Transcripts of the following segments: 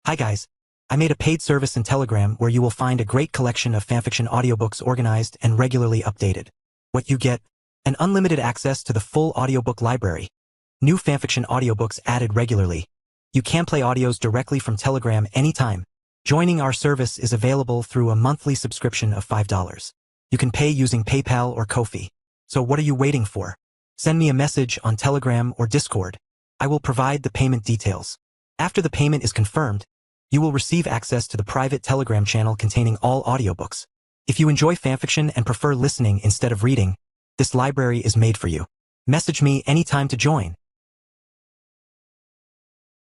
Hi guys. I made a paid service in Telegram where you will find a great collection of fanfiction audiobooks organized and regularly updated. What you get? An unlimited access to the full audiobook library. New fanfiction audiobooks added regularly. You can play audios directly from Telegram anytime. Joining our service is available through a monthly subscription of $5. You can pay using PayPal or Ko-fi. So what are you waiting for? Send me a message on Telegram or Discord. I will provide the payment details. After the payment is confirmed, you will receive access to the private Telegram channel containing all audiobooks. If you enjoy fanfiction and prefer listening instead of reading, this library is made for you. Message me anytime to join.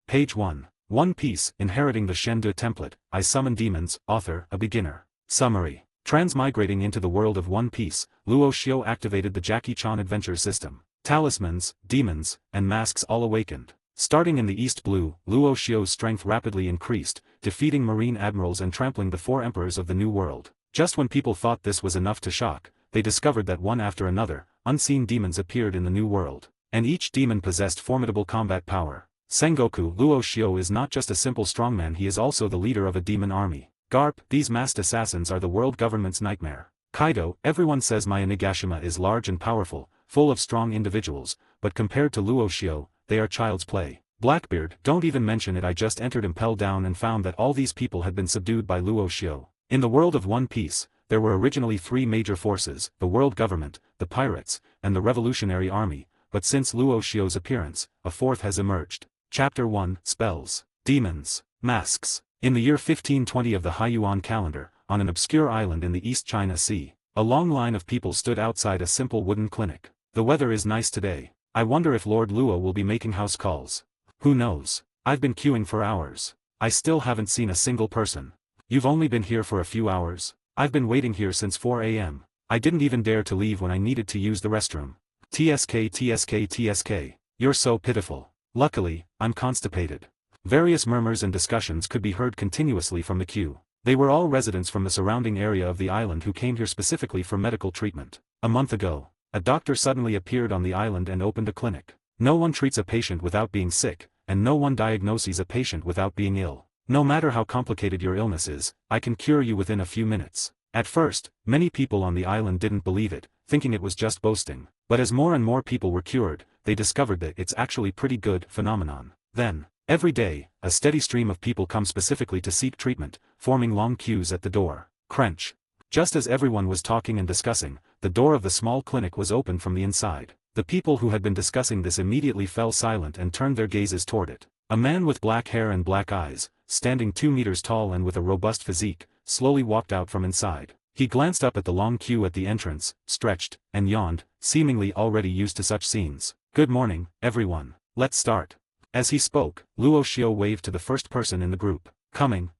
Page 1. One Piece, Inheriting the Shende Template, I Summon Demons, Author, A Beginner. Summary. Transmigrating into the world of One Piece, Luo Shio activated the Jackie Chan adventure system. Talismans, demons, and masks all awakened. Starting in the East Blue, Luo Shio's strength rapidly increased, defeating marine admirals and trampling the 4 emperors of the New World. Just when people thought this was enough to shock, they discovered that one after another, unseen demons appeared in the New World. And each demon possessed formidable combat power. Sengoku Luo Shio is not just a simple strongman, he is also the leader of a demon army. Garp, these masked assassins are the world government's nightmare. Kaido, everyone says my Onigashima is large and powerful, full of strong individuals, but compared to Luo Shio, they are child's play. Blackbeard, don't even mention it, I just entered Impel Down and found that all these people had been subdued by Luo Shio. In the world of One Piece, there were originally 3 major forces, the world government, the pirates, and the revolutionary army, but since Luo Shio's appearance, a 4th has emerged. Chapter 1, Spells, Demons, Masks. In the year 1520 of the Haiyuan calendar, on an obscure island in the East China Sea, a long line of people stood outside a simple wooden clinic. The weather is nice today. I wonder if Lord Luo will be making house calls. Who knows? I've been queuing for hours. I still haven't seen a single person. You've only been here for a few hours? I've been waiting here since 4 a.m. I didn't even dare to leave when I needed to use the restroom. TSK TSK TSK. You're so pitiful. Luckily, I'm constipated. Various murmurs and discussions could be heard continuously from the queue. They were all residents from the surrounding area of the island who came here specifically for medical treatment. A month ago, a doctor suddenly appeared on the island and opened a clinic. No one treats a patient without being sick, and no one diagnoses a patient without being ill. No matter how complicated your illness is, I can cure you within a few minutes. At first, many people on the island didn't believe it, thinking it was just boasting. But as more and more people were cured, they discovered that it's actually pretty good phenomenon. Then, every day, a steady stream of people come specifically to seek treatment, forming long queues at the door. Crunch. Just as everyone was talking and discussing, the door of the small clinic was opened from the inside. The people who had been discussing this immediately fell silent and turned their gazes toward it. A man with black hair and black eyes, standing 2 meters tall and with a robust physique, slowly walked out from inside. He glanced up at the long queue at the entrance, stretched, and yawned, seemingly already used to such scenes. Good morning, everyone. Let's start. As he spoke, Luo Shio waved to the first person in the group. Coming.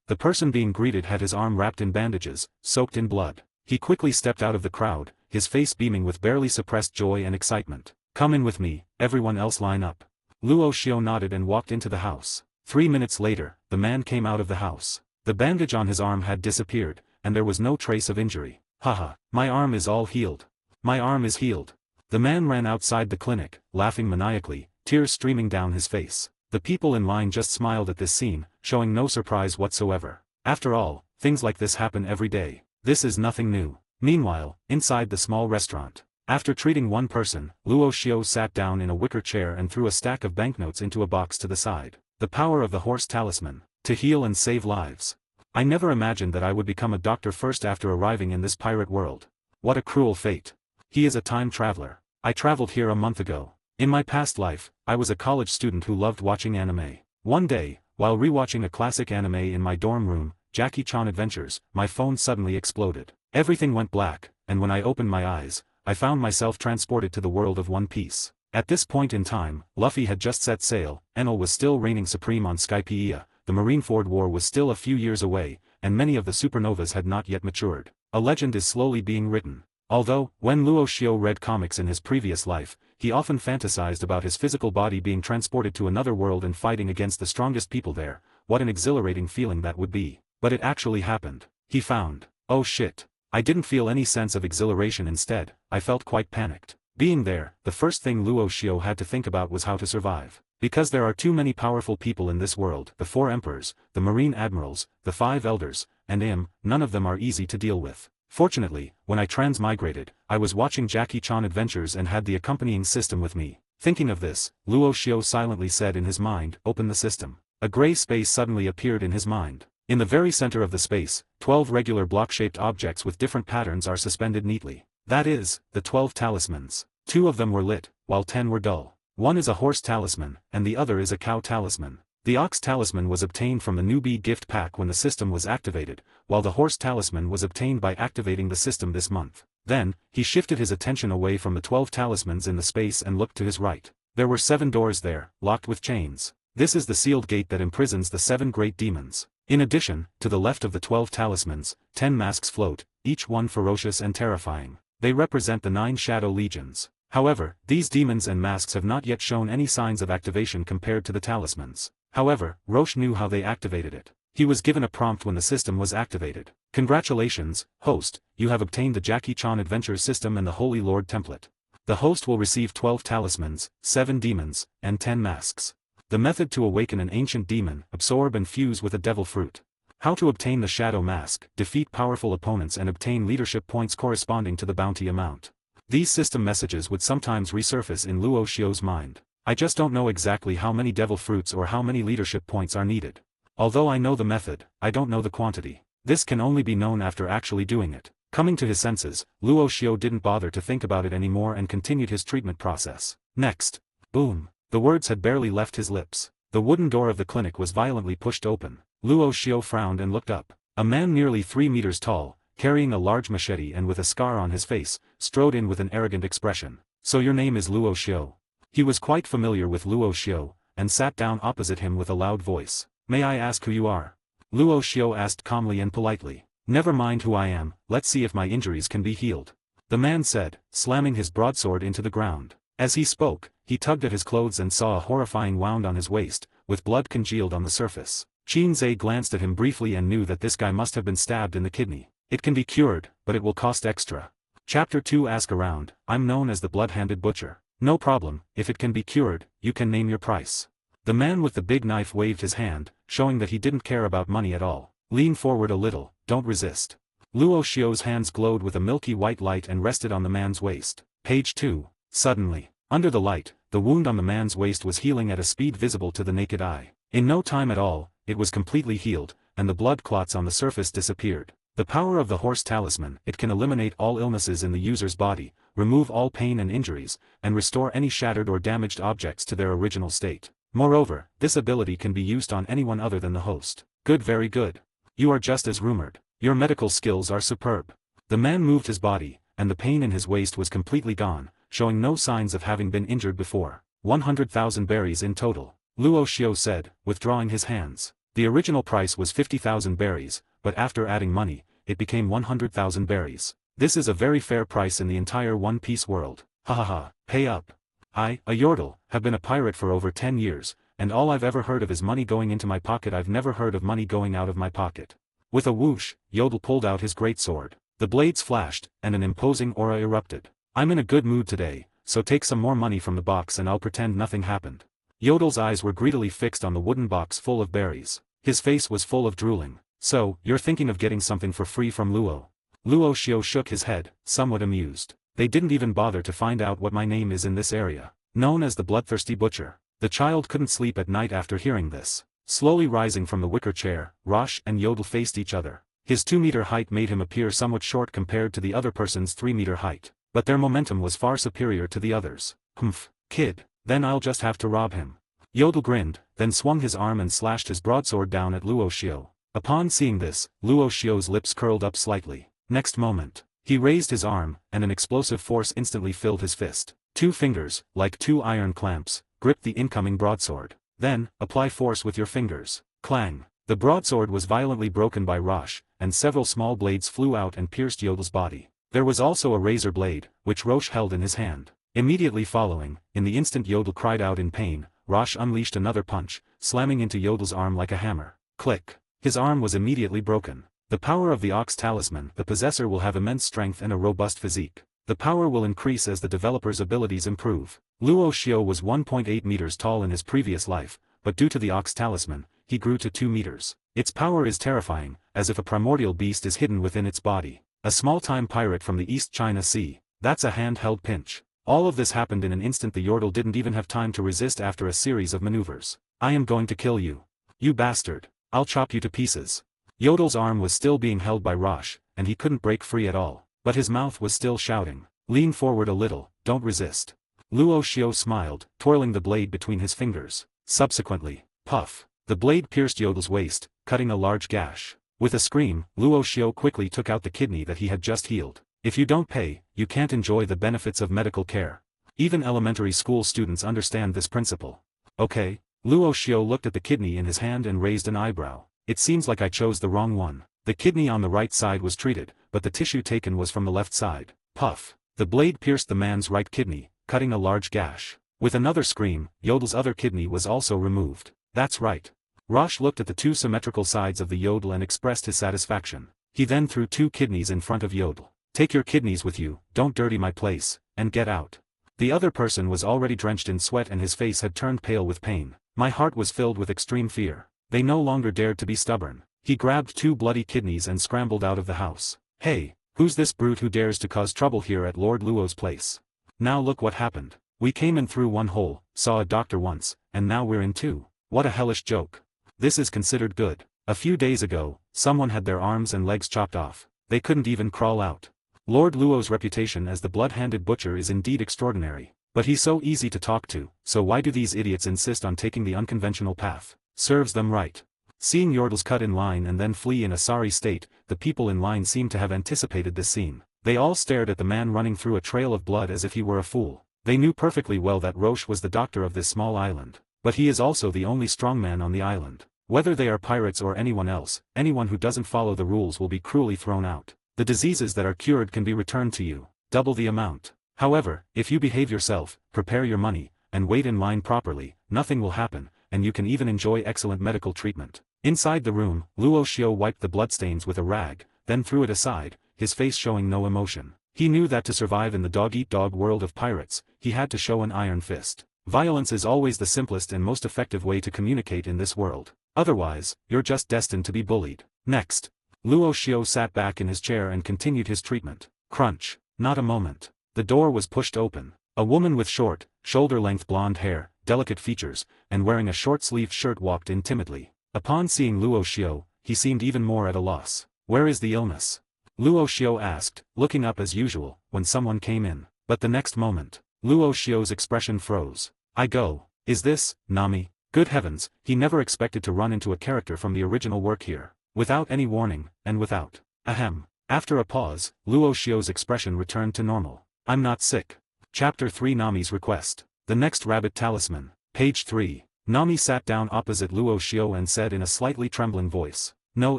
The person being greeted had his arm wrapped in bandages, soaked in blood. He quickly stepped out of the crowd, his face beaming with barely suppressed joy and excitement. Come in with me, everyone else line up. Luo Shio nodded and walked into the house. 3 minutes later, the man came out of the house. The bandage on his arm had disappeared, and there was no trace of injury. Haha, my arm is all healed. My arm is healed. The man ran outside the clinic, laughing maniacally, tears streaming down his face. The people in line just smiled at this scene, showing no surprise whatsoever. After all, things like this happen every day. This is nothing new. Meanwhile, inside the small restaurant. After treating one person, Luo Shio sat down in a wicker chair and threw a stack of banknotes into a box to the side. The power of the horse talisman. To heal and save lives. I never imagined that I would become a doctor first after arriving in this pirate world. What a cruel fate. He is a time traveler. I traveled here a month ago. In my past life, I was a college student who loved watching anime. One day, while rewatching a classic anime in my dorm room, Jackie Chan Adventures, my phone suddenly exploded. Everything went black, and when I opened my eyes, I found myself transported to the world of One Piece. At this point in time, Luffy had just set sail, Enel was still reigning supreme on Skypiea, the Marineford War was still a few years away, and many of the supernovas had not yet matured. A legend is slowly being written. Although, when Luo Shio read comics in his previous life, he often fantasized about his physical body being transported to another world and fighting against the strongest people there. What an exhilarating feeling that would be. But it actually happened. He found. Oh shit. I didn't feel any sense of exhilaration, instead, I felt quite panicked. Being there, the first thing Luo Shio had to think about was how to survive. Because there are too many powerful people in this world, the 4 emperors, the marine admirals, the 5 elders, and none of them are easy to deal with. Fortunately, when I transmigrated, I was watching Jackie Chan Adventures and had the accompanying system with me. Thinking of this, Luo Xiao silently said in his mind, "Open the system." A gray space suddenly appeared in his mind. In the very center of the space, 12 regular block-shaped objects with different patterns are suspended neatly. That is, the 12 talismans. 2 of them were lit, while 10 were dull. One is a horse talisman, and the other is a cow talisman. The ox talisman was obtained from the newbie gift pack when the system was activated, while the horse talisman was obtained by activating the system this month. Then, he shifted his attention away from the 12 talismans in the space and looked to his right. There were 7 doors there, locked with chains. This is the sealed gate that imprisons the 7 great demons. In addition, to the left of the 12 talismans, 10 masks float, each one ferocious and terrifying. They represent the 9 shadow legions. However, these demons and masks have not yet shown any signs of activation compared to the talismans. However, Roche knew how they activated it. He was given a prompt when the system was activated. "Congratulations, host, you have obtained the Jackie Chan Adventures system and the Holy Lord template. The host will receive 12 talismans, 7 demons, and 10 masks. The method to awaken an ancient demon, absorb and fuse with a devil fruit. How to obtain the shadow mask, defeat powerful opponents and obtain leadership points corresponding to the bounty amount." These system messages would sometimes resurface in Luo Xiao's mind. "I just don't know exactly how many devil fruits or how many leadership points are needed. Although I know the method, I don't know the quantity. This can only be known after actually doing it." Coming to his senses, Luo Xiao didn't bother to think about it anymore and continued his treatment process. Next. Boom. The words had barely left his lips. The wooden door of the clinic was violently pushed open. Luo Xiao frowned and looked up. A man nearly 3 meters tall, carrying a large machete and with a scar on his face, strode in with an arrogant expression. "So your name is Luo Xiao?" He was quite familiar with Luo Xiao, and sat down opposite him with a loud voice. "May I ask who you are?" Luo Xiao asked calmly and politely. "Never mind who I am, let's see if my injuries can be healed," the man said, slamming his broadsword into the ground. As he spoke, he tugged at his clothes and saw a horrifying wound on his waist, with blood congealed on the surface. Qin Zhe glanced at him briefly and knew that this guy must have been stabbed in the kidney. "It can be cured, but it will cost extra." Chapter 2. Ask around. "I'm known as the blood-handed butcher." "No problem, if it can be cured, you can name your price." The man with the big knife waved his hand, showing that he didn't care about money at all. "Lean forward a little, don't resist." Luo Xiao's hands glowed with a milky white light and rested on the man's waist. Page 2. Suddenly, under the light, the wound on the man's waist was healing at a speed visible to the naked eye. In no time at all, it was completely healed, and the blood clots on the surface disappeared. The power of the horse talisman, it can eliminate all illnesses in the user's body, remove all pain and injuries, and restore any shattered or damaged objects to their original state. Moreover, this ability can be used on anyone other than the host. Good, very good. You are just as rumored. Your medical skills are superb. The man moved his body, and the pain in his waist was completely gone, showing no signs of having been injured before. 100,000 berries in total, Luo Xiao said, withdrawing his hands. The original price was 50,000 berries, but after adding money, it became 100,000 berries. This is a very fair price in the entire One Piece world. Ha ha ha, pay up. I, a Yordle, have been a pirate for over 10 years, and all I've ever heard of is money going into my pocket. I've never heard of money going out of my pocket. With a whoosh, Yodel pulled out his greatsword. The blades flashed, and an imposing aura erupted. "I'm in a good mood today, so take some more money from the box and I'll pretend nothing happened." Yodel's eyes were greedily fixed on the wooden box full of berries. His face was full of drooling. "So, you're thinking of getting something for free from Luo?" Luo Xiao shook his head, somewhat amused. "They didn't even bother to find out what my name is in this area. Known as the Bloodthirsty Butcher." The child couldn't sleep at night after hearing this. Slowly rising from the wicker chair, Roche and Yodel faced each other. His 2-meter height made him appear somewhat short compared to the other person's 3-meter height, but their momentum was far superior to the others. "Humph, kid, then I'll just have to rob him." Yodel grinned, then swung his arm and slashed his broadsword down at Luo Xiao. Upon seeing this, Luo Xiao's lips curled up slightly. Next moment, he raised his arm, and an explosive force instantly filled his fist. 2 fingers, like 2 iron clamps, gripped the incoming broadsword. Then, apply force with your fingers. Clang. The broadsword was violently broken by Roche, and several small blades flew out and pierced Yodel's body. There was also a razor blade, which Roche held in his hand. Immediately following, in the instant Yodel cried out in pain, Roche unleashed another punch, slamming into Yodel's arm like a hammer. Click. His arm was immediately broken. The power of the Ox Talisman. The possessor will have immense strength and a robust physique. The power will increase as the developer's abilities improve. Luo Xiao was 1.8 meters tall in his previous life, but due to the Ox Talisman, he grew to 2 meters. Its power is terrifying, as if a primordial beast is hidden within its body. A small-time pirate from the East China Sea. That's a hand-held pinch. All of this happened in an instant. The Yordle didn't even have time to resist after a series of maneuvers. I am going to kill you. You bastard. I'll chop you to pieces. Yodle's arm was still being held by Rosh, and he couldn't break free at all. But his mouth was still shouting. Lean forward a little, don't resist. Luo Xiao smiled, twirling the blade between his fingers. Subsequently, puff. The blade pierced Yodle's waist, cutting a large gash. With a scream, Luo Xiao quickly took out the kidney that he had just healed. If you don't pay, you can't enjoy the benefits of medical care. Even elementary school students understand this principle. Okay? Luo Xiao looked at the kidney in his hand and raised an eyebrow. It seems like I chose the wrong one. The kidney on the right side was treated, but the tissue taken was from the left side. Puff. The blade pierced the man's right kidney, cutting a large gash. With another scream, Yodle's other kidney was also removed. That's right. Rosh looked at the two symmetrical sides of the Yodle and expressed his satisfaction. He then threw 2 kidneys in front of Yodle. Take your kidneys with you, don't dirty my place, and get out. The other person was already drenched in sweat and his face had turned pale with pain. My heart was filled with extreme fear. They no longer dared to be stubborn. He grabbed 2 bloody kidneys and scrambled out of the house. Hey, who's this brute who dares to cause trouble here at Lord Luo's place? Now look what happened. We came in through one hole, saw a doctor once, and now we're in 2. What a hellish joke. This is considered good. A few days ago, someone had their arms and legs chopped off. They couldn't even crawl out. Lord Luo's reputation as the blood-handed butcher is indeed extraordinary. But he's so easy to talk to, so why do these idiots insist on taking the unconventional path? Serves them right. Seeing Yordles cut in line and then flee in a sorry state, the people in line seemed to have anticipated this scene. They all stared at the man running through a trail of blood as if he were a fool. They knew perfectly well that Roche was the doctor of this small island. But he is also the only strong man on the island. Whether they are pirates or anyone else, anyone who doesn't follow the rules will be cruelly thrown out. The diseases that are cured can be returned to you, double the amount. However, if you behave yourself, prepare your money, and wait in line properly, nothing will happen, and you can even enjoy excellent medical treatment. Inside the room, Luo Xiao wiped the bloodstains with a rag, then threw it aside, his face showing no emotion. He knew that to survive in the dog-eat-dog world of pirates, he had to show an iron fist. Violence is always the simplest and most effective way to communicate in this world. Otherwise, you're just destined to be bullied. Next. Luo Xiao sat back in his chair and continued his treatment. Crunch. Not a moment. The door was pushed open. A woman with short, shoulder-length blonde hair, delicate features, and wearing a short-sleeved shirt walked in timidly. Upon seeing Luo Xiao, he seemed even more at a loss. Where is the illness? Luo Xiao asked, looking up as usual, when someone came in. But the next moment, Luo Xiao's expression froze. I go. Is this, Nami? Good heavens, he never expected to run into a character from the original work here. Without any warning, and without. Ahem. After a pause, Luo Xiao's expression returned to normal. I'm not sick. Chapter 3 Nami's Request. The Next Rabbit Talisman. Page 3. Nami sat down opposite Luo Xiao and said in a slightly trembling voice. No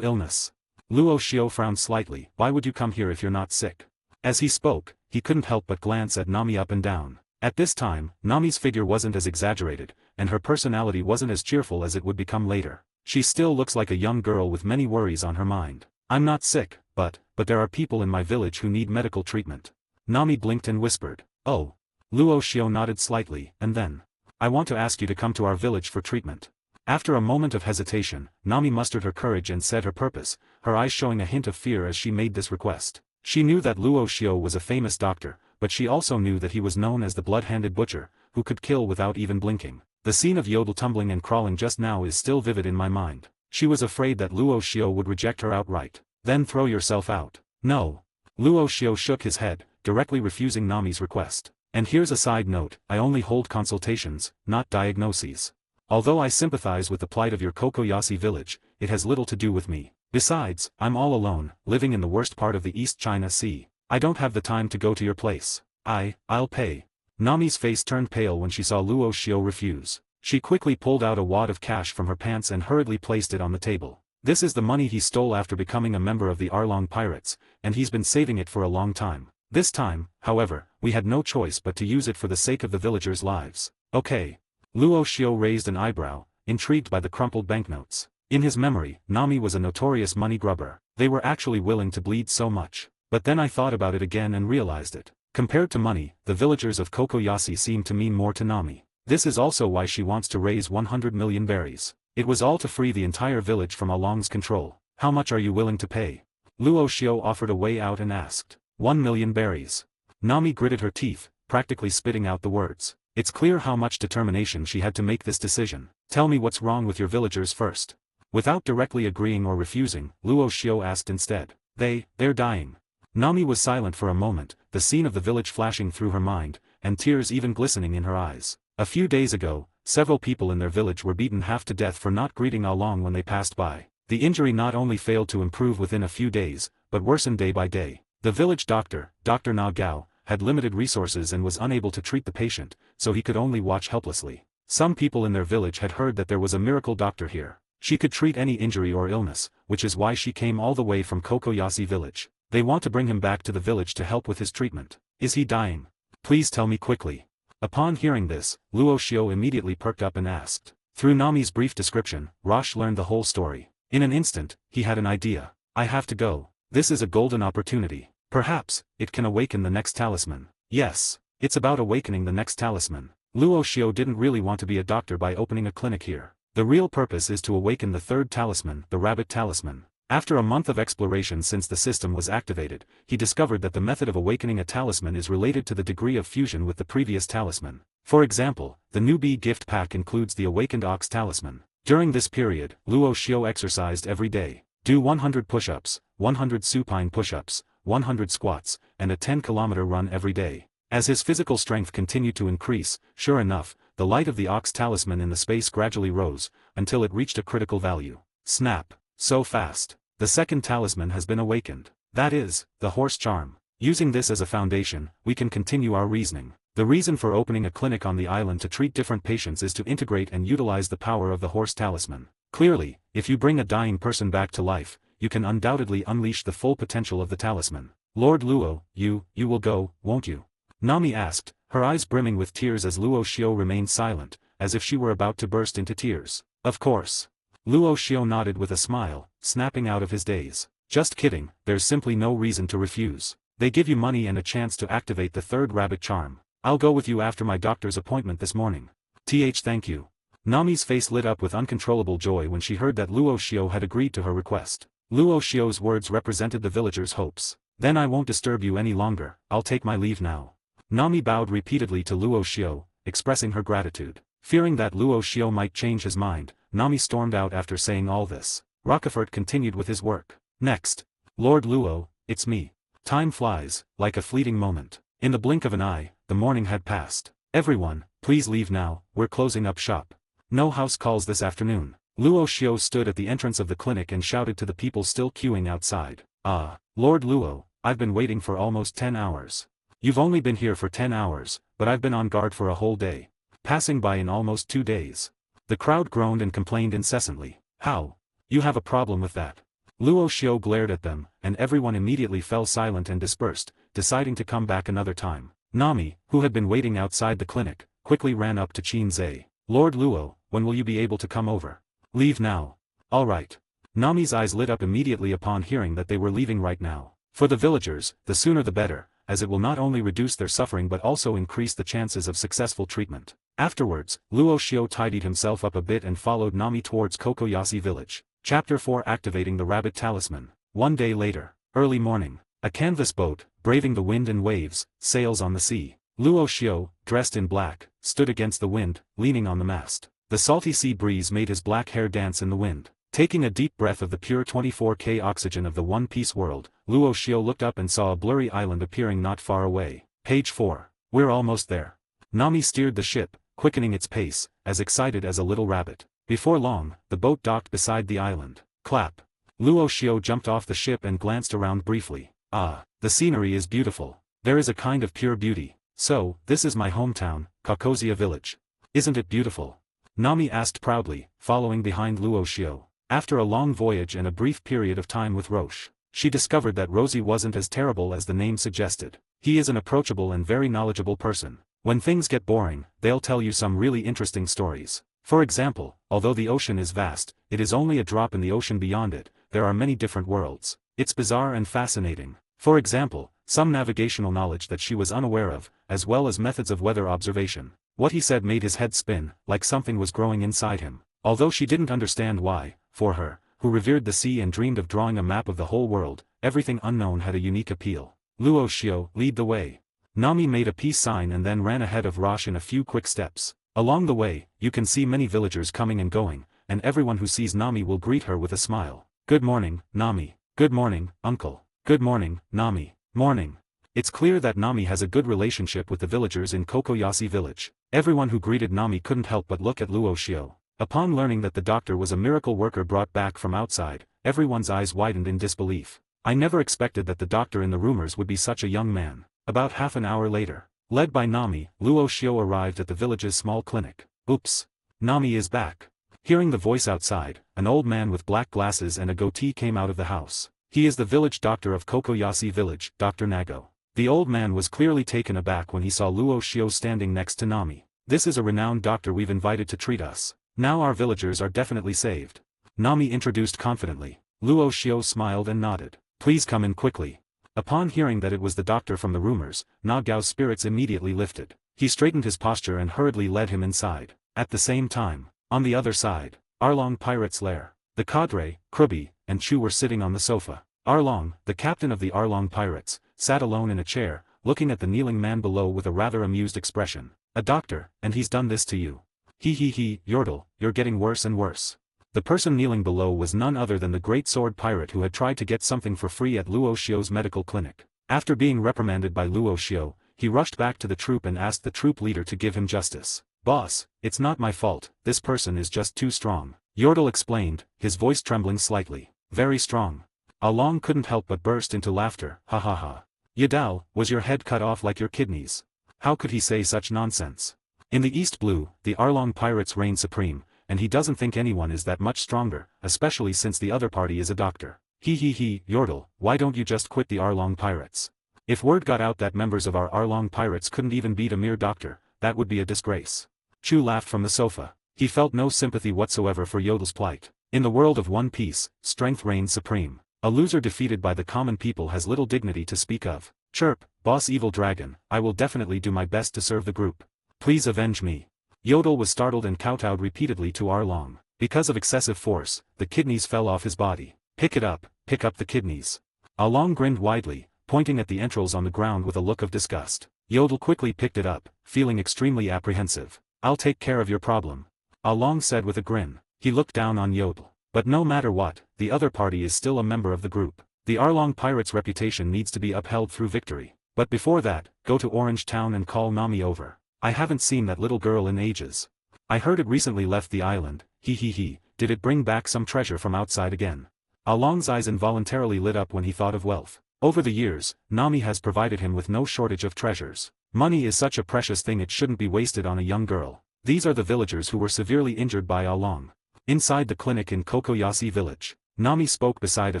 illness. Luo Xiao frowned slightly. Why would you come here if you're not sick? As he spoke, he couldn't help but glance at Nami up and down. At this time, Nami's figure wasn't as exaggerated, and her personality wasn't as cheerful as it would become later. She still looks like a young girl with many worries on her mind. I'm not sick, but there are people in my village who need medical treatment. Nami blinked and whispered. Oh. Luo Xiao nodded slightly, and then. I want to ask you to come to our village for treatment. After a moment of hesitation, Nami mustered her courage and said her purpose, her eyes showing a hint of fear as she made this request. She knew that Luo Xiao was a famous doctor, but she also knew that he was known as the blood-handed butcher, who could kill without even blinking. The scene of Yodle tumbling and crawling just now is still vivid in my mind. She was afraid that Luo Xiao would reject her outright. Then throw yourself out. No. Luo Xiao shook his head, directly refusing Nami's request. And here's a side note, I only hold consultations, not diagnoses. Although I sympathize with the plight of your Kokoyasi village, it has little to do with me. Besides, I'm all alone, living in the worst part of the East China Sea. I don't have the time to go to your place. I'll pay. Nami's face turned pale when she saw Luo Xiao refuse. She quickly pulled out a wad of cash from her pants and hurriedly placed it on the table. This is the money he stole after becoming a member of the Arlong pirates, and he's been saving it for a long time. This time, however, we had no choice but to use it for the sake of the villagers' lives. Okay. Luo Xiao raised an eyebrow, intrigued by the crumpled banknotes. In his memory, Nami was a notorious money grubber. They were actually willing to bleed so much. But then I thought about it again and realized it. Compared to money, the villagers of Kokoyasi seem to mean more to Nami. This is also why she wants to raise 100 million berries. It was all to free the entire village from Arlong's control. How much are you willing to pay? Luo Xiao offered a way out and asked. 1 million berries. Nami gritted her teeth, practically spitting out the words. It's clear how much determination she had to make this decision. Tell me what's wrong with your villagers first. Without directly agreeing or refusing, Luo Xiao asked instead. They're dying. Nami was silent for a moment, the scene of the village flashing through her mind, and tears even glistening in her eyes. A few days ago, several people in their village were beaten half to death for not greeting Arlong when they passed by. The injury not only failed to improve within a few days, but worsened day by day. The village doctor, Dr. Na Gao, had limited resources and was unable to treat the patient, so he could only watch helplessly. Some people in their village had heard that there was a miracle doctor here. She could treat any injury or illness, which is why she came all the way from Kokoyasi village. They want to bring him back to the village to help with his treatment. Is he dying? Please tell me quickly. Upon hearing this, Luo Xiao immediately perked up and asked. Through Nami's brief description, Roche learned the whole story. In an instant, he had an idea. I have to go. This is a golden opportunity. Perhaps, it can awaken the next talisman. Yes, it's about awakening the next talisman. Luo Xiao didn't really want to be a doctor by opening a clinic here. The real purpose is to awaken the third talisman, the rabbit talisman. After a month of exploration since the system was activated, he discovered that the method of awakening a talisman is related to the degree of fusion with the previous talisman. For example, the newbie gift pack includes the awakened ox talisman. During this period, Luo Xiao exercised every day. Do 100 push-ups, 100 supine push-ups, 100 squats, and a 10-kilometer run every day. As his physical strength continued to increase, sure enough, the light of the ox talisman in the space gradually rose, until it reached a critical value. Snap! So fast! The second talisman has been awakened. That is, the horse charm. Using this as a foundation, we can continue our reasoning. The reason for opening a clinic on the island to treat different patients is to integrate and utilize the power of the horse talisman. Clearly, if you bring a dying person back to life, you can undoubtedly unleash the full potential of the talisman. Lord Luo, you will go, won't you? Nami asked, her eyes brimming with tears as Luo Xiao remained silent, as if she were about to burst into tears. Of course. Luo Xiao nodded with a smile, snapping out of his daze. Just kidding, there's simply no reason to refuse. They give you money and a chance to activate the third rabbit charm. I'll go with you after my doctor's appointment this morning. Thank you. Nami's face lit up with uncontrollable joy when she heard that Luo Xiao had agreed to her request. Luo Xiao's words represented the villagers' hopes. Then I won't disturb you any longer, I'll take my leave now. Nami bowed repeatedly to Luo Xiao, expressing her gratitude. Fearing that Luo Xiao might change his mind, Nami stormed out after saying all this. Rockefort continued with his work. Next. Lord Luo, it's me. Time flies, like a fleeting moment. In the blink of an eye, the morning had passed. Everyone, please leave now, we're closing up shop. No house calls this afternoon. Luo Xiao stood at the entrance of the clinic and shouted to the people still queuing outside. Ah, Lord Luo, I've been waiting for almost 10 hours. You've only been here for 10 hours, but I've been on guard for a whole day. Passing by in almost 2 days. The crowd groaned and complained incessantly. How? You have a problem with that? Luo Xiao glared at them, and everyone immediately fell silent and dispersed, deciding to come back another time. Nami, who had been waiting outside the clinic, quickly ran up to Qin Zhe. Lord Luo, when will you be able to come over? Leave now. All right. Nami's eyes lit up immediately upon hearing that they were leaving right now. For the villagers, the sooner the better, as it will not only reduce their suffering but also increase the chances of successful treatment. Afterwards, Luo Xiao tidied himself up a bit and followed Nami towards Kokoyasi village. Chapter 4 Activating the Rabbit Talisman. 1 day later. Early morning. A canvas boat, braving the wind and waves, sails on the sea. Luo Xiao, dressed in black, stood against the wind, leaning on the mast. The salty sea breeze made his black hair dance in the wind. Taking a deep breath of the pure 24K oxygen of the One Piece world, Luo Xiao looked up and saw a blurry island appearing not far away. Page 4. We're almost there. Nami steered the ship, quickening its pace, as excited as a little rabbit. Before long, the boat docked beside the island. Clap. Luo Xiao jumped off the ship and glanced around briefly. Ah, the scenery is beautiful. There is a kind of pure beauty. So, this is my hometown, Kokoyasi village. Isn't it beautiful? Nami asked proudly, following behind Luo Xiao. After a long voyage and a brief period of time with Roche, she discovered that Rosie wasn't as terrible as the name suggested. He is an approachable and very knowledgeable person. When things get boring, they'll tell you some really interesting stories. For example, although the ocean is vast, it is only a drop in the ocean beyond it, there are many different worlds. It's bizarre and fascinating. For example, some navigational knowledge that she was unaware of, as well as methods of weather observation. What he said made his head spin, like something was growing inside him. Although she didn't understand why, for her, who revered the sea and dreamed of drawing a map of the whole world, everything unknown had a unique appeal. Luo Xiao, lead the way. Nami made a peace sign and then ran ahead of Rosh in a few quick steps. Along the way, you can see many villagers coming and going, and everyone who sees Nami will greet her with a smile. Good morning, Nami. Good morning, uncle. Good morning, Nami. Morning. It's clear that Nami has a good relationship with the villagers in Kokoyasi village. Everyone who greeted Nami couldn't help but look at Luo Xiao. Upon learning that the doctor was a miracle worker brought back from outside, everyone's eyes widened in disbelief. I never expected that the doctor in the rumors would be such a young man. About half an hour later, led by Nami, Luo Xiao arrived at the village's small clinic. Oops. Nami is back. Hearing the voice outside, an old man with black glasses and a goatee came out of the house. He is the village doctor of Kokoyasi village, Dr. Nago. The old man was clearly taken aback when he saw Luo Xiao standing next to Nami. This is a renowned doctor we've invited to treat us. Now our villagers are definitely saved. Nami introduced confidently. Luo Xiao smiled and nodded. Please come in quickly. Upon hearing that it was the doctor from the rumors, Nagao's spirits immediately lifted. He straightened his posture and hurriedly led him inside. At the same time, on the other side, Arlong Pirate's lair. The cadre, Krubi, and Chu were sitting on the sofa. Arlong, the captain of the Arlong Pirates, sat alone in a chair, looking at the kneeling man below with a rather amused expression. A doctor, and he's done this to you. He, Yordle, you're getting worse and worse. The person kneeling below was none other than the great sword pirate who had tried to get something for free at Luo Xiao's medical clinic. After being reprimanded by Luo Xiao, he rushed back to the troop and asked the troop leader to give him justice. Boss, it's not my fault, this person is just too strong. Yordle explained, his voice trembling slightly. Very strong. Arlong couldn't help but burst into laughter. Ha ha ha. Yadao, was your head cut off like your kidneys? How could he say such nonsense? In the East Blue, the Arlong Pirates reign supreme, and he doesn't think anyone is that much stronger, especially since the other party is a doctor. Yordle, why don't you just quit the Arlong Pirates? If word got out that members of our Arlong Pirates couldn't even beat a mere doctor, that would be a disgrace. Chu laughed from the sofa. He felt no sympathy whatsoever for Yodle's plight. In the world of One Piece, strength reigns supreme. A loser defeated by the common people has little dignity to speak of. Chirp, boss evil dragon, I will definitely do my best to serve the group. Please avenge me. Yodle was startled and kowtowed repeatedly to Arlong. Because of excessive force, the kidneys fell off his body. Pick up the kidneys. Arlong grinned widely, pointing at the entrails on the ground with a look of disgust. Yodle quickly picked it up, feeling extremely apprehensive. I'll take care of your problem. Arlong said with a grin. He looked down on Yodle. But no matter what, the other party is still a member of the group. The Arlong Pirates' reputation needs to be upheld through victory. But before that, go to Orange Town and call Nami over. I haven't seen that little girl in ages. I heard it recently left the island. Did it bring back some treasure from outside again? Arlong's eyes involuntarily lit up when he thought of wealth. Over the years, Nami has provided him with no shortage of treasures. Money is such a precious thing it shouldn't be wasted on a young girl. These are the villagers who were severely injured by Arlong. Inside the clinic in Kokoyasi village, Nami spoke beside a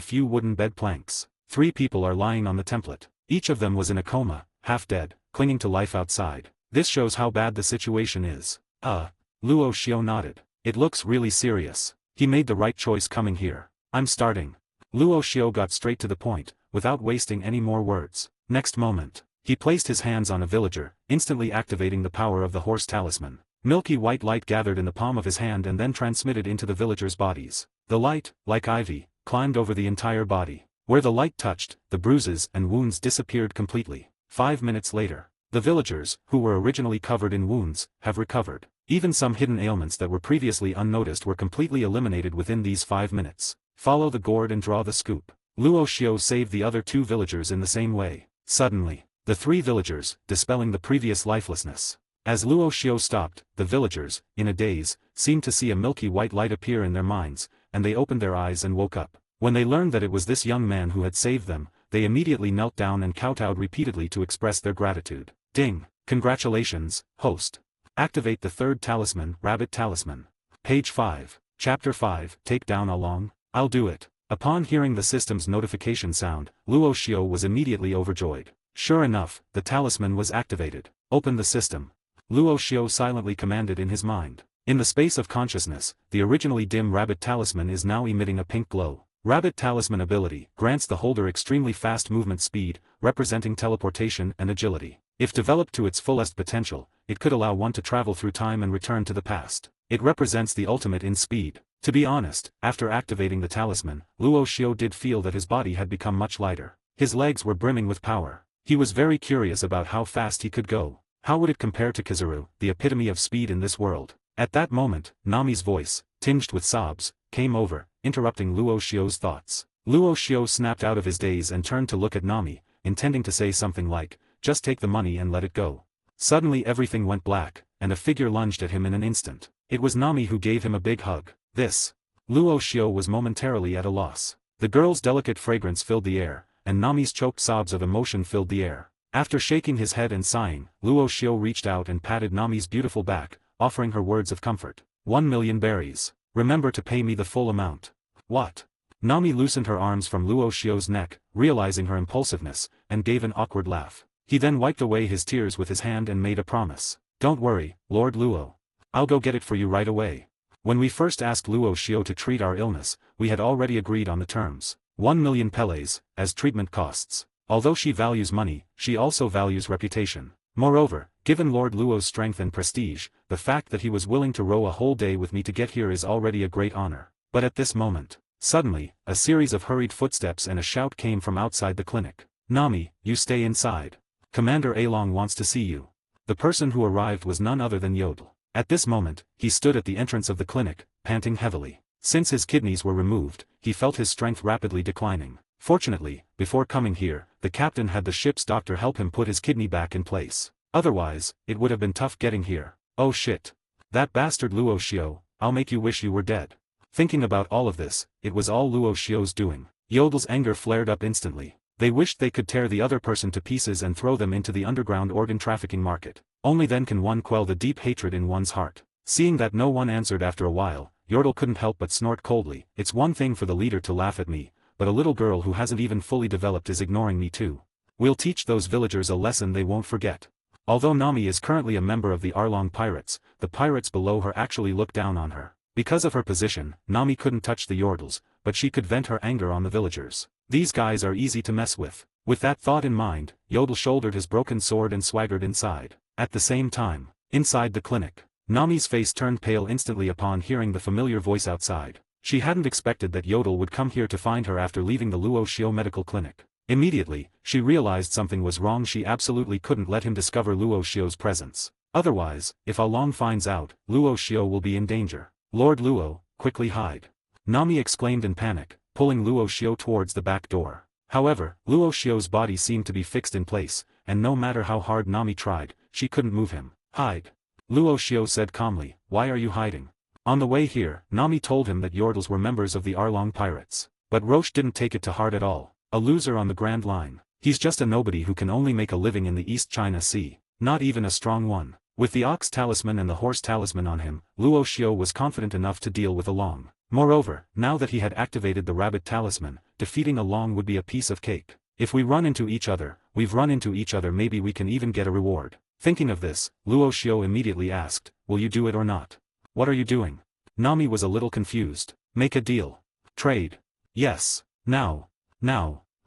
few wooden bed planks. 3 people are lying on the template. Each of them was in a coma, half dead, clinging to life outside. This shows how bad the situation is. Luo Xiao nodded. It looks really serious. He made the right choice coming here. I'm starting. Luo Xiao got straight to the point, without wasting any more words. Next moment, he placed his hands on a villager, instantly activating the power of the horse talisman. Milky white light gathered in the palm of his hand and then transmitted into the villagers' bodies. The light, like ivy, climbed over the entire body. Where the light touched, the bruises and wounds disappeared completely. 5 minutes later, the villagers, who were originally covered in wounds, have recovered. Even some hidden ailments that were previously unnoticed were completely eliminated within these 5 minutes. Follow the gourd and draw the scoop. Luo Xiao saved the other 2 villagers in the same way. Suddenly, the 3 villagers, dispelling the previous lifelessness. As Luo Xiao stopped, the villagers, in a daze, seemed to see a milky white light appear in their minds, and they opened their eyes and woke up. When they learned that it was this young man who had saved them, they immediately knelt down and kowtowed repeatedly to express their gratitude. Ding! Congratulations, host. Activate the 3rd talisman, Rabbit Talisman. Page 5. Chapter 5, Take down Arlong. I'll do it. Upon hearing the system's notification sound, Luo Xiao was immediately overjoyed. Sure enough, the talisman was activated. Open the system. Luo Xiao silently commanded in his mind. In the space of consciousness, the originally dim rabbit talisman is now emitting a pink glow. Rabbit Talisman ability grants the holder extremely fast movement speed, representing teleportation and agility. If developed to its fullest potential, it could allow one to travel through time and return to the past. It represents the ultimate in speed. To be honest, after activating the talisman, Luo Xiao did feel that his body had become much lighter. His legs were brimming with power. He was very curious about how fast he could go. How would it compare to Kizaru, the epitome of speed in this world? At that moment, Nami's voice, tinged with sobs, came over, interrupting Luo Xiao's thoughts. Luo Xiao snapped out of his daze and turned to look at Nami, intending to say something like, "Just take the money and let it go." Suddenly everything went black, and a figure lunged at him in an instant. It was Nami who gave him a big hug. This. Luo Xiao was momentarily at a loss. The girl's delicate fragrance filled the air, and Nami's choked sobs of emotion filled the air. After shaking his head and sighing, Luo Xiao reached out and patted Nami's beautiful back, offering her words of comfort. 1,000,000 berries. Remember to pay me the full amount. What? Nami loosened her arms from Luo Xiao's neck, realizing her impulsiveness, and gave an awkward laugh. He then wiped away his tears with his hand and made a promise. Don't worry, Lord Luo. I'll go get it for you right away. When we first asked Luo Xiao to treat our illness, we had already agreed on the terms. 1,000,000 peles, as treatment costs. Although she values money, she also values reputation. Moreover, given Lord Luo's strength and prestige, the fact that he was willing to row a whole day with me to get here is already a great honor. But at this moment, suddenly, a series of hurried footsteps and a shout came from outside the clinic. Nami, you stay inside. Commander Arlong wants to see you. The person who arrived was none other than Yodel. At this moment, he stood at the entrance of the clinic, panting heavily. Since his kidneys were removed, he felt his strength rapidly declining. Fortunately, before coming here, the captain had the ship's doctor help him put his kidney back in place. Otherwise, it would have been tough getting here. Oh shit. That bastard Luo Xiao, I'll make you wish you were dead. Thinking about all of this, it was all Luo Xiao's doing. Yodel's anger flared up instantly. They wished they could tear the other person to pieces and throw them into the underground organ trafficking market. Only then can one quell the deep hatred in one's heart. Seeing that no one answered after a while, Yordle couldn't help but snort coldly. It's one thing for the leader to laugh at me, but a little girl who hasn't even fully developed is ignoring me too. We'll teach those villagers a lesson they won't forget. Although Nami is currently a member of the Arlong pirates, the pirates below her actually look down on her. Because of her position, Nami couldn't touch the Yordles, but she could vent her anger on the villagers. These guys are easy to mess with. With that thought in mind, Yodel shouldered his broken sword and swaggered inside. At the same time, inside the clinic, Nami's face turned pale instantly upon hearing the familiar voice outside. She hadn't expected that Yodel would come here to find her after leaving the Luo Xiao medical clinic. Immediately, she realized something was wrong. She absolutely couldn't let him discover Luo Xiao's presence. Otherwise, if Arlong finds out, Luo Xiao will be in danger. Lord Luo, quickly hide. Nami exclaimed in panic, pulling Luo Xiao towards the back door. However, Luo Xiao's body seemed to be fixed in place, and no matter how hard Nami tried, she couldn't move him. Hide. Luo Xiao said calmly, why are you hiding? On the way here, Nami told him that Yordles were members of the Arlong pirates. But Roche didn't take it to heart at all. A loser on the Grand Line. He's just a nobody who can only make a living in the East China Sea. Not even a strong one. With the ox talisman and the horse talisman on him, Luo Xiao was confident enough to deal with Arlong. Moreover, now that he had activated the rabbit talisman, defeating Arlong would be a piece of cake. If we run into each other, we've run into each other, maybe we can even get a reward. Thinking of this, Luo Xiao immediately asked, will you do it or not? What are you doing? Nami was a little confused. Make a deal. Trade. Yes. Now.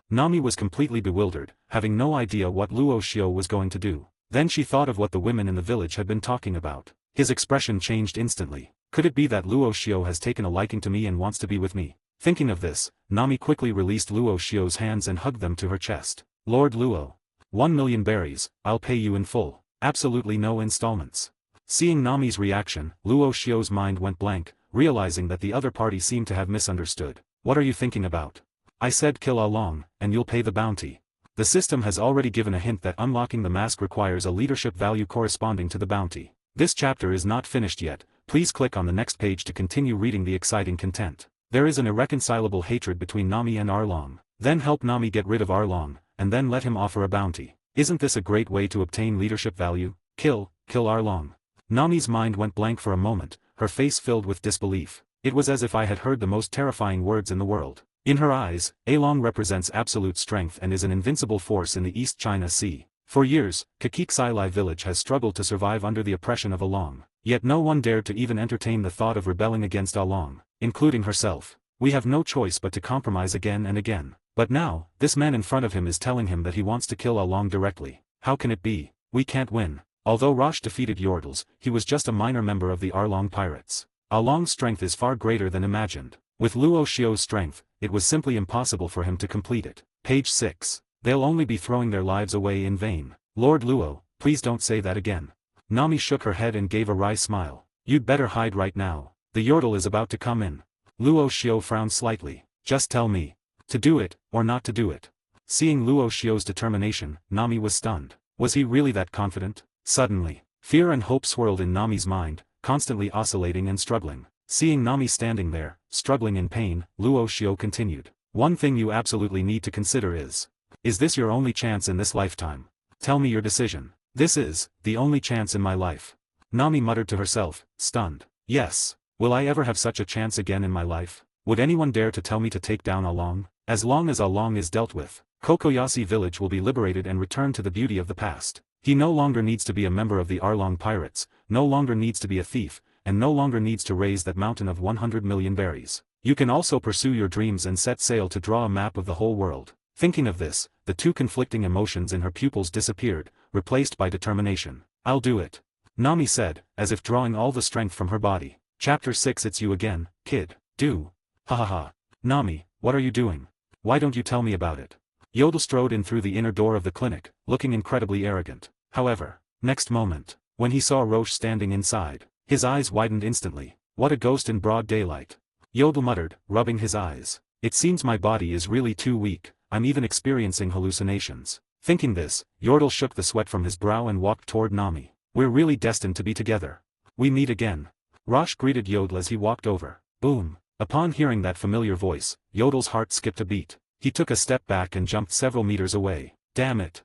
Nami was completely bewildered, having no idea what Luo Xiao was going to do. Then she thought of what the women in the village had been talking about. His expression changed instantly. Could it be that Luo Xiao has taken a liking to me and wants to be with me? Thinking of this, Nami quickly released Luo Xiao's hands and hugged them to her chest. Lord Luo. 1,000,000 berries, I'll pay you in full. Absolutely no installments. Seeing Nami's reaction, Luo Xiao's mind went blank, realizing that the other party seemed to have misunderstood. What are you thinking about? I said kill Arlong, and you'll pay the bounty. The system has already given a hint that unlocking the mask requires a leadership value corresponding to the bounty. This chapter is not finished yet. Please click on the next page to continue reading the exciting content. There is an irreconcilable hatred between Nami and Arlong. Then help Nami get rid of Arlong, and then let him offer a bounty. Isn't this a great way to obtain leadership value? Kill Arlong. Nami's mind went blank for a moment, her face filled with disbelief. It was as if I had heard the most terrifying words in the world. In her eyes, Arlong represents absolute strength and is an invincible force in the East China Sea. For years, Kakik-Silai village has struggled to survive under the oppression of Arlong. Yet no one dared to even entertain the thought of rebelling against Arlong, including herself. We have no choice but to compromise again and again. But now, this man in front of him is telling him that he wants to kill Arlong directly. How can it be? We can't win. Although Rosh defeated Yordles, he was just a minor member of the Arlong pirates. Arlong's strength is far greater than imagined. With Luo Xiao's strength, it was simply impossible for him to complete it. Page 6. They'll only be throwing their lives away in vain. Lord Luo, please don't say that again. Nami shook her head and gave a wry smile. You'd better hide right now. The Yordle is about to come in. Luo Xiao frowned slightly. Just tell me. To do it, or not to do it. Seeing Luo Xiao's determination, Nami was stunned. Was he really that confident? Suddenly, fear and hope swirled in Nami's mind, constantly oscillating and struggling. Seeing Nami standing there, struggling in pain, Luo Xiao continued. One thing you absolutely need to consider is this your only chance in this lifetime? Tell me your decision. This is the only chance in my life. Nami muttered to herself, stunned. Yes. Will I ever have such a chance again in my life? Would anyone dare to tell me to take down Arlong? As long as Arlong is dealt with, Kokoyasi village will be liberated and return to the beauty of the past. He no longer needs to be a member of the Arlong pirates, no longer needs to be a thief, and no longer needs to raise that mountain of 100 million berries. You can also pursue your dreams and set sail to draw a map of the whole world. Thinking of this, the two conflicting emotions in her pupils disappeared, replaced by determination. I'll do it. Nami said, as if drawing all the strength from her body. Chapter 6. It's you again, kid. Do. Ha ha ha. Nami, what are you doing? Why don't you tell me about it? Yodel strode in through the inner door of the clinic, looking incredibly arrogant. However, next moment, when he saw Roche standing inside, his eyes widened instantly. What a ghost in broad daylight. Yodel muttered, rubbing his eyes. It seems my body is really too weak, I'm even experiencing hallucinations. Thinking this, Yordle shook the sweat from his brow and walked toward Nami. We're really destined to be together. We meet again. Rosh greeted Yodel as he walked over. Boom. Upon hearing that familiar voice, Yodel's heart skipped a beat. He took a step back and jumped several meters away. Damn it.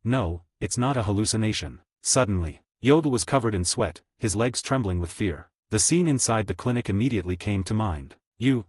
No, it's not a hallucination. Suddenly, Yodel was covered in sweat, his legs trembling with fear. The scene inside the clinic immediately came to mind.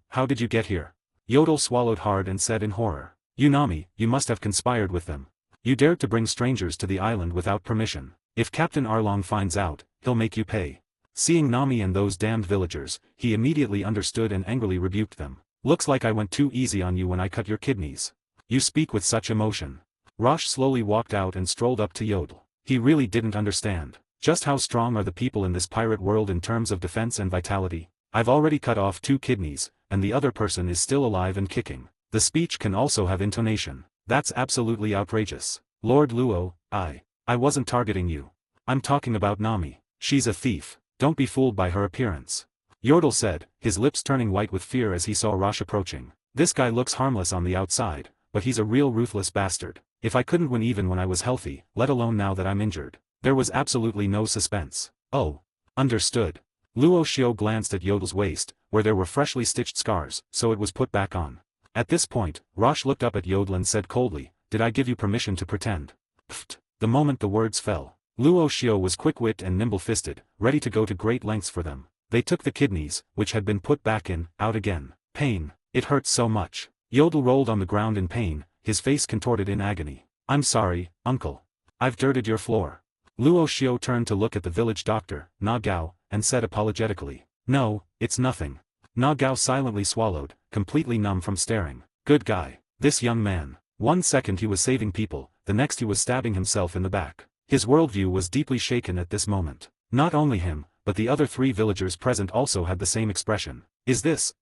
How did you get here? Yodel swallowed hard and said in horror. You Nami, you must have conspired with them. You dared to bring strangers to the island without permission. If Captain Arlong finds out, he'll make you pay. Seeing Nami and those damned villagers, he immediately understood and angrily rebuked them. Looks like I went too easy on you when I cut your kidneys. You speak with such emotion. Rosh slowly walked out and strolled up to Yodel. He really didn't understand. Just how strong are the people in this pirate world in terms of defense and vitality? I've already cut off 2 kidneys, and the other person is still alive and kicking. The speech can also have intonation. That's absolutely outrageous. Lord Luo, I wasn't targeting you. I'm talking about Nami. She's a thief. Don't be fooled by her appearance. Yordle said, his lips turning white with fear as he saw Rosh approaching. This guy looks harmless on the outside, but he's a real ruthless bastard. If I couldn't win even when I was healthy, let alone now that I'm injured. There was absolutely no suspense. Oh. Understood. Luo Xiao glanced at Yodle's waist, where there were freshly stitched scars, so it was put back on. At this point, Rosh looked up at Yodel and said coldly, did I give you permission to pretend? Pfft. The moment the words fell, Luo Xiao was quick-witted and nimble-fisted, ready to go to great lengths for them. They took the kidneys, which had been put back in, out again. Pain. It hurts so much. Yodel rolled on the ground in pain, his face contorted in agony. I'm sorry, uncle. I've dirted your floor. Luo Xiao turned to look at the village doctor, Na Gao, and said apologetically. No, it's nothing. Na Gao silently swallowed, completely numb from staring. Good guy. This young man. 1 second he was saving people, the next he was stabbing himself in the back. His worldview was deeply shaken at this moment. Not only him, but the other 3 villagers present also had the same expression. Is this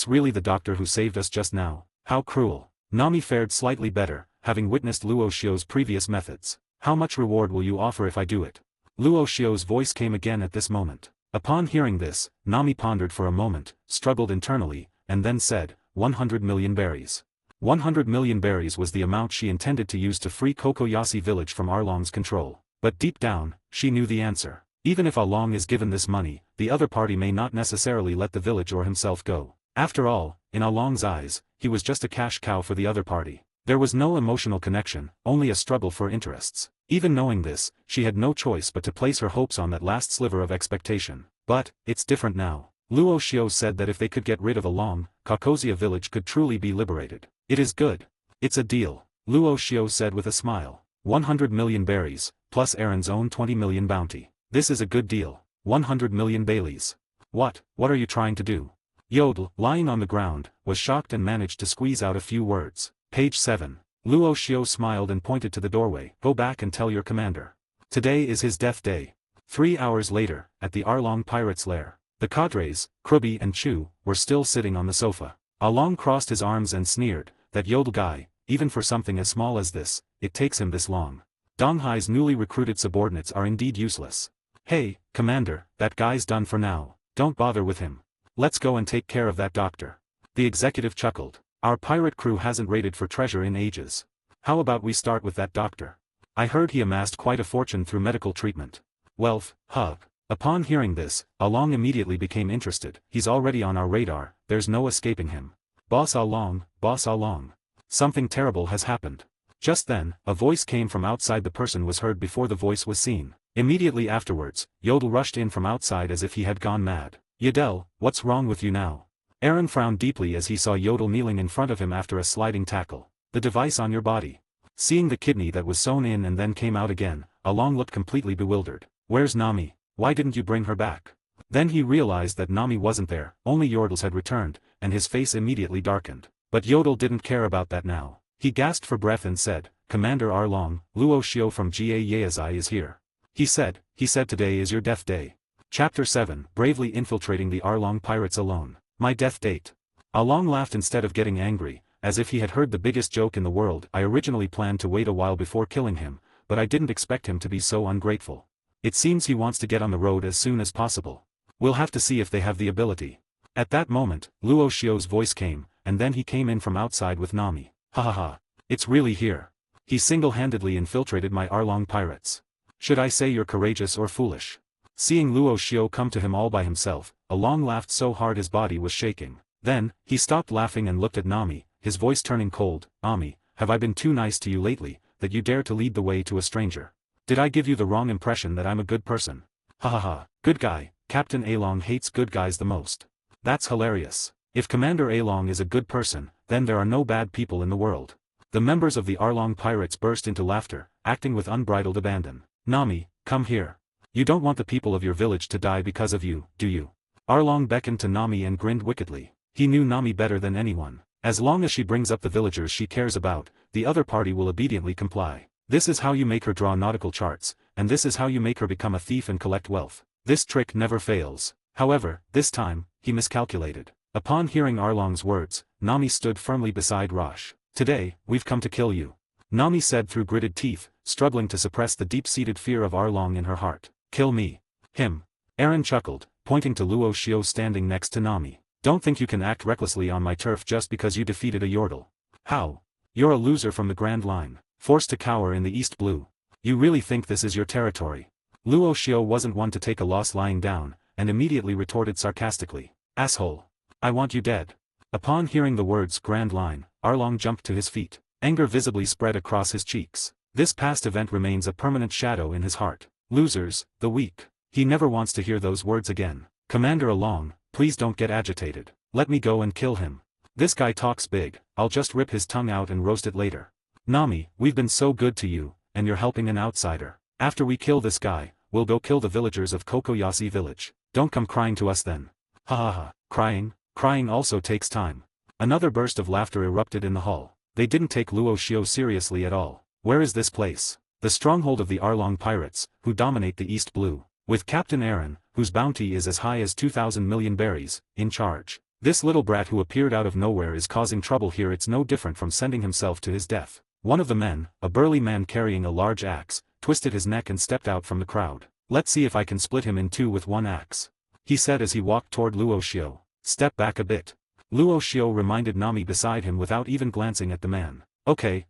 really the doctor who saved us just now? How cruel. Nami fared slightly better, having witnessed Luo Xiao's previous methods. How much reward will you offer if I do it? Luo Xiao's voice came again at this moment. Upon hearing this, Nami pondered for a moment, struggled internally, and then said, 100 million berries. 100 million berries was the amount she intended to use to free Kokoyasi village from Arlong's control. But deep down, she knew the answer. Even if Arlong is given this money, the other party may not necessarily let the village or himself go. After all, in Arlong's eyes, he was just a cash cow for the other party. There was no emotional connection, only a struggle for interests. Even knowing this, she had no choice but to place her hopes on that last sliver of expectation. But, it's different now. Luo Xiao said that if they could get rid of Arlong, Kokosia village could truly be liberated. It is good. It's a deal. Luo Xiao said with a smile. 100 million berries, plus Aaron's own 20 million bounty. This is a good deal. 100 million baileys. What are you trying to do? Yodel, lying on the ground, was shocked and managed to squeeze out a few words. Page 7. Luo Xiao smiled and pointed to the doorway. Go back and tell your commander. Today is his death day. 3 hours later, at the Arlong pirate's lair, the cadres, Krubi and Chu, were still sitting on the sofa. Arlong crossed his arms and sneered, that Yodel guy, even for something as small as this, it takes him this long. Dong Hai's newly recruited subordinates are indeed useless. Hey, commander, that guy's done for now, don't bother with him. Let's go and take care of that doctor. The executive chuckled. Our pirate crew hasn't raided for treasure in ages. How about we start with that doctor? I heard he amassed quite a fortune through medical treatment. Wealth, huh? Upon hearing this, Arlong immediately became interested. He's already on our radar, there's no escaping him. Boss Arlong, Boss Arlong. Something terrible has happened. Just then, a voice came from outside. The person was heard before the voice was seen. Immediately afterwards, Yodel rushed in from outside as if he had gone mad. Yodel, what's wrong with you now? Aaron frowned deeply as he saw Yodel kneeling in front of him after a sliding tackle. The device on your body. Seeing the kidney that was sewn in and then came out again, Arlong looked completely bewildered. Where's Nami? Why didn't you bring her back? Then he realized that Nami wasn't there, only Yodel's had returned, and his face immediately darkened. But Yodel didn't care about that now. He gasped for breath and said, Commander Arlong, Luo Xiao from Ga Yaezai is here. He said today is your death day. Chapter 7, Bravely Infiltrating the Arlong Pirates Alone. My death date. Arlong laughed instead of getting angry, as if he had heard the biggest joke in the world. I originally planned to wait a while before killing him, but I didn't expect him to be so ungrateful. It seems he wants to get on the road as soon as possible. We'll have to see if they have the ability. At that moment, Luo Xiao's voice came, and then he came in from outside with Nami. Ha ha ha. It's really here. He single-handedly infiltrated my Arlong pirates. Should I say you're courageous or foolish? Seeing Luo Xiao come to him all by himself, Arlong laughed so hard his body was shaking. Then, he stopped laughing and looked at Nami, his voice turning cold. Nami, have I been too nice to you lately, that you dare to lead the way to a stranger? Did I give you the wrong impression that I'm a good person? Ha ha ha, good guy. Captain Arlong hates good guys the most. That's hilarious. If Commander Arlong is a good person, then there are no bad people in the world. The members of the Arlong pirates burst into laughter, acting with unbridled abandon. Nami, come here. You don't want the people of your village to die because of you, do you? Arlong beckoned to Nami and grinned wickedly. He knew Nami better than anyone. As long as she brings up the villagers she cares about, the other party will obediently comply. This is how you make her draw nautical charts, and this is how you make her become a thief and collect wealth. This trick never fails. However, this time, he miscalculated. Upon hearing Arlong's words, Nami stood firmly beside Rosh. Today, we've come to kill you. Nami said through gritted teeth, struggling to suppress the deep-seated fear of Arlong in her heart. Kill me. Him. Aaron chuckled, pointing to Luo Xiao standing next to Nami. Don't think you can act recklessly on my turf just because you defeated a Yordle. How? You're a loser from the Grand Line, forced to cower in the East Blue. You really think this is your territory? Luo Xiao wasn't one to take a loss lying down, and immediately retorted sarcastically. Asshole. I want you dead. Upon hearing the words Grand Line, Arlong jumped to his feet. Anger visibly spread across his cheeks. This past event remains a permanent shadow in his heart. Losers, the weak. He never wants to hear those words again. Commander Arlong, please don't get agitated. Let me go and kill him. This guy talks big, I'll just rip his tongue out and roast it later. Nami, we've been so good to you, and you're helping an outsider. After we kill this guy, we'll go kill the villagers of Kokoyasi village. Don't come crying to us then. Ha ha ha, crying? Crying also takes time. Another burst of laughter erupted in the hall. They didn't take Luo Xiao seriously at all. Where is this place? The stronghold of the Arlong pirates, who dominate the East Blue, with Captain Aaron, whose bounty is as high as 2,000 million berries, in charge. This little brat who appeared out of nowhere is causing trouble here. It's no different from sending himself to his death. One of the men, a burly man carrying a large axe, twisted his neck and stepped out from the crowd. Let's see if I can split him in two with one axe, he said as he walked toward Luo Xiao. Step back a bit. Luo Xiao reminded Nami beside him without even glancing at the man. Okay.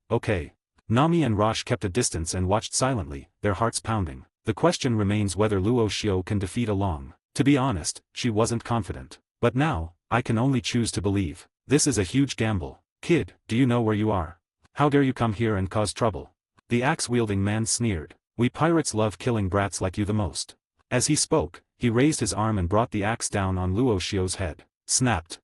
Nami and Rosh kept a distance and watched silently, their hearts pounding. The question remains whether Luo Xiao can defeat Arlong. To be honest, she wasn't confident. But now, I can only choose to believe. This is a huge gamble. Kid, do you know where you are? How dare you come here and cause trouble? The axe-wielding man sneered. We pirates love killing brats like you the most. As he spoke, he raised his arm and brought the axe down on Luo Xiao's head. Snapped.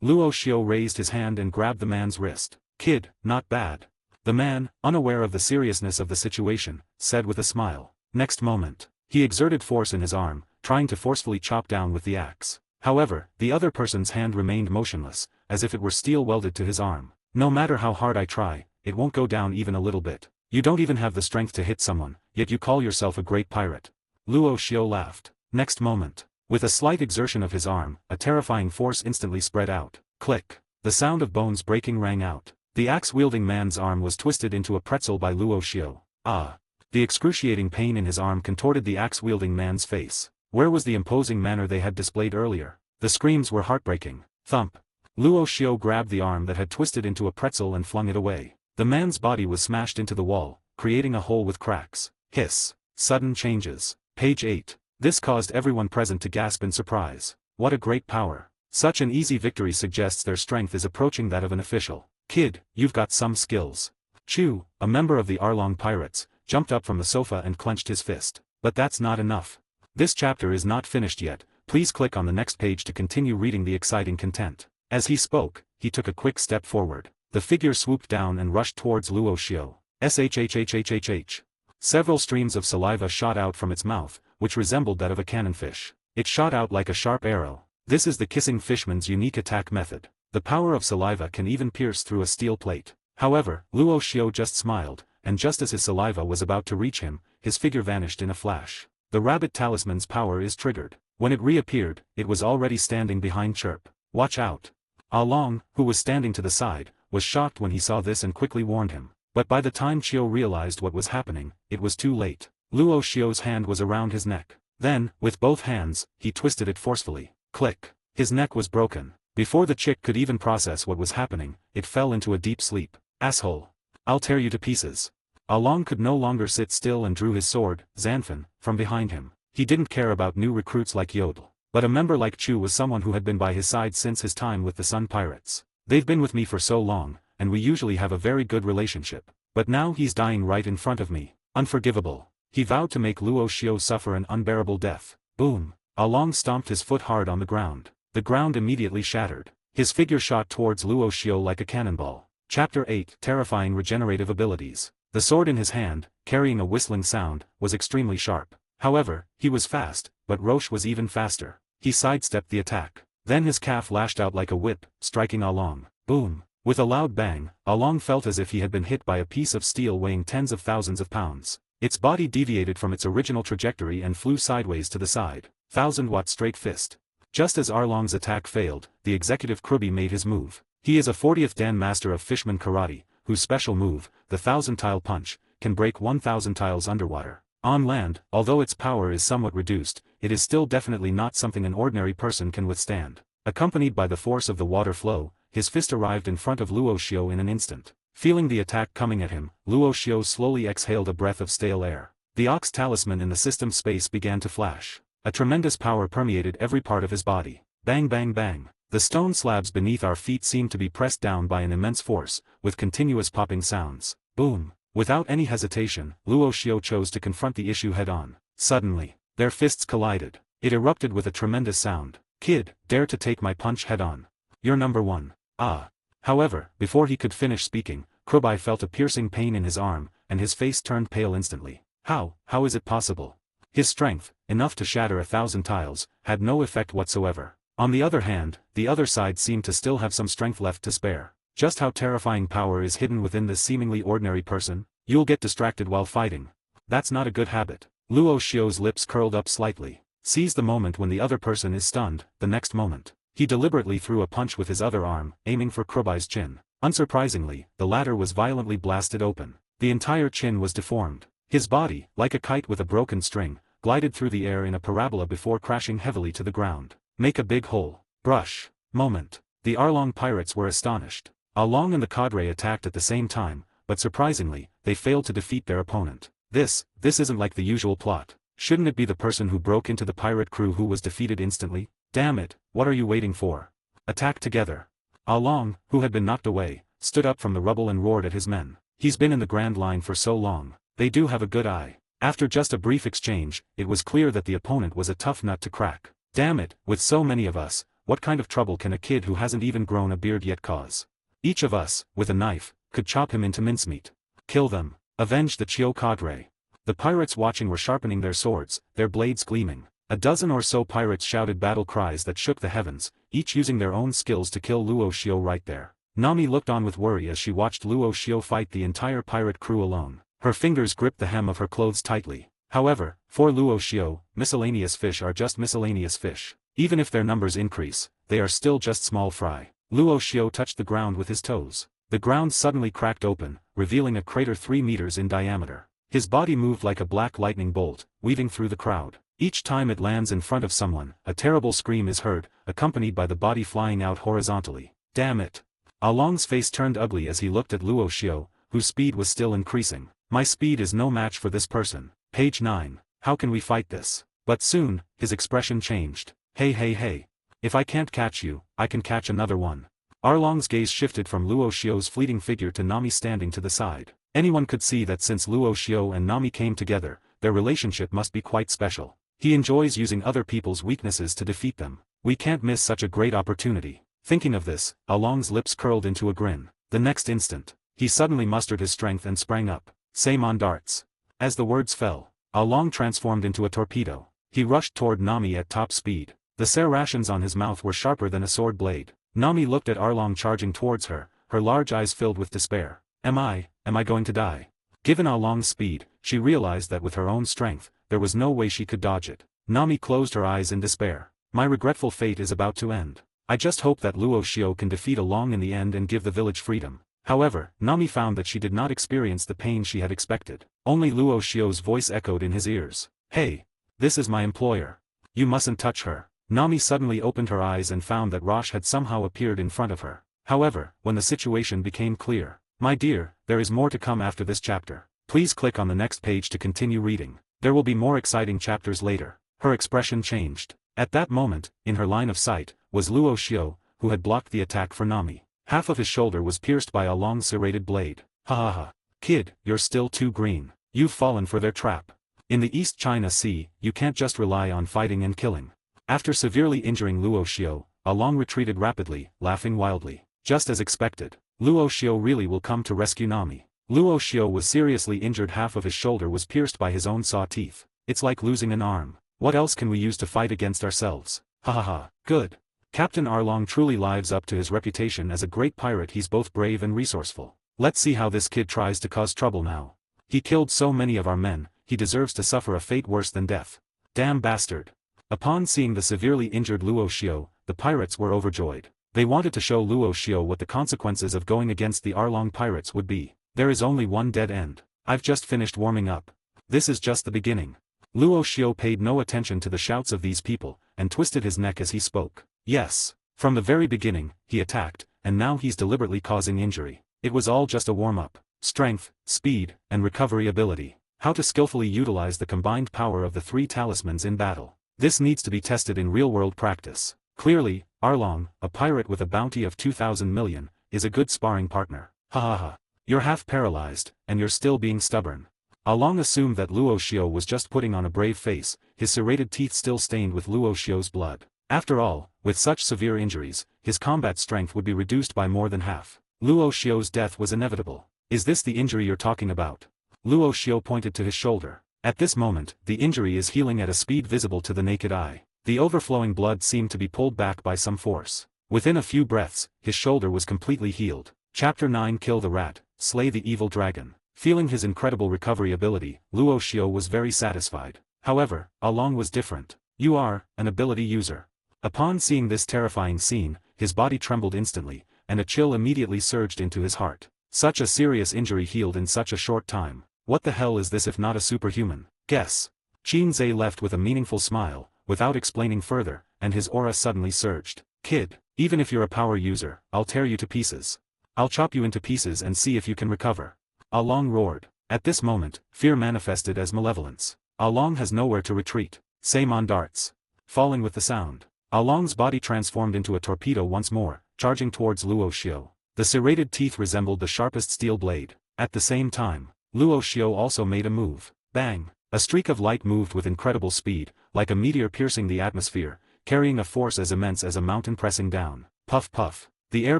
Luo Xiao raised his hand and grabbed the man's wrist. Kid, not bad. The man, unaware of the seriousness of the situation, said with a smile. Next moment, he exerted force in his arm, trying to forcefully chop down with the axe. However, the other person's hand remained motionless, as if it were steel welded to his arm. No matter how hard I try, it won't go down even a little bit. You don't even have the strength to hit someone, yet you call yourself a great pirate. Luo Xiao laughed. Next moment, with a slight exertion of his arm, a terrifying force instantly spread out. Click. The sound of bones breaking rang out. The axe-wielding man's arm was twisted into a pretzel by Luo Xiao. Ah! The excruciating pain in his arm contorted the axe-wielding man's face. Where was the imposing manner they had displayed earlier? The screams were heartbreaking. Thump. Luo Xiao grabbed the arm that had twisted into a pretzel and flung it away. The man's body was smashed into the wall, creating a hole with cracks. Hiss. Sudden changes. Page 8. This caused everyone present to gasp in surprise. What a great power. Such an easy victory suggests their strength is approaching that of an official. Kid, you've got some skills. Chu, a member of the Arlong pirates, jumped up from the sofa and clenched his fist. But that's not enough. This chapter is not finished yet, please click on the next page to continue reading the exciting content. As he spoke, he took a quick step forward. The figure swooped down and rushed towards Luo Xiao. Shhhhhhh. Several streams of saliva shot out from its mouth, which resembled that of a cannonfish. It shot out like a sharp arrow. This is the kissing fishman's unique attack method. The power of saliva can even pierce through a steel plate. However, Luo Xiao just smiled, and just as his saliva was about to reach him, his figure vanished in a flash. The rabbit talisman's power is triggered. When it reappeared, it was already standing behind Chirp. Watch out. Arlong, who was standing to the side, was shocked when he saw this and quickly warned him. But by the time Qiu realized what was happening, it was too late. Luo Xiao's hand was around his neck. Then, with both hands, he twisted it forcefully. Click. His neck was broken. Before the chick could even process what was happening, it fell into a deep sleep. Asshole. I'll tear you to pieces. Arlong could no longer sit still and drew his sword, Zanfan, from behind him. He didn't care about new recruits like Yodel. But a member like Chu was someone who had been by his side since his time with the Sun Pirates. They've been with me for so long, and we usually have a very good relationship. But now he's dying right in front of me. Unforgivable. He vowed to make Luo Xiao suffer an unbearable death. Boom. Arlong stomped his foot hard on the ground. The ground immediately shattered. His figure shot towards Luo Xiao like a cannonball. Chapter 8. Terrifying Regenerative Abilities. The sword in his hand, carrying a whistling sound, was extremely sharp. However, he was fast, but Roche was even faster. He sidestepped the attack. Then his calf lashed out like a whip, striking Arlong. Boom. With a loud bang, Arlong felt as if he had been hit by a piece of steel weighing tens of thousands of pounds. Its body deviated from its original trajectory and flew sideways to the side. 1000-watt straight fist. Just as Arlong's attack failed, the executive Krubi made his move. He is a 40th Dan master of Fishman Karate, whose special move, the 1000-tile punch, can break 1000 tiles underwater. On land, although its power is somewhat reduced, it is still definitely not something an ordinary person can withstand. Accompanied by the force of the water flow, his fist arrived in front of Luo Xiao in an instant. Feeling the attack coming at him, Luo Xiao slowly exhaled a breath of stale air. The ox talisman in the system space began to flash. A tremendous power permeated every part of his body. Bang bang bang. The stone slabs beneath our feet seemed to be pressed down by an immense force, with continuous popping sounds. Boom. Without any hesitation, Luo Xiao chose to confront the issue head-on. Suddenly, their fists collided. It erupted with a tremendous sound. Kid, dare to take my punch head-on. You're number one. Ah. However, before he could finish speaking, Krubai felt a piercing pain in his arm, and his face turned pale instantly. How is it possible? His strength, enough to shatter 1000 tiles, had no effect whatsoever. On the other hand, the other side seemed to still have some strength left to spare. Just how terrifying power is hidden within this seemingly ordinary person? You'll get distracted while fighting. That's not a good habit. Luo Xiao's lips curled up slightly. Seize the moment when the other person is stunned, the next moment. He deliberately threw a punch with his other arm, aiming for Krubai's chin. Unsurprisingly, the latter was violently blasted open. The entire chin was deformed. His body, like a kite with a broken string, glided through the air in a parabola before crashing heavily to the ground. Make a big hole. Brush. Moment. The Arlong pirates were astonished. Arlong and the cadre attacked at the same time, but surprisingly, they failed to defeat their opponent. This isn't like the usual plot. Shouldn't it be the person who broke into the pirate crew who was defeated instantly? Damn it, what are you waiting for? Attack together. Arlong, who had been knocked away, stood up from the rubble and roared at his men. He's been in the Grand Line for so long. They do have a good eye. After just a brief exchange, it was clear that the opponent was a tough nut to crack. Damn it, with so many of us, what kind of trouble can a kid who hasn't even grown a beard yet cause? Each of us, with a knife, could chop him into mincemeat. Kill them. Avenge the Chio cadre. The pirates watching were sharpening their swords, their blades gleaming. A dozen or so pirates shouted battle cries that shook the heavens, each using their own skills to kill Luo Xiao right there. Nami looked on with worry as she watched Luo Xiao fight the entire pirate crew alone. Her fingers gripped the hem of her clothes tightly. However, for Luo Xiao, miscellaneous fish are just miscellaneous fish. Even if their numbers increase, they are still just small fry. Luo Xiao touched the ground with his toes. The ground suddenly cracked open, revealing a crater 3 meters in diameter. His body moved like a black lightning bolt, weaving through the crowd. Each time it lands in front of someone, a terrible scream is heard, accompanied by the body flying out horizontally. Damn it! Arlong's face turned ugly as he looked at Luo Xiao, whose speed was still increasing. My speed is no match for this person. Page 9. How can we fight this? But soon, his expression changed. Hey hey hey. If I can't catch you, I can catch another one. Arlong's gaze shifted from Luo Xiao's fleeting figure to Nami standing to the side. Anyone could see that since Luo Xiao and Nami came together, their relationship must be quite special. He enjoys using other people's weaknesses to defeat them. We can't miss such a great opportunity. Thinking of this, Arlong's lips curled into a grin. The next instant, he suddenly mustered his strength and sprang up. Saemon darts. As the words fell, Arlong transformed into a torpedo. He rushed toward Nami at top speed. The serrations on his mouth were sharper than a sword blade. Nami looked at Arlong charging towards her, her large eyes filled with despair. Am I going to die? Given Arlong's speed, she realized that with her own strength, there was no way she could dodge it. Nami closed her eyes in despair. My regretful fate is about to end. I just hope that Luo Xiao can defeat Arlong in the end and give the village freedom. However, Nami found that she did not experience the pain she had expected. Only Luo Xiao's voice echoed in his ears. Hey! This is my employer. You mustn't touch her. Nami suddenly opened her eyes and found that Rosh had somehow appeared in front of her. However, when the situation became clear, my dear, there is more to come after this chapter. Please click on the next page to continue reading. There will be more exciting chapters later. Her expression changed. At that moment, in her line of sight, was Luo Xiao, who had blocked the attack for Nami. Half of his shoulder was pierced by a long serrated blade. Ha ha ha. Kid, you're still too green. You've fallen for their trap. In the East China Sea, you can't just rely on fighting and killing. After severely injuring Luo Xiao, Arlong retreated rapidly, laughing wildly. Just as expected, Luo Xiao really will come to rescue Nami. Luo Xiao was seriously injured, half of his shoulder was pierced by his own saw teeth. It's like losing an arm. What else can we use to fight against ourselves? Ha ha ha, good. Captain Arlong truly lives up to his reputation as a great pirate. He's both brave and resourceful. Let's see how this kid tries to cause trouble now. He killed so many of our men, he deserves to suffer a fate worse than death. Damn bastard. Upon seeing the severely injured Luo Xiao, the pirates were overjoyed. They wanted to show Luo Xiao what the consequences of going against the Arlong pirates would be. There is only one dead end. I've just finished warming up. This is just the beginning. Luo Xiao paid no attention to the shouts of these people, and twisted his neck as he spoke. Yes. From the very beginning, he attacked, and now he's deliberately causing injury. It was all just a warm-up. Strength, speed, and recovery ability. How to skillfully utilize the combined power of the 3 talismans in battle. This needs to be tested in real-world practice. Clearly, Arlong, a pirate with a bounty of 2,000 million, is a good sparring partner. Ha ha ha. You're half paralyzed, and you're still being stubborn. Arlong assumed that Luo Xiao was just putting on a brave face, his serrated teeth still stained with Luo Xiao's blood. After all, with such severe injuries, his combat strength would be reduced by more than half. Luo Xiao's death was inevitable. Is this the injury you're talking about? Luo Xiao pointed to his shoulder. At this moment, the injury is healing at a speed visible to the naked eye. The overflowing blood seemed to be pulled back by some force. Within a few breaths, his shoulder was completely healed. Chapter 9. Kill the rat, slay the evil dragon. Feeling his incredible recovery ability, Luo Xiao was very satisfied. However, Arlong was different. You are an ability user. Upon seeing this terrifying scene, his body trembled instantly, and a chill immediately surged into his heart. Such a serious injury healed in such a short time. What the hell is this if not a superhuman? Guess. Qin Zhe left with a meaningful smile, without explaining further, and his aura suddenly surged. Kid, even if you're a power user, I'll tear you to pieces. I'll chop you into pieces and see if you can recover. Arlong roared. At this moment, fear manifested as malevolence. Arlong has nowhere to retreat. Saemon darts. Falling with the sound. Arlong's body transformed into a torpedo once more, charging towards Luo Xiao. The serrated teeth resembled the sharpest steel blade. At the same time, Luo Xiao also made a move. Bang! A streak of light moved with incredible speed, like a meteor piercing the atmosphere, carrying a force as immense as a mountain pressing down. Puff puff. The air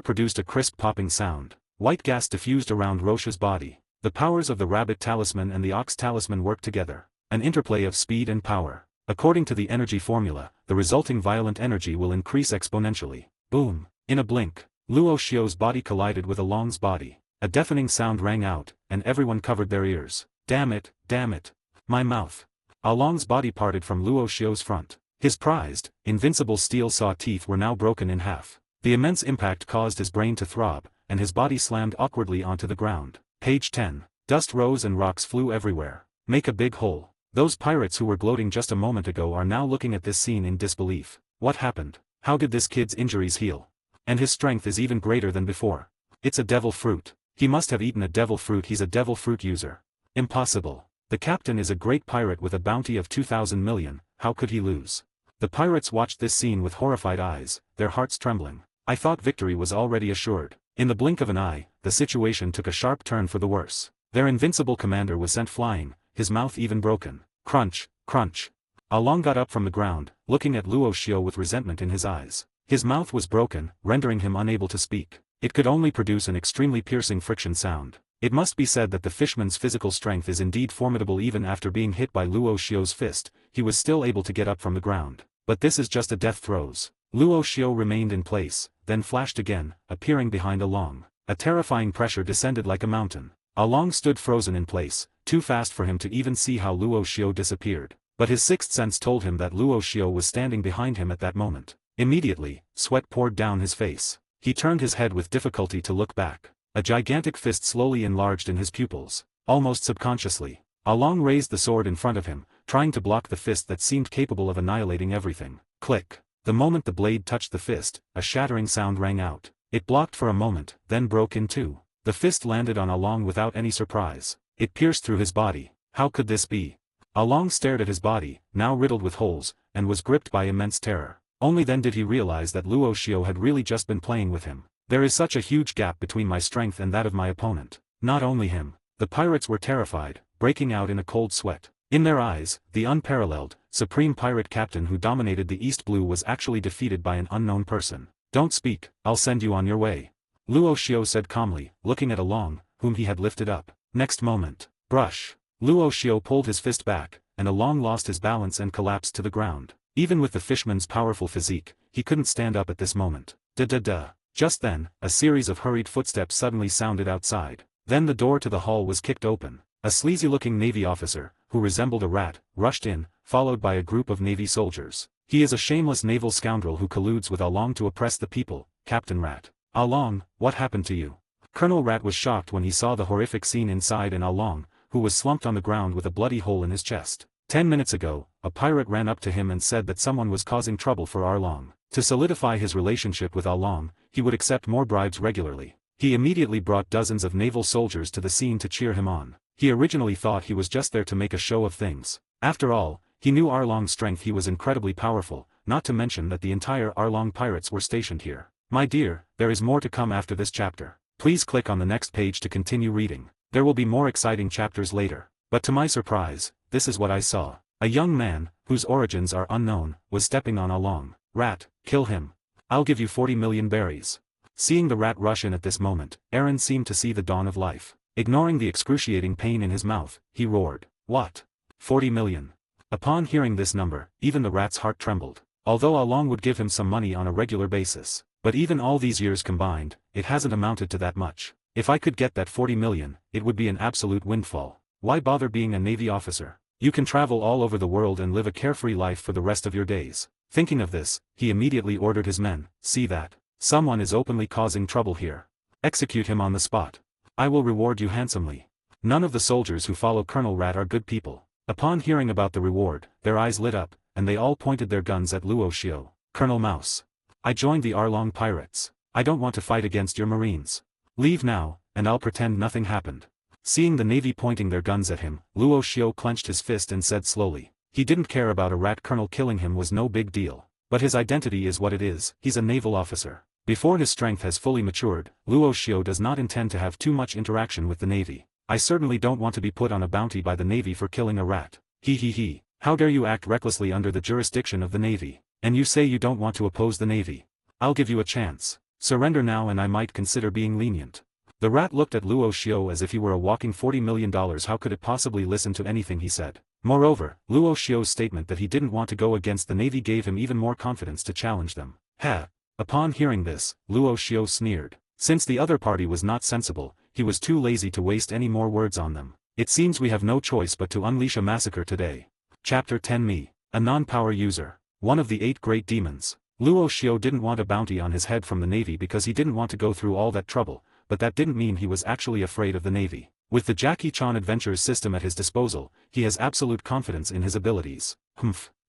produced a crisp popping sound. White gas diffused around Roche's body. The powers of the rabbit talisman and the ox talisman worked together. An interplay of speed and power. According to the energy formula, the resulting violent energy will increase exponentially. Boom! In a blink, Luo Xiu's body collided with Arlong's body. A deafening sound rang out, and everyone covered their ears. Damn it, damn it. My mouth. Arlong's body parted from Luo Xiu's front. His prized, invincible steel saw teeth were now broken in half. The immense impact caused his brain to throb, and his body slammed awkwardly onto the ground. Page 10. Dust rose and rocks flew everywhere. Make a big hole. Those pirates who were gloating just a moment ago are now looking at this scene in disbelief. What happened? How did this kid's injuries heal? And his strength is even greater than before. It's a devil fruit. He must have eaten a devil fruit. He's a devil fruit user. Impossible. The captain is a great pirate with a bounty of 2,000 million, how could he lose? The pirates watched this scene with horrified eyes, their hearts trembling. I thought victory was already assured. In the blink of an eye, the situation took a sharp turn for the worse. Their invincible commander was sent flying, his mouth even broken. Crunch, crunch. Arlong got up from the ground, looking at Luo Xiu with resentment in his eyes. His mouth was broken, rendering him unable to speak. It could only produce an extremely piercing friction sound. It must be said that the fishman's physical strength is indeed formidable. Even after being hit by Luo Xiu's fist, he was still able to get up from the ground. But this is just a death throes. Luo Xiu remained in place, then flashed again, appearing behind Arlong. A terrifying pressure descended like a mountain. Arlong stood frozen in place, too fast for him to even see how Luo Xiu disappeared. But his sixth sense told him that Luo Xiu was standing behind him at that moment. Immediately, sweat poured down his face. He turned his head with difficulty to look back. A gigantic fist slowly enlarged in his pupils. Almost subconsciously, Arlong raised the sword in front of him, trying to block the fist that seemed capable of annihilating everything. Click. The moment the blade touched the fist, a shattering sound rang out. It blocked for a moment, then broke in two. The fist landed on Arlong without any surprise. It pierced through his body. How could this be? Arlong stared at his body, now riddled with holes, and was gripped by immense terror. Only then did he realize that Luo Xiu had really just been playing with him. There is such a huge gap between my strength and that of my opponent. Not only him. The pirates were terrified, breaking out in a cold sweat. In their eyes, the unparalleled, supreme pirate captain who dominated the East Blue was actually defeated by an unknown person. Don't speak, I'll send you on your way. Luo Xiu said calmly, looking at Arlong, whom he had lifted up. Next moment, brush. Luo Xiu pulled his fist back, and Arlong lost his balance and collapsed to the ground. Even with the fishman's powerful physique, he couldn't stand up at this moment. Da-da-da. Just then, a series of hurried footsteps suddenly sounded outside. Then the door to the hall was kicked open. A sleazy-looking Navy officer, who resembled a rat, rushed in, followed by a group of Navy soldiers. He is a shameless naval scoundrel who colludes with Arlong to oppress the people, Captain Rat. Arlong, what happened to you? Colonel Rat was shocked when he saw the horrific scene inside and Arlong, who was slumped on the ground with a bloody hole in his chest. 10 minutes ago, a pirate ran up to him and said that someone was causing trouble for Arlong. To solidify his relationship with Arlong, he would accept more bribes regularly. He immediately brought dozens of naval soldiers to the scene to cheer him on. He originally thought he was just there to make a show of things. After all, he knew Arlong's strength. He was incredibly powerful, not to mention that the entire Arlong pirates were stationed here. My dear, there is more to come after this chapter. Please click on the next page to continue reading. There will be more exciting chapters later. But to my surprise, this is what I saw. A young man, whose origins are unknown, was stepping on Arlong. Rat, kill him. I'll give you 40 million berries. Seeing the rat rush in at this moment, Aaron seemed to see the dawn of life. Ignoring the excruciating pain in his mouth, he roared. What? 40 million. Upon hearing this number, even the rat's heart trembled. Although Arlong would give him some money on a regular basis. But even all these years combined, it hasn't amounted to that much. If I could get that 40 million, it would be an absolute windfall. Why bother being a Navy officer? You can travel all over the world and live a carefree life for the rest of your days. Thinking of this, he immediately ordered his men, see that. Someone is openly causing trouble here. Execute him on the spot. I will reward you handsomely. None of the soldiers who follow Colonel Rat are good people. Upon hearing about the reward, their eyes lit up, and they all pointed their guns at Luo Xiu. Colonel Mouse. I joined the Arlong pirates. I don't want to fight against your marines. Leave now, and I'll pretend nothing happened. Seeing the Navy pointing their guns at him, Luo Xiu clenched his fist and said slowly. He didn't care about a rat colonel. Killing him was no big deal. But his identity is what it is. He's a naval officer. Before his strength has fully matured, Luo Xiu does not intend to have too much interaction with the Navy. I certainly don't want to be put on a bounty by the Navy for killing a rat. He. How dare you act recklessly under the jurisdiction of the Navy? And you say you don't want to oppose the Navy. I'll give you a chance. Surrender now and I might consider being lenient. The rat looked at Luo Xiu as if he were a walking $40 million. How could it possibly listen to anything he said? Moreover, Luo Xiu's statement that he didn't want to go against the Navy gave him even more confidence to challenge them. Ha! Upon hearing this, Luo Xiu sneered. Since the other party was not sensible, he was too lazy to waste any more words on them. It seems we have no choice but to unleash a massacre today. Chapter 10 Me, a non-power user. One of the 8 great demons. Luo Xiu didn't want a bounty on his head from the Navy because he didn't want to go through all that trouble, but that didn't mean he was actually afraid of the Navy. With the Jackie Chan Adventures system at his disposal, he has absolute confidence in his abilities.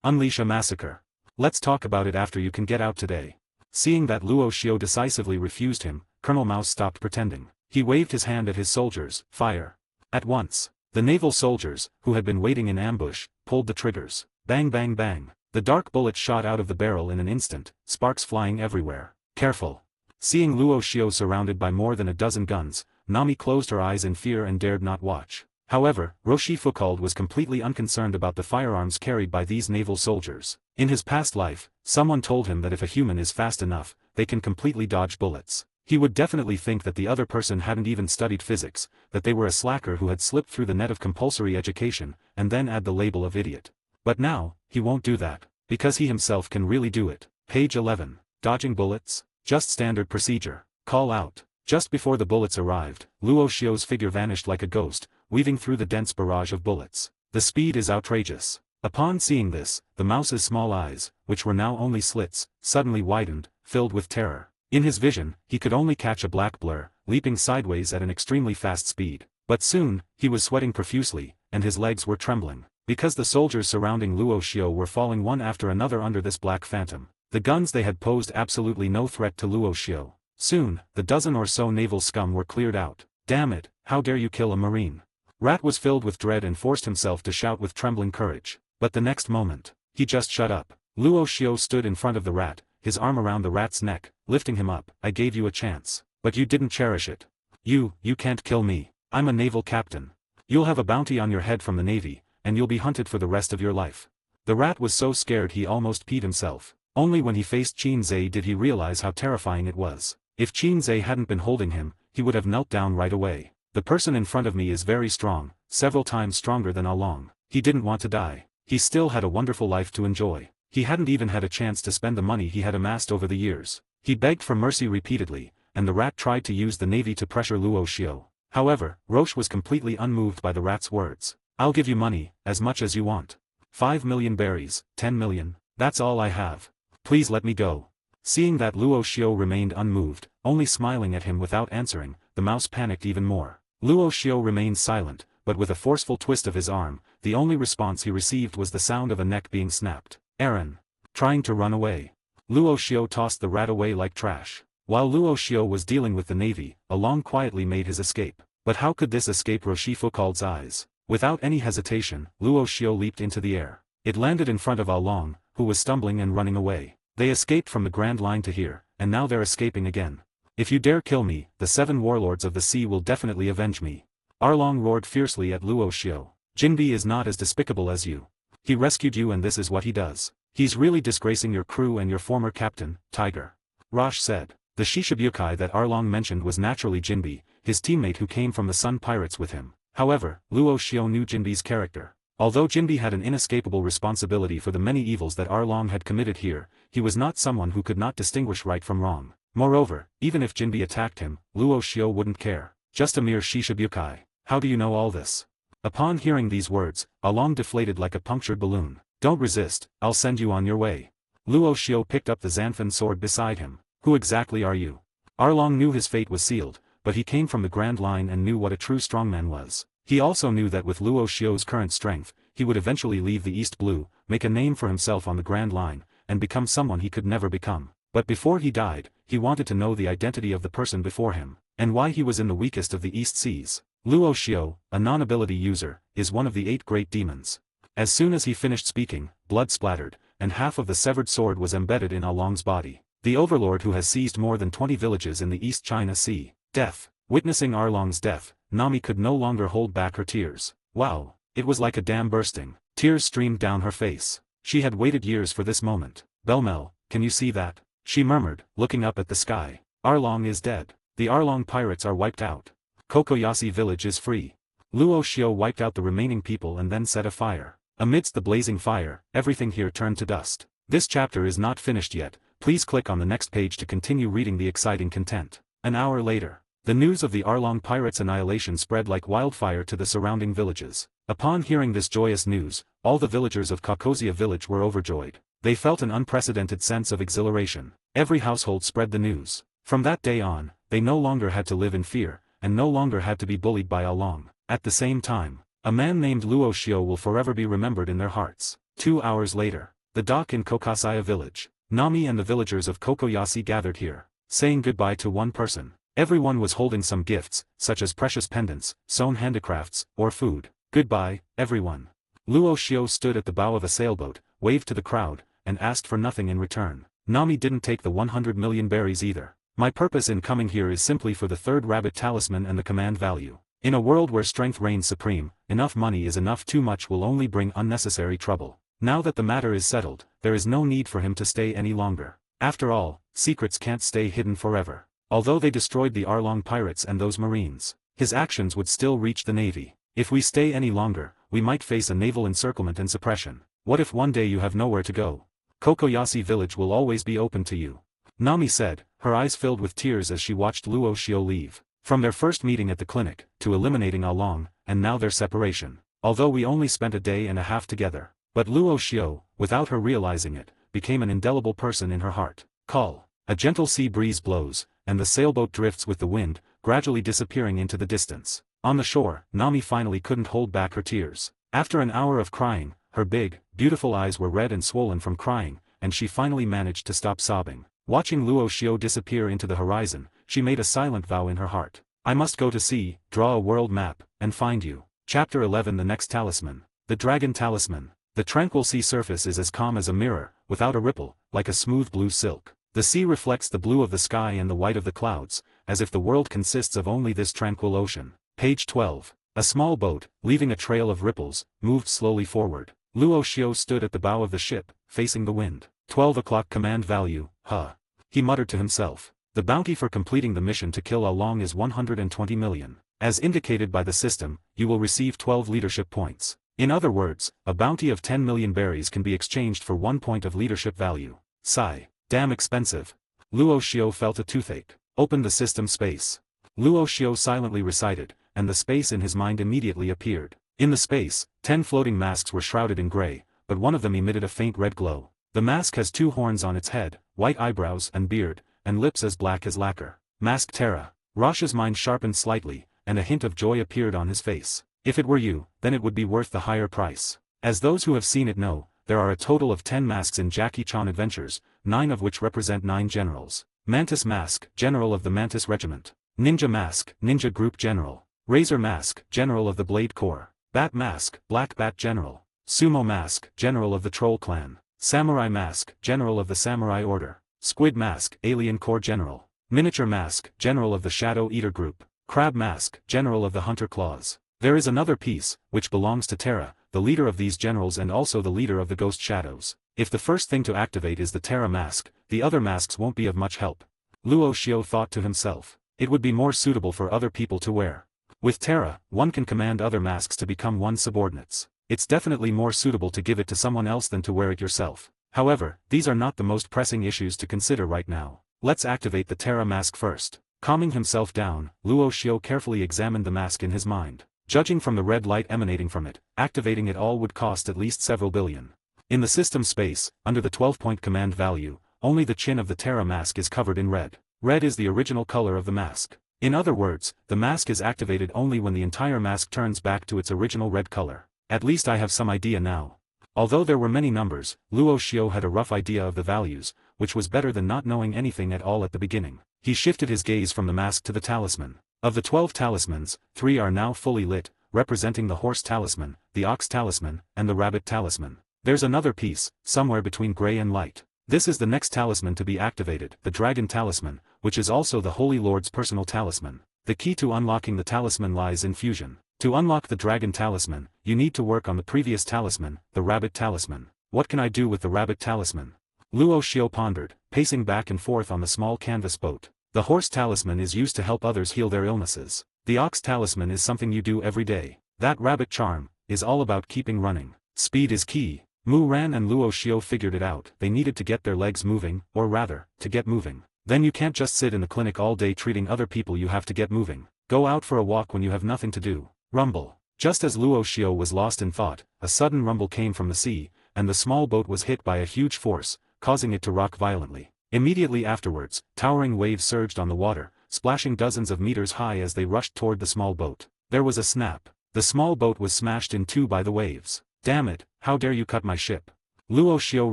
Unleash a massacre. Let's talk about it after you can get out today. Seeing that Luo Xiu decisively refused him, Colonel Mouse stopped pretending. He waved his hand at his soldiers. Fire. At once, the naval soldiers, who had been waiting in ambush, pulled the triggers. Bang bang bang. The dark bullets shot out of the barrel in an instant, sparks flying everywhere. Careful. Seeing Luo Xiu surrounded by more than a dozen guns, Nami closed her eyes in fear and dared not watch. However, Roshi Foucault was completely unconcerned about the firearms carried by these naval soldiers. In his past life, someone told him that if a human is fast enough, they can completely dodge bullets. He would definitely think that the other person hadn't even studied physics, that they were a slacker who had slipped through the net of compulsory education, and then add the label of idiot. But now, he won't do that, because he himself can really do it. Page 11. Dodging bullets? Just standard procedure. Call out. Just before the bullets arrived, Luo Xiu's figure vanished like a ghost, weaving through the dense barrage of bullets. The speed is outrageous. Upon seeing this, the mouse's small eyes, which were now only slits, suddenly widened, filled with terror. In his vision, he could only catch a black blur, leaping sideways at an extremely fast speed. But soon, he was sweating profusely, and his legs were trembling. Because the soldiers surrounding Luo Xiu were falling one after another under this black phantom. The guns they had posed absolutely no threat to Luo Xiu. Soon, the dozen or so naval scum were cleared out. Damn it, how dare you kill a marine? Rat was filled with dread and forced himself to shout with trembling courage. But the next moment, he just shut up. Luo Xiu stood in front of the rat, his arm around the rat's neck, lifting him up. I gave you a chance. But you didn't cherish it. You can't kill me. I'm a naval captain. You'll have a bounty on your head from the Navy, and you'll be hunted for the rest of your life. The rat was so scared he almost peed himself. Only when he faced Qin Zhe did he realize how terrifying it was. If Qin Zhe hadn't been holding him, he would have knelt down right away. The person in front of me is very strong, several times stronger than Arlong. He didn't want to die. He still had a wonderful life to enjoy. He hadn't even had a chance to spend the money he had amassed over the years. He begged for mercy repeatedly, and the rat tried to use the Navy to pressure Luo Xiu. However, Roche was completely unmoved by the rat's words. I'll give you money, as much as you want. 5 million berries, 10 million, that's all I have. Please let me go. Seeing that Luo Xiu remained unmoved, only smiling at him without answering, the mouse panicked even more. Luo Xiu remained silent, but with a forceful twist of his arm, the only response he received was the sound of a neck being snapped. Aaron. Trying to run away. Luo Xiu tossed the rat away like trash. While Luo Xiu was dealing with the Navy, Arlong quietly made his escape. But how could this escape Roshi Foucault's eyes? Without any hesitation, Luo Xiu leaped into the air. It landed in front of Arlong, who was stumbling and running away. They escaped from the Grand Line to here, and now they're escaping again. If you dare kill me, the 7 warlords of the sea will definitely avenge me. Arlong roared fiercely at Luo Xiu. Jinbi is not as despicable as you. He rescued you and this is what he does. He's really disgracing your crew and your former captain, Tiger. Rosh said. The Shishibukai that Arlong mentioned was naturally Jinbi, his teammate who came from the Sun Pirates with him. However, Luo Xiu knew Jinbi's character. Although Jinbi had an inescapable responsibility for the many evils that Arlong had committed here, he was not someone who could not distinguish right from wrong. Moreover, even if Jinbi attacked him, Luo Xiu wouldn't care. Just a mere Shishibukai. How do you know all this? Upon hearing these words, Arlong deflated like a punctured balloon. Don't resist, I'll send you on your way. Luo Xiu picked up the Zanfan sword beside him. Who exactly are you? Arlong knew his fate was sealed, but he came from the Grand Line and knew what a true strongman was. He also knew that with Luo Xiu's current strength, he would eventually leave the East Blue, make a name for himself on the Grand Line, and become someone he could never become. But before he died, he wanted to know the identity of the person before him, and why he was in the weakest of the East Seas. Luo Xiu, a non-ability user, is one of the 8 great demons. As soon as he finished speaking, blood splattered, and half of the severed sword was embedded in Arlong's body. The overlord who has seized more than 20 villages in the East China Sea. Death. Witnessing Arlong's death, Nami could no longer hold back her tears. Wow, it was like a dam bursting. Tears streamed down her face. She had waited years for this moment. Belmel, can you see that? She murmured, looking up at the sky. Arlong is dead. The Arlong pirates are wiped out. Kokoyasi village is free. Luo Xiu wiped out the remaining people and then set a fire. Amidst the blazing fire, everything here turned to dust. This chapter is not finished yet, please click on the next page to continue reading the exciting content. An hour later, the news of the Arlong pirates' annihilation spread like wildfire to the surrounding villages. Upon hearing this joyous news, all the villagers of Kokoyasi village were overjoyed. They felt an unprecedented sense of exhilaration. Every household spread the news. From that day on, they no longer had to live in fear, and no longer had to be bullied by Arlong. At the same time, a man named Luo Xiao will forever be remembered in their hearts. 2 hours later, the dock in Kokoyasi village. Nami and the villagers of Kokoyasi gathered here, saying goodbye to one person. Everyone was holding some gifts, such as precious pendants, sewn handicrafts, or food. Goodbye, everyone. Luo Xiao stood at the bow of a sailboat, waved to the crowd, and asked for nothing in return. Nami didn't take the 100 million berries either. My purpose in coming here is simply for the third rabbit talisman and the command value. In a world where strength reigns supreme, enough money is enough. Too much will only bring unnecessary trouble. Now that the matter is settled, there is no need for him to stay any longer. After all, secrets can't stay hidden forever. Although they destroyed the Arlong pirates and those marines, his actions would still reach the navy. If we stay any longer, we might face a naval encirclement and suppression. What if one day you have nowhere to go? Kokoyasi village will always be open to you. Nami said, her eyes filled with tears as she watched Luo Xiao leave. From their first meeting at the clinic, to eliminating Arlong, and now their separation. Although we only spent a day and a half together. But Luo Xiao, without her realizing it, became an indelible person in her heart. Call. A gentle sea breeze blows, and the sailboat drifts with the wind, gradually disappearing into the distance. On the shore, Nami finally couldn't hold back her tears. After an hour of crying, her big, beautiful eyes were red and swollen from crying, and she finally managed to stop sobbing. Watching Luo Xiao disappear into the horizon, she made a silent vow in her heart. I must go to sea, draw a world map, and find you. Chapter 11. The next talisman. The Dragon Talisman. The tranquil sea surface is as calm as a mirror, without a ripple, like a smooth blue silk. The sea reflects the blue of the sky and the white of the clouds, as if the world consists of only this tranquil ocean. Page 12. A small boat, leaving a trail of ripples, moved slowly forward. Luo Xiao stood at the bow of the ship, facing the wind. 12 o'clock command value, huh? He muttered to himself. The bounty for completing the mission to kill Arlong is 120 million. As indicated by the system, you will receive 12 leadership points. In other words, a bounty of 10 million berries can be exchanged for 1 point of leadership value. Sigh. Damn expensive. Luo Xiao felt a toothache. Open the system space. Luo Xiao silently recited, and the space in his mind immediately appeared. In the space, 10 floating masks were shrouded in gray, but one of them emitted a faint red glow. The mask has 2 horns on its head, white eyebrows and beard, and lips as black as lacquer. Mask Terra. Rash's mind sharpened slightly, and a hint of joy appeared on his face. If it were you, then it would be worth the higher price. As those who have seen it know, there are a total of 10 masks in Jackie Chan Adventures, 9 of which represent 9 generals. Mantis Mask, General of the Mantis Regiment. Ninja Mask, Ninja Group General. Razor Mask, General of the Blade Corps. Bat Mask, Black Bat General. Sumo Mask, General of the Troll Clan. Samurai Mask, General of the Samurai Order. Squid Mask, Alien Corps General. Miniature Mask, General of the Shadow Eater Group. Crab Mask, General of the Hunter Claws. There is another piece, which belongs to Terra, the leader of these generals and also the leader of the Ghost Shadows. If the first thing to activate is the Terra Mask, the other masks won't be of much help. Luo Xiao thought to himself. It would be more suitable for other people to wear. With Terra, one can command other masks to become one's subordinates. It's definitely more suitable to give it to someone else than to wear it yourself. However, these are not the most pressing issues to consider right now. Let's activate the Terra Mask first. Calming himself down, Luo Xiao carefully examined the mask in his mind. Judging from the red light emanating from it, activating it all would cost at least several billion. In the system space, under the 12-point command value, only the chin of the Terra Mask is covered in red. Red is the original color of the mask. In other words, the mask is activated only when the entire mask turns back to its original red color. At least I have some idea now. Although there were many numbers, Luo Xiao had a rough idea of the values, which was better than not knowing anything at all at the beginning. He shifted his gaze from the mask to the talisman. Of the 12 talismans, 3 are now fully lit, representing the horse talisman, the ox talisman, and the rabbit talisman. There's another piece, somewhere between gray and light. This is the next talisman to be activated, the dragon talisman, which is also the Holy Lord's personal talisman. The key to unlocking the talisman lies in fusion. To unlock the dragon talisman, you need to work on the previous talisman, the rabbit talisman. What can I do with the rabbit talisman? Luo Xiao pondered, pacing back and forth on the small canvas boat. The horse talisman is used to help others heal their illnesses. The ox talisman is something you do every day. That rabbit charm is all about keeping running. Speed is key. Mu Ran and Luo Xiao figured it out. They needed to get their legs moving, or rather, to get moving. Then you can't just sit in the clinic all day treating other people, you have to get moving. Go out for a walk when you have nothing to do. Rumble. Just as Luo Xiao was lost in thought, a sudden rumble came from the sea, and the small boat was hit by a huge force, causing it to rock violently. Immediately afterwards, towering waves surged on the water, splashing dozens of meters high as they rushed toward the small boat. There was a snap. The small boat was smashed in two by the waves. Damn it, how dare you cut my ship? Luo Xiao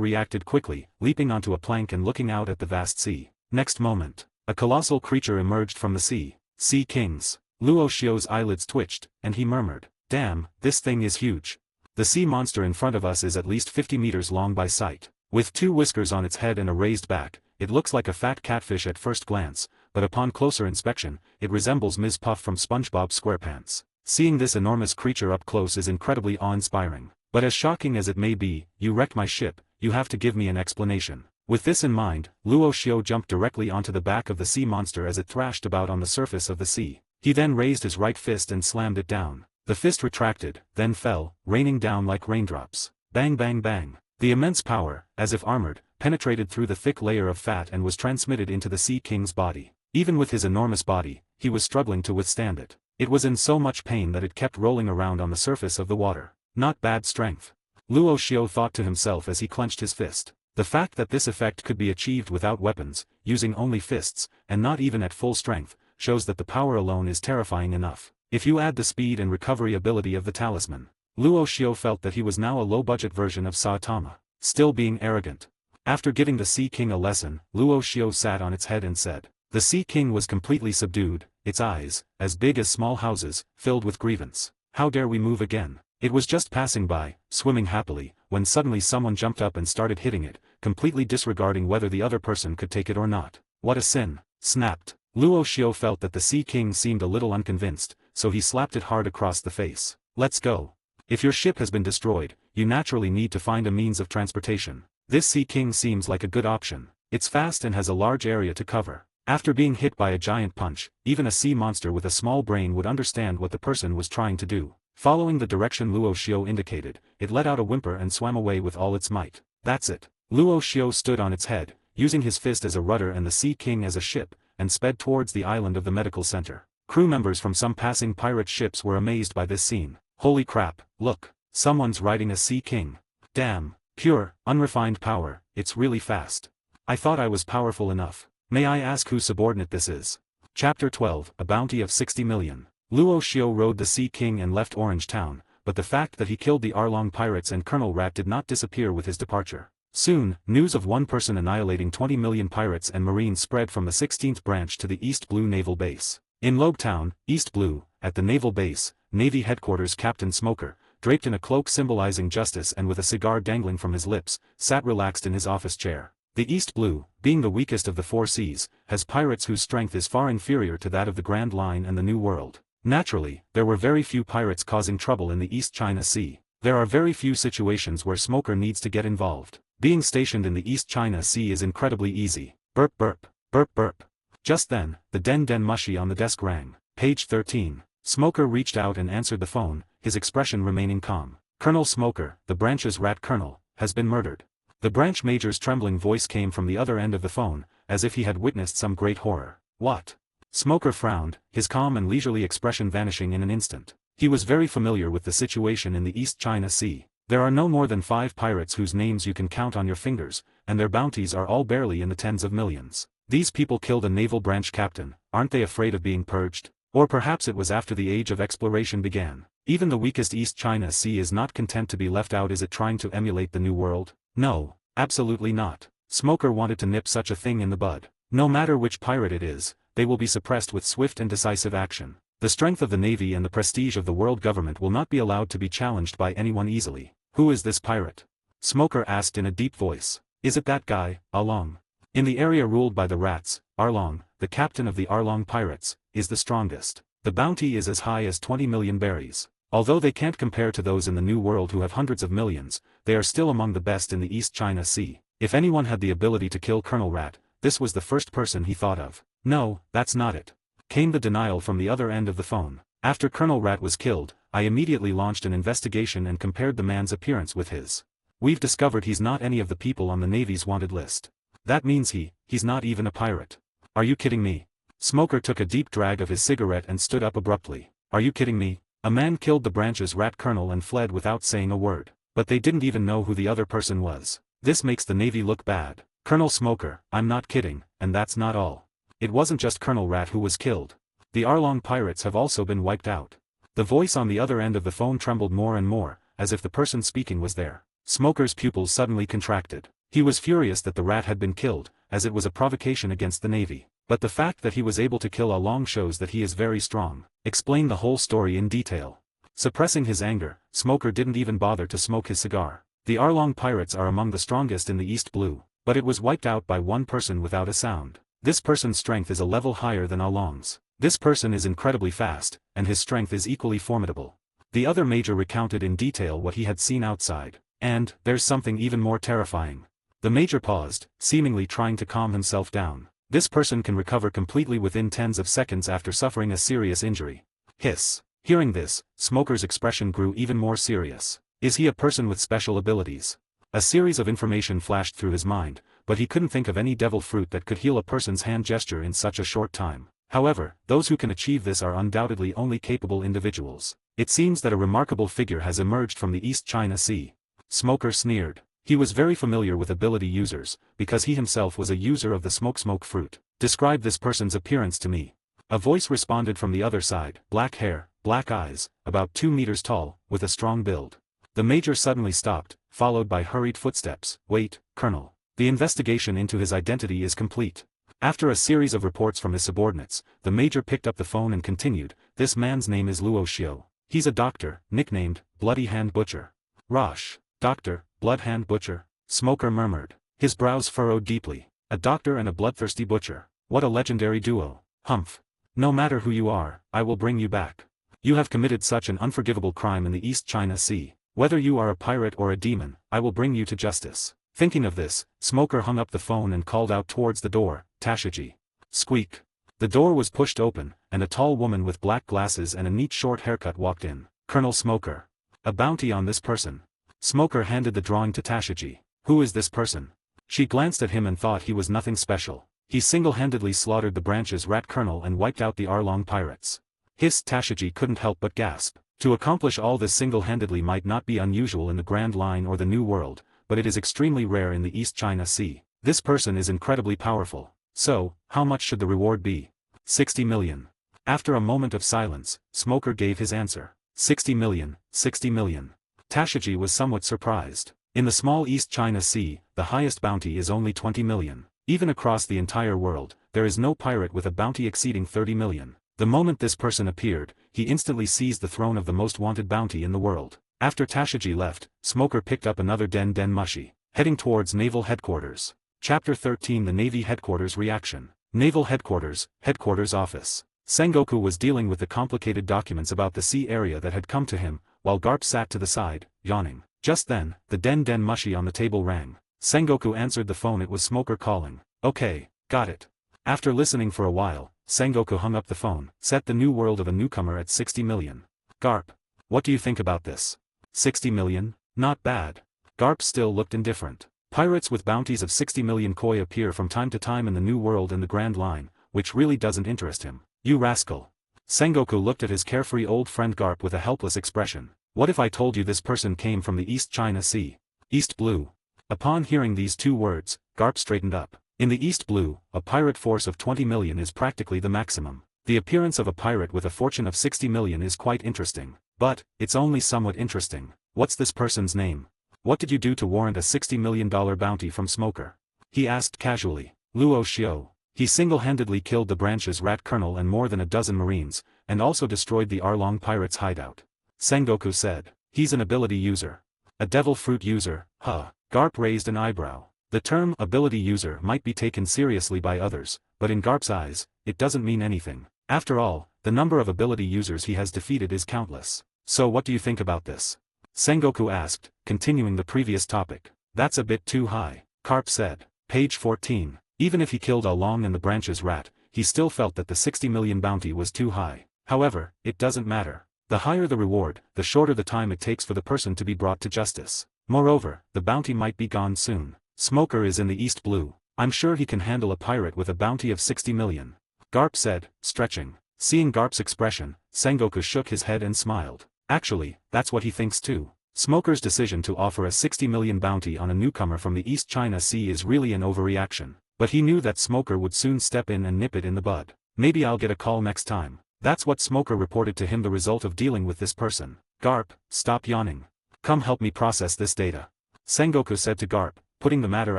reacted quickly, leaping onto a plank and looking out at the vast sea. Next moment, a colossal creature emerged from the sea. Sea Kings. Luo Xiao's eyelids twitched, and he murmured, "Damn, this thing is huge. The sea monster in front of us is at least 50 meters long by sight. With 2 whiskers on its head and a raised back, it looks like a fat catfish at first glance, but upon closer inspection, it resembles Ms. Puff from SpongeBob SquarePants. Seeing this enormous creature up close is incredibly awe-inspiring. But as shocking as it may be, you wrecked my ship, you have to give me an explanation." With this in mind, Luo Xiao jumped directly onto the back of the sea monster as it thrashed about on the surface of the sea. He then raised his right fist and slammed it down. The fist retracted, then fell, raining down like raindrops. Bang bang bang. The immense power, as if armored, penetrated through the thick layer of fat and was transmitted into the Sea King's body. Even with his enormous body, he was struggling to withstand it. It was in so much pain that it kept rolling around on the surface of the water. Not bad strength. Luo Xiao thought to himself as he clenched his fist. The fact that this effect could be achieved without weapons, using only fists, and not even at full strength, shows that the power alone is terrifying enough. If you add the speed and recovery ability of the talisman, Luo Xiao felt that he was now a low-budget version of Saitama, still being arrogant. After giving the Sea King a lesson, Luo Xiao sat on its head and said. The Sea King was completely subdued, its eyes, as big as small houses, filled with grievance. How dare we move again? It was just passing by, swimming happily, when suddenly someone jumped up and started hitting it, completely disregarding whether the other person could take it or not. What a sin! Snapped. Luo Xiao felt that the Sea King seemed a little unconvinced, so he slapped it hard across the face. Let's go. If your ship has been destroyed, you naturally need to find a means of transportation. This Sea King seems like a good option. It's fast and has a large area to cover. After being hit by a giant punch, even a sea monster with a small brain would understand what the person was trying to do. Following the direction Luo Xiao indicated, it let out a whimper and swam away with all its might. That's it. Luo Xiao stood on its head, using his fist as a rudder and the Sea King as a ship, and sped towards the island of the medical center. Crew members from some passing pirate ships were amazed by this scene. Holy crap, look, someone's riding a Sea King. Damn, pure, unrefined power, it's really fast. I thought I was powerful enough. May I ask whose subordinate this is? Chapter 12, A Bounty of 60 Million. Luo Xiao rode the Sea King and left Orange Town, but the fact that he killed the Arlong pirates and Colonel Rat did not disappear with his departure. Soon, news of one person annihilating 20 million pirates and marines spread from the 16th branch to the East Blue Naval Base. In Logue Town, East Blue, at the Naval Base, Navy Headquarters Captain Smoker, draped in a cloak symbolizing justice and with a cigar dangling from his lips, sat relaxed in his office chair. The East Blue, being the weakest of the 4 seas, has pirates whose strength is far inferior to that of the Grand Line and the New World. Naturally, there were very few pirates causing trouble in the East China Sea. There are very few situations where Smoker needs to get involved. Being stationed in the East China Sea is incredibly easy. Burp burp, burp burp. Just then, the Den Den Mushi on the desk rang. Page 13. Smoker reached out and answered the phone, his expression remaining calm. Colonel Smoker, the branch's rat colonel, has been murdered. The branch major's trembling voice came from the other end of the phone, as if he had witnessed some great horror. What? Smoker frowned, his calm and leisurely expression vanishing in an instant. He was very familiar with the situation in the East China Sea. There are no more than 5 pirates whose names you can count on your fingers, and their bounties are all barely in the tens of millions. These people killed a naval branch captain, aren't they afraid of being purged? Or perhaps it was after the age of exploration began. Even the weakest East China Sea is not content to be left out. Is it trying to emulate the New World? No, absolutely not. Smoker wanted to nip such a thing in the bud. No matter which pirate it is, they will be suppressed with swift and decisive action. The strength of the Navy and the prestige of the world government will not be allowed to be challenged by anyone easily. Who is this pirate? Smoker asked in a deep voice. Is it that guy, Arlong? In the area ruled by the rats, Arlong, the captain of the Arlong pirates, is the strongest. The bounty is as high as 20 million berries. Although they can't compare to those in the New World who have hundreds of millions, they are still among the best in the East China Sea. If anyone had the ability to kill Colonel Rat, this was the first person he thought of. No, that's not it. Came the denial from the other end of the phone. After Colonel Rat was killed, I immediately launched an investigation and compared the man's appearance with his. We've discovered he's not any of the people on the Navy's wanted list. That means he's not even a pirate. Are you kidding me? Smoker took a deep drag of his cigarette and stood up abruptly. Are you kidding me? A man killed the branch's rat colonel and fled without saying a word. But they didn't even know who the other person was. This makes the Navy look bad. Colonel Smoker, I'm not kidding, and that's not all. It wasn't just Colonel Rat who was killed. The Arlong pirates have also been wiped out. The voice on the other end of the phone trembled more and more, as if the person speaking was there. Smoker's pupils suddenly contracted. He was furious that the rat had been killed, as it was a provocation against the Navy. But the fact that he was able to kill Arlong shows that he is very strong. Explain the whole story in detail. Suppressing his anger, Smoker didn't even bother to smoke his cigar. The Arlong pirates are among the strongest in the East Blue, but it was wiped out by one person without a sound. This person's strength is a level higher than Arlong's. This person is incredibly fast, and his strength is equally formidable. The other major recounted in detail what he had seen outside. And, there's something even more terrifying. The major paused, seemingly trying to calm himself down. This person can recover completely within tens of seconds after suffering a serious injury. Hiss. Hearing this, Smoker's expression grew even more serious. Is he a person with special abilities? A series of information flashed through his mind, but he couldn't think of any devil fruit that could heal a person's hand gesture in such a short time. However, those who can achieve this are undoubtedly only capable individuals. It seems that a remarkable figure has emerged from the East China Sea. Smoker sneered. He was very familiar with ability users, because he himself was a user of the smoke fruit. Describe this person's appearance to me. A voice responded from the other side. Black hair, black eyes, about 2 meters tall, with a strong build. The major suddenly stopped, followed by hurried footsteps. Wait, Colonel. The investigation into his identity is complete. After a series of reports from his subordinates, the major picked up the phone and continued. This man's name is Luo Xiu. He's a doctor, nicknamed Bloody Hand Butcher. Rosh. Doctor, Blood Hand Butcher, Smoker murmured. His brows furrowed deeply. A doctor and a bloodthirsty butcher. What a legendary duo. Humph. No matter who you are, I will bring you back. You have committed such an unforgivable crime in the East China Sea. Whether you are a pirate or a demon, I will bring you to justice. Thinking of this, Smoker hung up the phone and called out towards the door, Tashiji. Squeak. The door was pushed open, and a tall woman with black glasses and a neat short haircut walked in. Colonel Smoker. A bounty on this person. Smoker handed the drawing to Tashiji. Who is this person? She glanced at him and thought he was nothing special. He single-handedly slaughtered the branch's rat colonel and wiped out the Arlong pirates. Hissed. Tashiji couldn't help but gasp. To accomplish all this single-handedly might not be unusual in the Grand Line or the New World, but it is extremely rare in the East China Sea. This person is incredibly powerful. So, how much should the reward be? 60 million. After a moment of silence, Smoker gave his answer. 60 million, 60 million. Tashiji was somewhat surprised. In the small East China Sea, the highest bounty is only 20 million. Even across the entire world, there is no pirate with a bounty exceeding 30 million. The moment this person appeared, he instantly seized the throne of the most wanted bounty in the world. After Tashiji left, Smoker picked up another Den Mushi, heading towards Naval Headquarters. Chapter 13. The Navy Headquarters Reaction. Naval Headquarters, Headquarters Office. Sengoku was dealing with the complicated documents about the sea area that had come to him, while Garp sat to the side, yawning. Just then, the Den Mushi on the table rang. Sengoku answered the phone. It was Smoker calling. Okay, got it. After listening for a while, Sengoku hung up the phone. Set the new world of a newcomer at 60 million. Garp. What do you think about this? 60 million? Not bad. Garp still looked indifferent. Pirates with bounties of 60 million koi appear from time to time in the New World and the Grand Line, which really doesn't interest him. You rascal. Sengoku looked at his carefree old friend Garp with a helpless expression. What if I told you this person came from the East China Sea? East Blue. Upon hearing these two words, Garp straightened up. In the East Blue, a pirate force of 20 million is practically the maximum. The appearance of a pirate with a fortune of 60 million is quite interesting. But, it's only somewhat interesting. What's this person's name? What did you do to warrant a $60 million bounty from Smoker? He asked casually. Luo Xiu. He single-handedly killed the branch's rat colonel and more than a dozen marines, and also destroyed the Arlong pirates' hideout. Sengoku said. He's an ability user. A devil fruit user, huh? Garp raised an eyebrow. The term ability user might be taken seriously by others, but in Garp's eyes, it doesn't mean anything. After all, the number of ability users he has defeated is countless. So what do you think about this? Sengoku asked, continuing the previous topic. That's a bit too high, Garp said. Page 14. Even if he killed Arlong and the branch's rat, he still felt that the 60 million bounty was too high. However, it doesn't matter. The higher the reward, the shorter the time it takes for the person to be brought to justice. Moreover, the bounty might be gone soon. Smoker is in the East Blue. I'm sure he can handle a pirate with a bounty of 60 million. Garp said, stretching. Seeing Garp's expression, Sengoku shook his head and smiled. Actually, that's what he thinks too. Smoker's decision to offer a 60 million bounty on a newcomer from the East China Sea is really an overreaction. But he knew that Smoker would soon step in and nip it in the bud. Maybe I'll get a call next time. That's what Smoker reported to him, the result of dealing with this person. Garp, stop yawning. Come help me process this data. Sengoku said to Garp, putting the matter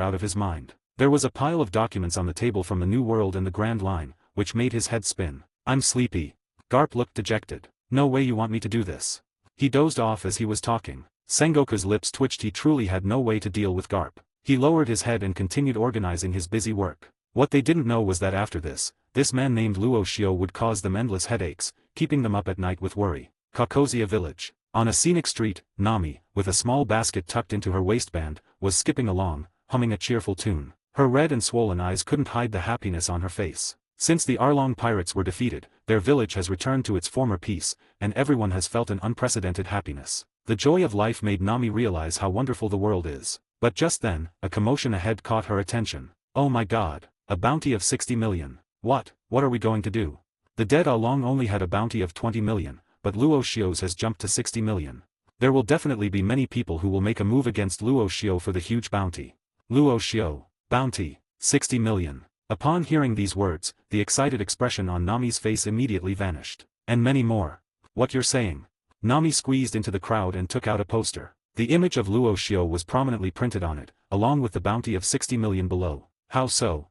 out of his mind. There was a pile of documents on the table from the New World and the Grand Line, which made his head spin. I'm sleepy. Garp looked dejected. No way you want me to do this. He dozed off as he was talking. Sengoku's lips twitched. He truly had no way to deal with Garp. He lowered his head and continued organizing his busy work. What they didn't know was that after this man named Luo Shio would cause them endless headaches, keeping them up at night with worry. Kokoyasi village. On a scenic street, Nami, with a small basket tucked into her waistband, was skipping along, humming a cheerful tune. Her red and swollen eyes couldn't hide the happiness on her face. Since the Arlong pirates were defeated, their village has returned to its former peace, and everyone has felt an unprecedented happiness. The joy of life made Nami realize how wonderful the world is. But just then, a commotion ahead caught her attention. Oh my god, a bounty of 60 million. What are we going to do? The dead Arlong only had a bounty of 20 million, but Luo Shio's has jumped to 60 million. There will definitely be many people who will make a move against Luo Shio for the huge bounty. Luo Shio. Bounty, 60 million. Upon hearing these words, the excited expression on Nami's face immediately vanished. And many more. What you're saying? Nami squeezed into the crowd and took out a poster. The image of Luo Shio was prominently printed on it, along with the bounty of 60 million below. How so?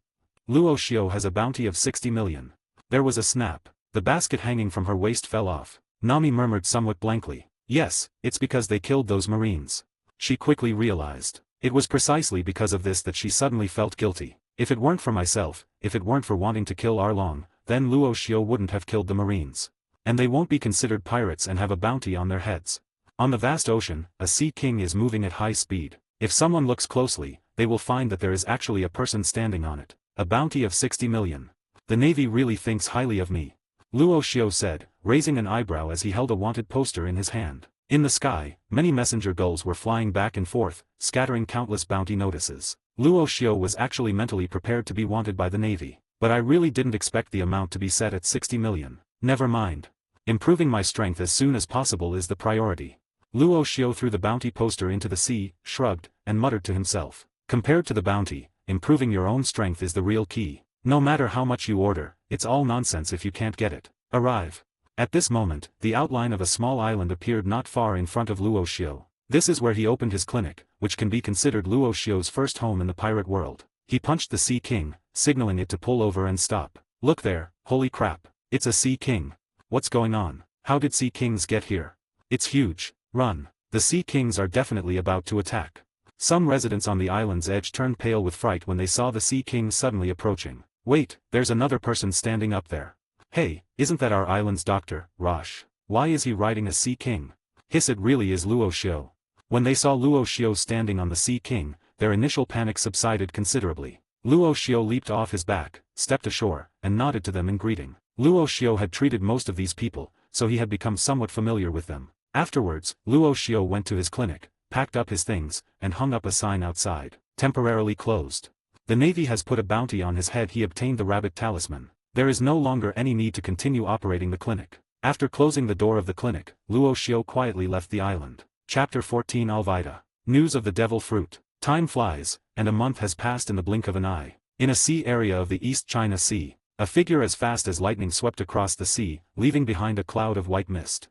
Luo Shio has a bounty of 60 million. There was a snap. The basket hanging from her waist fell off. Nami murmured somewhat blankly. Yes, it's because they killed those Marines. She quickly realized. It was precisely because of this that she suddenly felt guilty. If it weren't for myself, if it weren't for wanting to kill Arlong, then Luo Shio wouldn't have killed the Marines. And they won't be considered pirates and have a bounty on their heads. On the vast ocean, a sea king is moving at high speed. If someone looks closely, they will find that there is actually a person standing on it. A bounty of 60 million. The Navy really thinks highly of me. Luo Shio said, raising an eyebrow as he held a wanted poster in his hand. In the sky, many messenger gulls were flying back and forth, scattering countless bounty notices. Luo Shio was actually mentally prepared to be wanted by the Navy. But I really didn't expect the amount to be set at 60 million. Never mind. Improving my strength as soon as possible is the priority. Luo Shio threw the bounty poster into the sea, shrugged, and muttered to himself. Compared to the bounty, improving your own strength is the real key. No matter how much you order, it's all nonsense if you can't get it. Arrive. At this moment, the outline of a small island appeared not far in front of Luo Shio. This is where he opened his clinic, which can be considered Luo Shio's first home in the pirate world. He punched the Sea King, signaling it to pull over and stop. Look there, holy crap. It's a Sea King. What's going on? How did Sea Kings get here? It's huge. Run. The Sea Kings are definitely about to attack. Some residents on the island's edge turned pale with fright when they saw the Sea King suddenly approaching. Wait, there's another person standing up there. Hey, isn't that our island's doctor, Rosh? Why is he riding a Sea King? Hiss, it really is Luo Shio. When they saw Luo Shio standing on the Sea King, their initial panic subsided considerably. Luo Shio leaped off his back, stepped ashore, and nodded to them in greeting. Luo Shio had treated most of these people, so he had become somewhat familiar with them. Afterwards, Luo Shio went to his clinic, packed up his things, and hung up a sign outside. Temporarily closed. The Navy has put a bounty on his head. He obtained the rabbit talisman. There is no longer any need to continue operating the clinic. After closing the door of the clinic, Luo Shio quietly left the island. Chapter 14 Alvida. News of the devil fruit. Time flies, and a month has passed in the blink of an eye. In a sea area of the East China Sea, a figure as fast as lightning swept across the sea, leaving behind a cloud of white mist.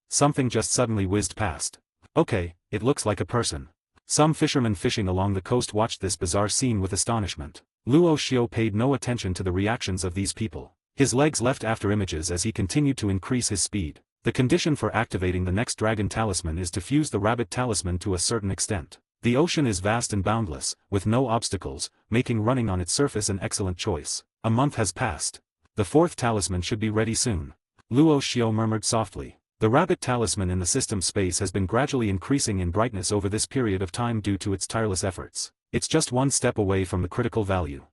Something just suddenly whizzed past. Okay, it looks like a person. Some fishermen fishing along the coast watched this bizarre scene with astonishment. Luo Shio paid no attention to the reactions of these people. His legs left after images as he continued to increase his speed. The condition for activating the next dragon talisman is to fuse the rabbit talisman to a certain extent. The ocean is vast and boundless, with no obstacles, making running on its surface an excellent choice. A month has passed. The fourth talisman should be ready soon. Luo Shio murmured softly. The rabbit talisman in the system space has been gradually increasing in brightness over this period of time due to its tireless efforts. It's just one step away from the critical value.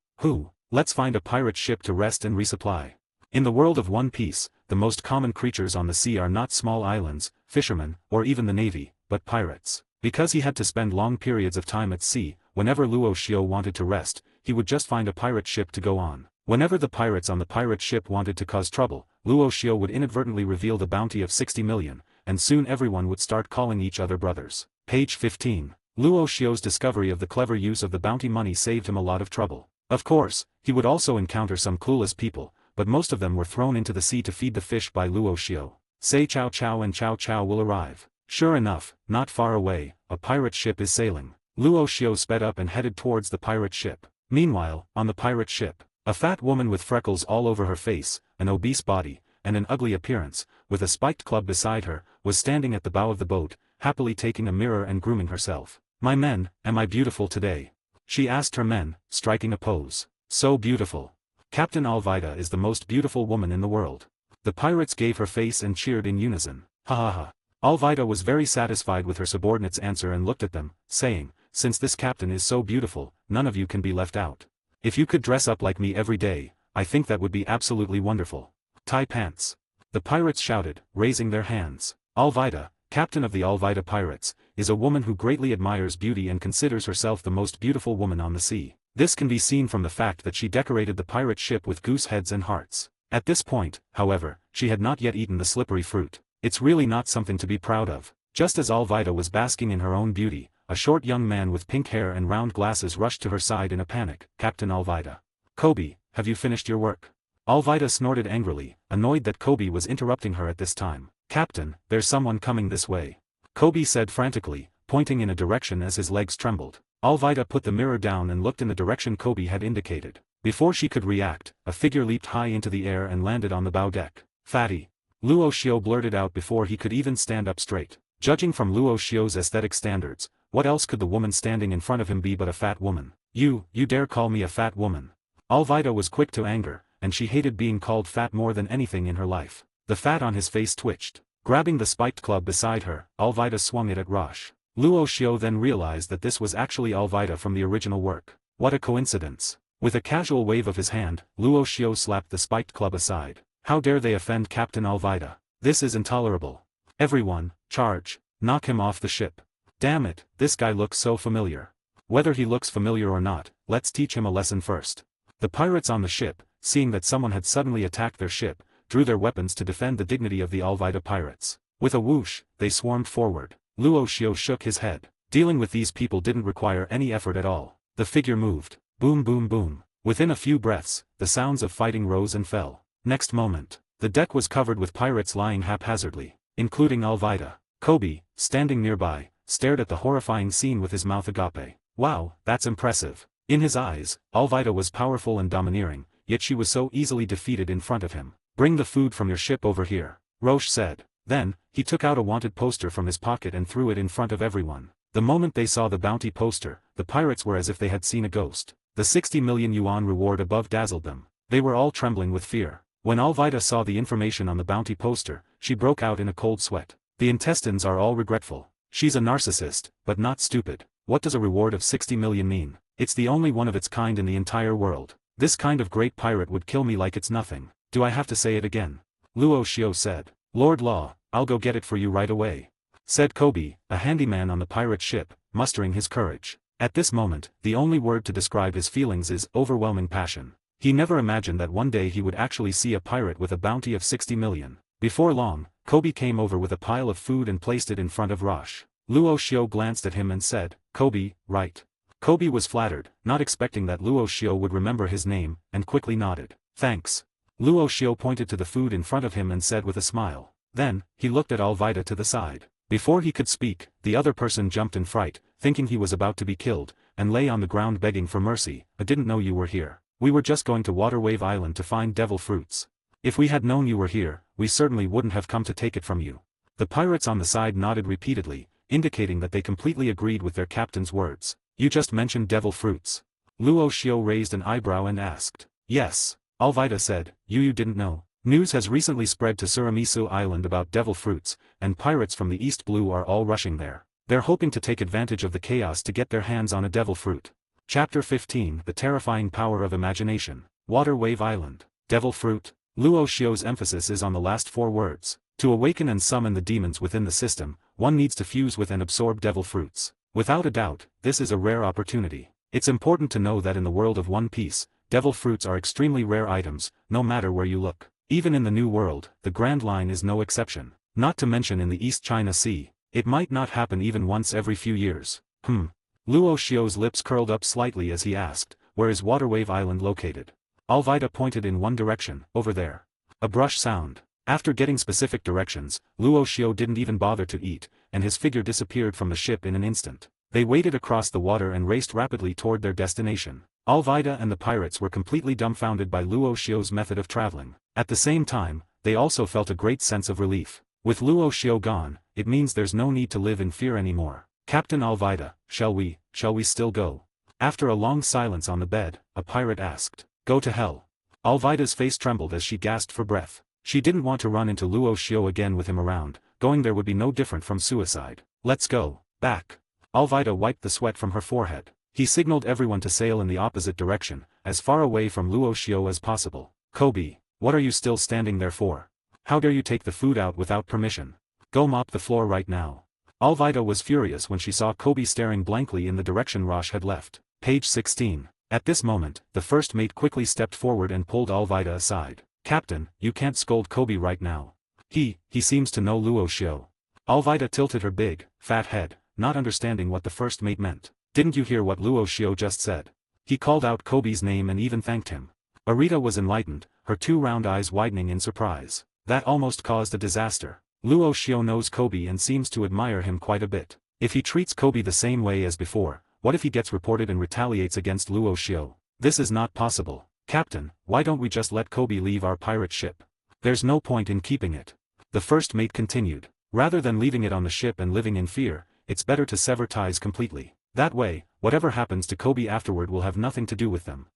Let's find a pirate ship to rest and resupply. In the world of One Piece, the most common creatures on the sea are not small islands, fishermen, or even the navy, but pirates. Because he had to spend long periods of time at sea, whenever Luo Xiu wanted to rest, he would just find a pirate ship to go on. Whenever the pirates on the pirate ship wanted to cause trouble, Luo Xiu would inadvertently reveal the bounty of 60 million, and soon everyone would start calling each other brothers. Page 15. Luo Xiu's discovery of the clever use of the bounty money saved him a lot of trouble. Of course, he would also encounter some clueless people, but most of them were thrown into the sea to feed the fish by Luo Xiu. Say Chow Chow and Chow Chow will arrive. Sure enough, not far away, a pirate ship is sailing. Luo Xiu sped up and headed towards the pirate ship. Meanwhile, on the pirate ship, a fat woman with freckles all over her face, an obese body, and an ugly appearance, with a spiked club beside her, was standing at the bow of the boat, happily taking a mirror and grooming herself. "My men, am I beautiful today?" she asked her men, striking a pose. "So beautiful. Captain Alvida is the most beautiful woman in the world." The pirates gave her face and cheered in unison. Ha ha ha. Alvida was very satisfied with her subordinate's answer and looked at them, saying, "Since this captain is so beautiful, none of you can be left out. If you could dress up like me every day, I think that would be absolutely wonderful. Tie pants." The pirates shouted, raising their hands. Alvida, captain of the Alvida pirates, is a woman who greatly admires beauty and considers herself the most beautiful woman on the sea. This can be seen from the fact that she decorated the pirate ship with goose heads and hearts. At this point, however, she had not yet eaten the slippery fruit. It's really not something to be proud of. Just as Alvida was basking in her own beauty, a short young man with pink hair and round glasses rushed to her side in a panic. "Captain Alvida. Kobe, have you finished your work?" Alvida snorted angrily, annoyed that Kobe was interrupting her at this time. "Captain, there's someone coming this way," Kobe said frantically, pointing in a direction as his legs trembled. Alvida put the mirror down and looked in the direction Kobe had indicated. Before she could react, a figure leaped high into the air and landed on the bow deck. "Fatty," Luo Xiu blurted out before he could even stand up straight. Judging from Luo Xiu's aesthetic standards, what else could the woman standing in front of him be but a fat woman? You dare call me a fat woman?" Alvida was quick to anger, and she hated being called fat more than anything in her life. The fat on his face twitched. Grabbing the spiked club beside her, Alvida swung it at Rosh. Luo Xiu then realized that this was actually Alvida from the original work. What a coincidence. With a casual wave of his hand, Luo Xiu slapped the spiked club aside. "How dare they offend Captain Alvida? This is intolerable. Everyone, charge. Knock him off the ship. Damn it, this guy looks so familiar. Whether he looks familiar or not, let's teach him a lesson first." The pirates on the ship, seeing that someone had suddenly attacked their ship, drew their weapons to defend the dignity of the Alvida pirates. With a whoosh, they swarmed forward. Luo Xiu shook his head. Dealing with these people didn't require any effort at all. The figure moved. Boom boom boom. Within a few breaths, the sounds of fighting rose and fell. Next moment, the deck was covered with pirates lying haphazardly, including Alvida. Kobe, standing nearby, stared at the horrifying scene with his mouth agape. Wow, that's impressive. In his eyes, Alvida was powerful and domineering, yet she was so easily defeated in front of him. "Bring the food from your ship over here," Roche said. Then, he took out a wanted poster from his pocket and threw it in front of everyone. The moment they saw the bounty poster, the pirates were as if they had seen a ghost. The 60 million yuan reward above dazzled them. They were all trembling with fear. When Alvida saw the information on the bounty poster, she broke out in a cold sweat. The intestines are all regretful. She's a narcissist, but not stupid. What does a reward of 60 million mean? It's the only one of its kind in the entire world. This kind of great pirate would kill me like it's nothing. Do I have to say it again? Luo Xiu said. "Lord Law, I'll go get it for you right away," said Kobe, a handyman on the pirate ship, mustering his courage. At this moment, the only word to describe his feelings is overwhelming passion. He never imagined that one day he would actually see a pirate with a bounty of 60 million. Before long, Kobe came over with a pile of food and placed it in front of Rosh. Luo Xiu glanced at him and said, "Kobe, right." Kobe was flattered, not expecting that Luo Xiu would remember his name, and quickly nodded. "Thanks." Luo Xiu pointed to the food in front of him and said with a smile. Then, he looked at Alvida to the side. Before he could speak, the other person jumped in fright, thinking he was about to be killed, and lay on the ground begging for mercy. "I didn't know you were here. We were just going to Waterwave Island to find devil fruits. If we had known you were here, we certainly wouldn't have come to take it from you." The pirates on the side nodded repeatedly, indicating that they completely agreed with their captain's words. "You just mentioned devil fruits." Luo Xiu raised an eyebrow and asked. "Yes," Alvida said, you didn't know. News has recently spread to Suramisu Island about devil fruits, and pirates from the East Blue are all rushing there. They're hoping to take advantage of the chaos to get their hands on a devil fruit. Chapter 15 The Terrifying Power of Imagination. Waterwave Island. Devil Fruit. Luo Xiu's emphasis is on the last 4 words. To awaken and summon the demons within the system, one needs to fuse with and absorb devil fruits. Without a doubt, this is a rare opportunity. It's important to know that in the world of One Piece, devil fruits are extremely rare items, no matter where you look. Even in the New World, the Grand Line is no exception. Not to mention in the East China Sea, it might not happen even once every few years. Luo Xiu's lips curled up slightly as he asked, where is Waterwave Island located? Alvida pointed in one direction, over there. A brush sound. After getting specific directions, Luo Xiu didn't even bother to eat, and his figure disappeared from the ship in an instant. They waded across the water and raced rapidly toward their destination. Alvida and the pirates were completely dumbfounded by Luo Xiu's method of traveling. At the same time, they also felt a great sense of relief. With Luo Xiu gone, it means there's no need to live in fear anymore. Captain Alvida, shall we still go? After a long silence on the bed, a pirate asked. Go to hell. Alvida's face trembled as she gasped for breath. She didn't want to run into Luo Xiu again with him around. Going there would be no different from suicide. Let's go, back. Alvida wiped the sweat from her forehead. He signaled everyone to sail in the opposite direction, as far away from Luo Xiu as possible. Kobe, what are you still standing there for? How dare you take the food out without permission? Go mop the floor right now. Alvida was furious when she saw Kobe staring blankly in the direction Rosh had left. Page 16. At this moment, the first mate quickly stepped forward and pulled Alvida aside. Captain, you can't scold Kobe right now. He seems to know Luo Xiu. Alvida tilted her big, fat head, not understanding what the first mate meant. Didn't you hear what Luo Xiu just said? He called out Kobe's name and even thanked him. Arita was enlightened, her 2 round eyes widening in surprise. That almost caused a disaster. Luo Xiu knows Kobe and seems to admire him quite a bit. If he treats Kobe the same way as before, what if he gets reported and retaliates against Luo Xiu? This is not possible. Captain, why don't we just let Kobe leave our pirate ship? There's no point in keeping it. The first mate continued. Rather than leaving it on the ship and living in fear, it's better to sever ties completely. That way, whatever happens to Kobe afterward will have nothing to do with them.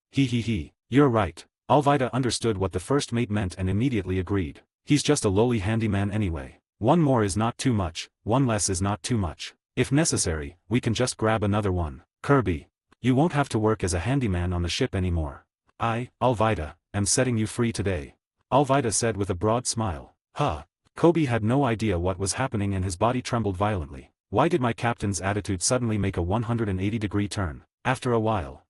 You're right. Alvida understood what the first mate meant and immediately agreed. He's just a lowly handyman anyway. 1 more is not too much, 1 less is not too much. If necessary, we can just grab another one. Kirby. You won't have to work as a handyman on the ship anymore. I, Alvida, am setting you free today. Alvida said with a broad smile. Kobe had no idea what was happening and his body trembled violently. Why did my captain's attitude suddenly make a 180-degree turn? After a while.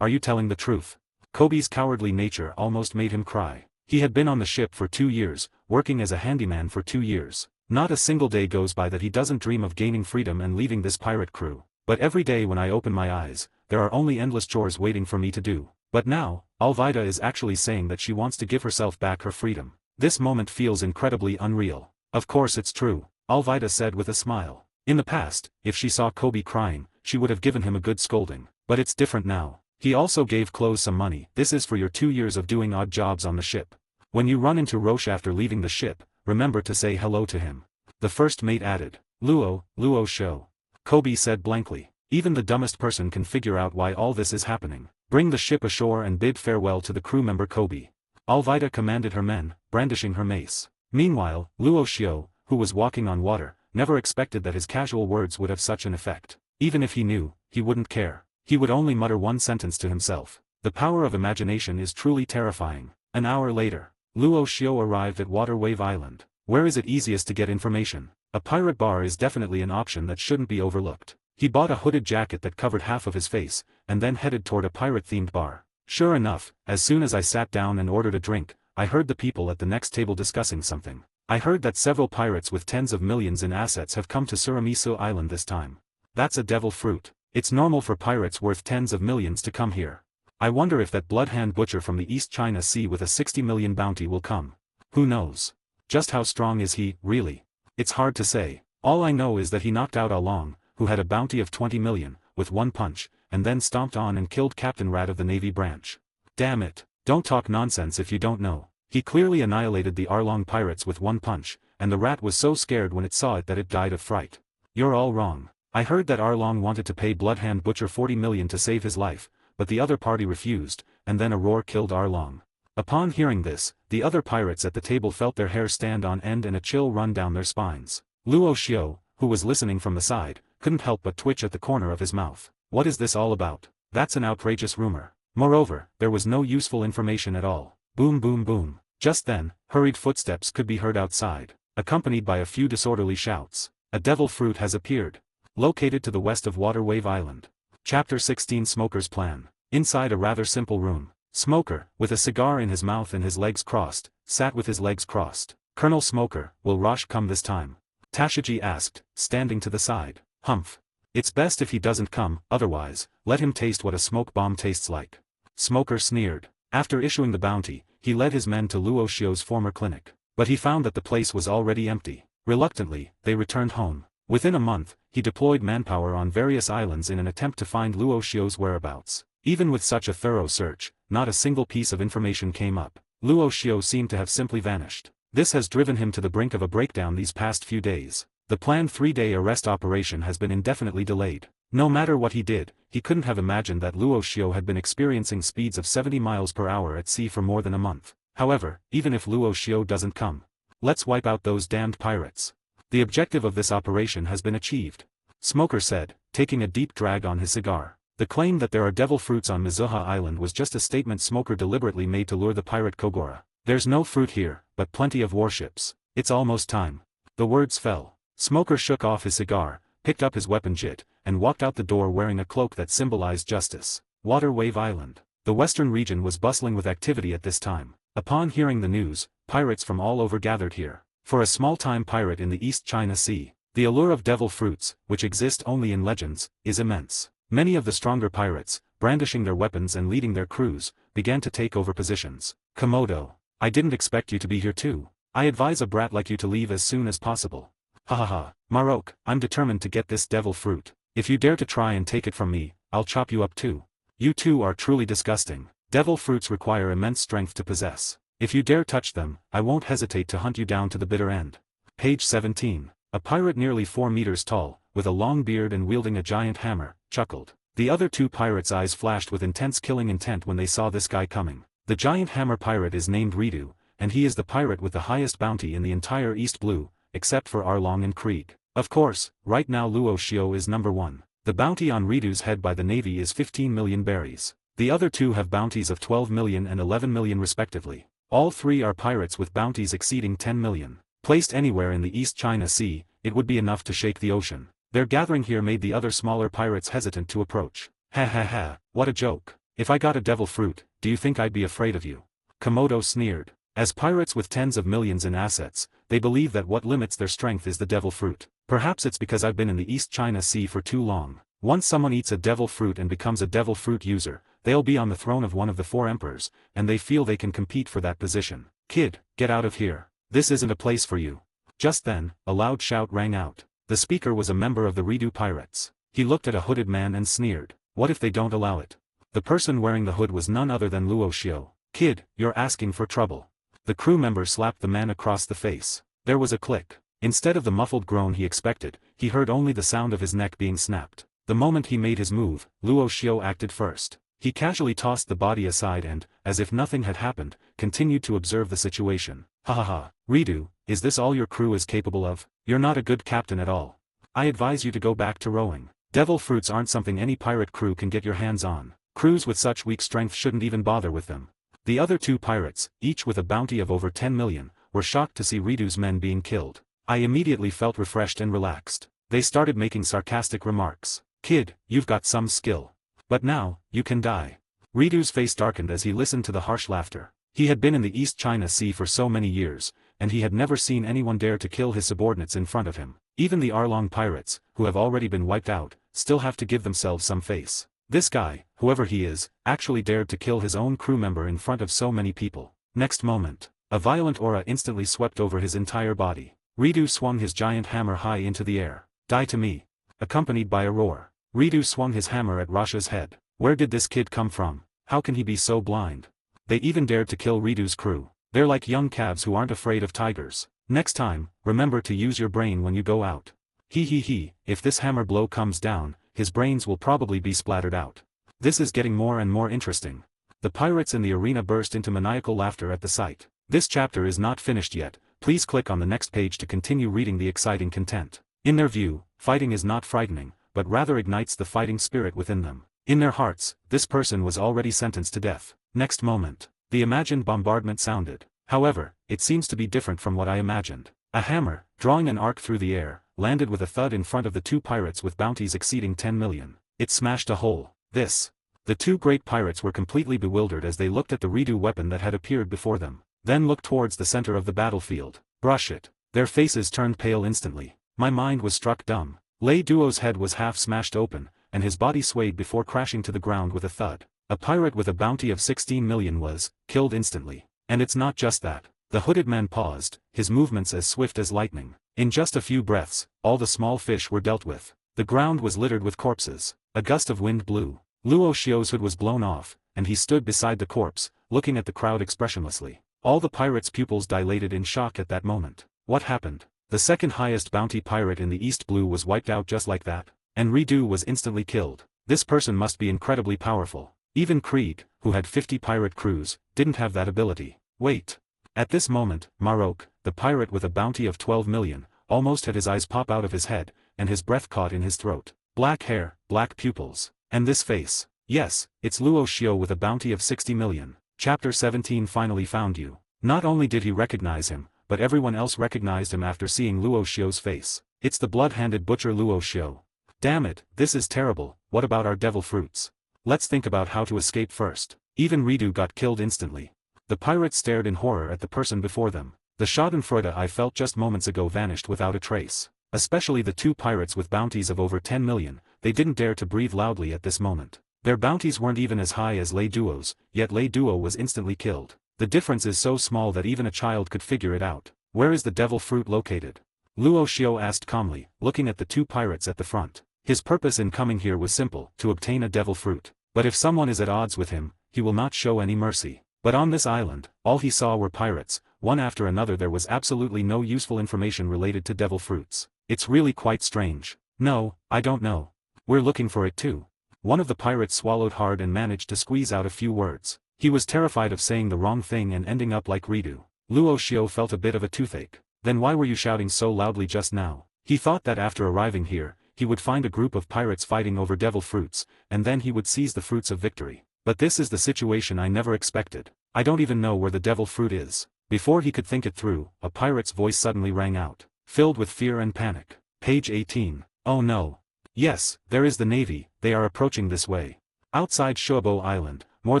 Are you telling the truth? Kobe's cowardly nature almost made him cry. He had been on the ship for 2 years, working as a handyman for 2 years. Not a single day goes by that he doesn't dream of gaining freedom and leaving this pirate crew. But every day when I open my eyes, there are only endless chores waiting for me to do. But now, Alvida is actually saying that she wants to give herself back her freedom. This moment feels incredibly unreal. Of course it's true, Alvida said with a smile. In the past, if she saw Kobe crying, she would have given him a good scolding. But it's different now. He also gave Close some money. This is for your 2 years of doing odd jobs on the ship. When you run into Roche after leaving the ship, remember to say hello to him. The first mate added. Luo Xiu. Kobe said blankly. Even the dumbest person can figure out why all this is happening. Bring the ship ashore and bid farewell to the crew member Kobe. Alvida commanded her men, brandishing her mace. Meanwhile, Luo Xiu, who was walking on water, never expected that his casual words would have such an effect. Even if he knew, he wouldn't care. He would only mutter one sentence to himself. The power of imagination is truly terrifying. An hour later, Luo Xiu arrived at Waterwave Island. Where is it easiest to get information? A pirate bar is definitely an option that shouldn't be overlooked. He bought a hooded jacket that covered half of his face, and then headed toward a pirate-themed bar. Sure enough, as soon as I sat down and ordered a drink, I heard the people at the next table discussing something. I heard that several pirates with tens of millions in assets have come to Suramisu Island this time. That's a devil fruit. It's normal for pirates worth tens of millions to come here. I wonder if that bloodhand butcher from the East China Sea with a 60 million bounty will come. Who knows? Just how strong is he, really? It's hard to say. All I know is that he knocked out Arlong, who had a bounty of 20 million, with one punch, and then stomped on and killed Captain Rat of the Navy branch. Damn it, don't talk nonsense if you don't know. He clearly annihilated the Arlong pirates with one punch, and the rat was so scared when it saw it that it died of fright. You're all wrong. I heard that Arlong wanted to pay Bloodhand Butcher 40 million to save his life, but the other party refused, and then a roar killed Arlong. Upon hearing this, the other pirates at the table felt their hair stand on end and a chill run down their spines. Luo Xiu, who was listening from the side, couldn't help but twitch at the corner of his mouth. What is this all about? That's an outrageous rumor. Moreover, there was no useful information at all. Boom boom boom. Just then, hurried footsteps could be heard outside, accompanied by a few disorderly shouts. A devil fruit has appeared. Located to the west of Waterwave Island. Chapter 16 Smoker's Plan. Inside a rather simple room, Smoker, with a cigar in his mouth and his legs crossed, sat with his legs crossed. Colonel Smoker, will Rosh come this time? Tashiji asked, standing to the side. Humph. It's best if he doesn't come, otherwise, let him taste what a smoke bomb tastes like. Smoker sneered. After issuing the bounty, he led his men to Luo Shio's former clinic. But he found that the place was already empty. Reluctantly, they returned home. Within a month, he deployed manpower on various islands in an attempt to find Luo Shio's whereabouts. Even with such a thorough search, not a single piece of information came up. Luo Shio seemed to have simply vanished. This has driven him to the brink of a breakdown these past few days. The planned 3-day arrest operation has been indefinitely delayed. No matter what he did, he couldn't have imagined that Luo Shio had been experiencing speeds of 70 miles per hour at sea for more than a month. However, even if Luo Shio doesn't come, let's wipe out those damned pirates. The objective of this operation has been achieved. Smoker said, taking a deep drag on his cigar. The claim that there are devil fruits on Mizuha Island was just a statement Smoker deliberately made to lure the pirate Kogora. There's no fruit here, but plenty of warships. It's almost time. The words fell. Smoker shook off his cigar, picked up his weapon jit, and walked out the door wearing a cloak that symbolized justice. Waterwave Island. The western region was bustling with activity at this time. Upon hearing the news, pirates from all over gathered here. For a small-time pirate in the East China Sea, the allure of devil fruits, which exist only in legends, is immense. Many of the stronger pirates, brandishing their weapons and leading their crews, began to take over positions. Komodo. I didn't expect you to be here too. I advise a brat like you to leave as soon as possible. Ha ha ha. Marok, I'm determined to get this devil fruit. If you dare to try and take it from me, I'll chop you up too. You two are truly disgusting. Devil fruits require immense strength to possess. If you dare touch them, I won't hesitate to hunt you down to the bitter end. Page 17. A pirate nearly 4 meters tall, with a long beard and wielding a giant hammer, chuckled. The other two pirates' eyes flashed with intense killing intent when they saw this guy coming. The giant hammer pirate is named Ridu, and he is the pirate with the highest bounty in the entire East Blue, except for Arlong and Krieg. Of course, right now Luo Shio is number 1. The bounty on Ridu's head by the Navy is 15 million berries. The other two have bounties of 12 million and 11 million respectively. All three are pirates with bounties exceeding 10 million. Placed anywhere in the East China Sea, it would be enough to shake the ocean. Their gathering here made the other smaller pirates hesitant to approach. Ha ha ha, what a joke. If I got a devil fruit, do you think I'd be afraid of you? Komodo sneered. As pirates with tens of millions in assets, they believe that what limits their strength is the devil fruit. Perhaps it's because I've been in the East China Sea for too long. Once someone eats a devil fruit and becomes a devil fruit user, they'll be on the throne of one of the 4 emperors, and they feel they can compete for that position. Kid, get out of here. This isn't a place for you. Just then, a loud shout rang out. The speaker was a member of the Ridu pirates. He looked at a hooded man and sneered. What if they don't allow it? The person wearing the hood was none other than Luo Shio. Kid, you're asking for trouble. The crew member slapped the man across the face. There was a click. Instead of the muffled groan he expected, he heard only the sound of his neck being snapped. The moment he made his move, Luo Shio acted first. He casually tossed the body aside and, as if nothing had happened, continued to observe the situation. Ha ha ha, Ridu, is this all your crew is capable of? You're not a good captain at all. I advise you to go back to rowing. Devil fruits aren't something any pirate crew can get your hands on. Crews with such weak strength shouldn't even bother with them. The other two pirates, each with a bounty of over 10 million, were shocked to see Ridu's men being killed. I immediately felt refreshed and relaxed. They started making sarcastic remarks. Kid, you've got some skill. But now, you can die. Ridu's face darkened as he listened to the harsh laughter. He had been in the East China Sea for so many years, and he had never seen anyone dare to kill his subordinates in front of him. Even the Arlong pirates, who have already been wiped out, still have to give themselves some face. This guy, whoever he is, actually dared to kill his own crew member in front of so many people. Next moment, a violent aura instantly swept over his entire body. Ridu swung his giant hammer high into the air. Die to me. Accompanied by a roar. Ridu swung his hammer at Rasha's head. Where did this kid come from? How can he be so blind? They even dared to kill Ridu's crew. They're like young calves who aren't afraid of tigers. Next time, remember to use your brain when you go out. He, if this hammer blow comes down, his brains will probably be splattered out. This is getting more and more interesting. The pirates in the arena burst into maniacal laughter at the sight. This chapter is not finished yet, please click on the next page to continue reading the exciting content. In their view, fighting is not frightening, but rather ignites the fighting spirit within them. In their hearts, this person was already sentenced to death. Next moment, the imagined bombardment sounded. However, it seems to be different from what I imagined. A hammer, drawing an arc through the air, landed with a thud in front of the two pirates with bounties exceeding 10 million. It smashed a hole. The two great pirates were completely bewildered as they looked at the redo weapon that had appeared before them, then looked towards the center of the battlefield. Brush it. Their faces turned pale instantly. My mind was struck dumb. Lei Duo's head was half smashed open, and his body swayed before crashing to the ground with a thud. A pirate with a bounty of 16 million was killed instantly. And it's not just that. The hooded man paused, his movements as swift as lightning. In just a few breaths, all the small fish were dealt with. The ground was littered with corpses. A gust of wind blew. Luo Xiao's hood was blown off, and he stood beside the corpse, looking at the crowd expressionlessly. All the pirates' pupils dilated in shock at that moment. What happened? The second highest bounty pirate in the East Blue was wiped out just like that, and Redu was instantly killed. This person must be incredibly powerful. Even Krieg, who had 50 pirate crews, didn't have that ability. Wait. At this moment, Marok, the pirate with a bounty of 12 million, almost had his eyes pop out of his head, and his breath caught in his throat. Black hair, black pupils. And this face. Yes, it's Luo Xiao with a bounty of 60 million. Chapter 17 finally found you. Not only did he recognize him, but everyone else recognized him after seeing Luo Xiao's face. It's the blood-handed butcher Luo Xiao. Damn it, this is terrible. What about our devil fruits? Let's think about how to escape first. Even Redu got killed instantly. The pirates stared in horror at the person before them. The schadenfreude I felt just moments ago vanished without a trace. Especially the two pirates with bounties of over 10 million, they didn't dare to breathe loudly at this moment. Their bounties weren't even as high as Lei Duo's, yet Lei Duo was instantly killed. The difference is so small that even a child could figure it out. Where is the devil fruit located? Luo Xiao asked calmly, looking at the two pirates at the front. His purpose in coming here was simple, to obtain a devil fruit. But if someone is at odds with him, he will not show any mercy. But on this island, all he saw were pirates, one after another. There was absolutely no useful information related to devil fruits. It's really quite strange. No, I don't know. We're looking for it too. One of the pirates swallowed hard and managed to squeeze out a few words. He was terrified of saying the wrong thing and ending up like Redu. Luo Xiao felt a bit of a toothache. Then why were you shouting so loudly just now? He thought that after arriving here, he would find a group of pirates fighting over devil fruits, and then he would seize the fruits of victory. But this is the situation I never expected. I don't even know where the devil fruit is. Before he could think it through, a pirate's voice suddenly rang out, filled with fear and panic. Page 18. Oh no. Yes, there is the navy. They are approaching this way. Outside Shoabo Island, more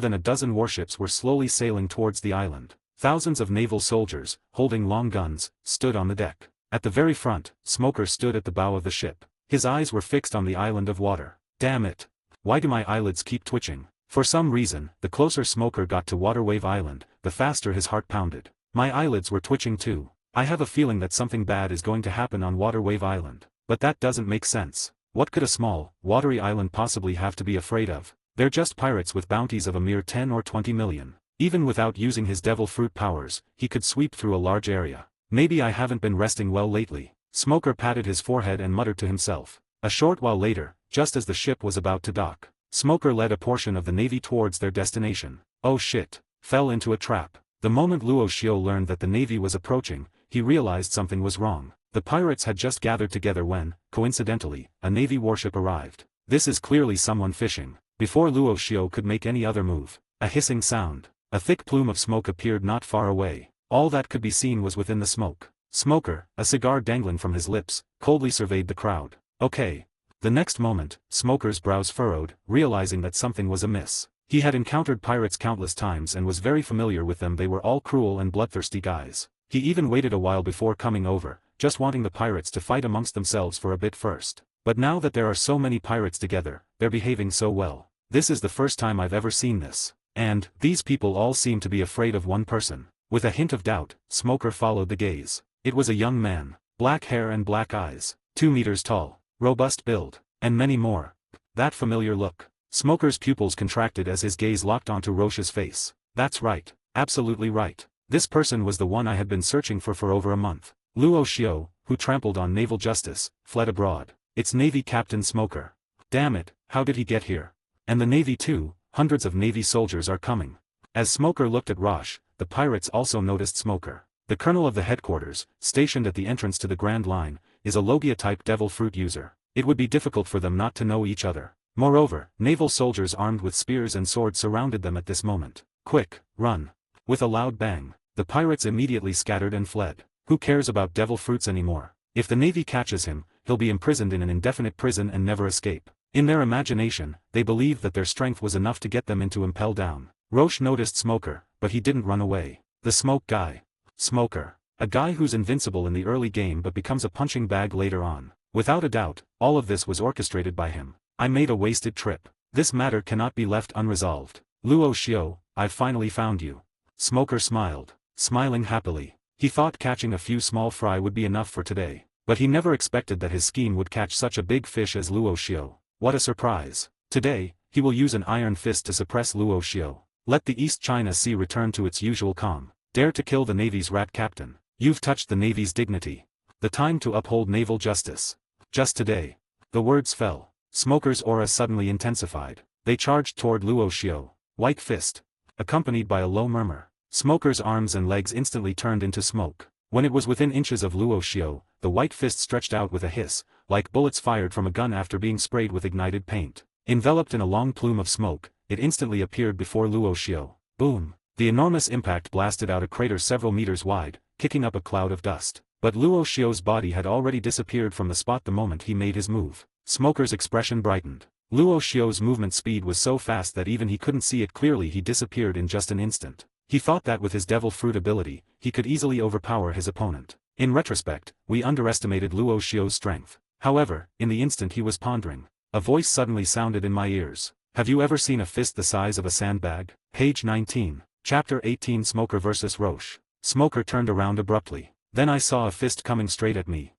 than a dozen warships were slowly sailing towards the island. Thousands of naval soldiers, holding long guns, stood on the deck. At the very front, Smoker stood at the bow of the ship. His eyes were fixed on the island of water. Damn it. Why do my eyelids keep twitching? For some reason, the closer Smoker got to Waterwave Island, the faster his heart pounded. My eyelids were twitching too. I have a feeling that something bad is going to happen on Waterwave Island. But that doesn't make sense. What could a small, watery island possibly have to be afraid of? They're just pirates with bounties of a mere 10 or 20 million. Even without using his devil fruit powers, he could sweep through a large area. Maybe I haven't been resting well lately. Smoker patted his forehead and muttered to himself. A short while later, just as the ship was about to dock, Smoker led a portion of the navy towards their destination. Oh shit. Fell into a trap. The moment Luo Xiao learned that the navy was approaching, he realized something was wrong. The pirates had just gathered together when, coincidentally, a navy warship arrived. This is clearly someone fishing. Before Luo Xiao could make any other move, a hissing sound. A thick plume of smoke appeared not far away. All that could be seen was within the smoke. Smoker, a cigar dangling from his lips, coldly surveyed the crowd. Okay. The next moment, Smoker's brows furrowed, realizing that something was amiss. He had encountered pirates countless times and was very familiar with them. They were all cruel and bloodthirsty guys. He even waited a while before coming over, just wanting the pirates to fight amongst themselves for a bit first. But now that there are so many pirates together, they're behaving so well. This is the first time I've ever seen this. And, these people all seem to be afraid of one person. With a hint of doubt, Smoker followed the gaze. It was a young man. Black hair and black eyes. 2 meters tall. Robust build. And many more. That familiar look. Smoker's pupils contracted as his gaze locked onto Roche's face. That's right. Absolutely right. This person was the one I had been searching for over a month. Luo Xiao, who trampled on naval justice, fled abroad. It's Navy Captain Smoker. Damn it, how did he get here? And the Navy too. Hundreds of Navy soldiers are coming. As Smoker looked at Roche, the pirates also noticed Smoker. The colonel of the headquarters, stationed at the entrance to the Grand Line, is a Logia-type devil fruit user. It would be difficult for them not to know each other. Moreover, naval soldiers armed with spears and swords surrounded them at this moment. Quick, run. With a loud bang, the pirates immediately scattered and fled. Who cares about devil fruits anymore? If the Navy catches him, he'll be imprisoned in an indefinite prison and never escape. In their imagination, they believed that their strength was enough to get them into impel down. Roche noticed Smoker, but he didn't run away. The smoke guy. Smoker. A guy who's invincible in the early game but becomes a punching bag later on. Without a doubt, all of this was orchestrated by him. I made a wasted trip. This matter cannot be left unresolved. Luo Xiao, I've finally found you. Smoker smiled, smiling happily. He thought catching a few small fry would be enough for today, but he never expected that his scheme would catch such a big fish as Luo Xiao. What a surprise. Today, he will use an iron fist to suppress Luo Xiao. Let the East China Sea return to its usual calm. Dare to kill the Navy's rat captain. You've touched the Navy's dignity. The time to uphold naval justice. Just today. The words fell. Smoker's aura suddenly intensified. They charged toward Luo Xiao. White fist. Accompanied by a low murmur. Smoker's arms and legs instantly turned into smoke. When it was within inches of Luo Xiao, the white fist stretched out with a hiss, like bullets fired from a gun after being sprayed with ignited paint. Enveloped in a long plume of smoke, it instantly appeared before Luo Xiao. Boom! The enormous impact blasted out a crater several meters wide, kicking up a cloud of dust. But Luo Xiao's body had already disappeared from the spot the moment he made his move. Smoker's expression brightened. Luo Xiao's movement speed was so fast that even he couldn't see it clearly. He disappeared in just an instant. He thought that with his devil fruit ability, he could easily overpower his opponent. In retrospect, we underestimated Luo Xiao's strength. However, in the instant he was pondering, a voice suddenly sounded in my ears. Have you ever seen a fist the size of a sandbag? Page 19. Chapter 18 Smoker vs. Roche. Smoker turned around abruptly. Then I saw a fist coming straight at me.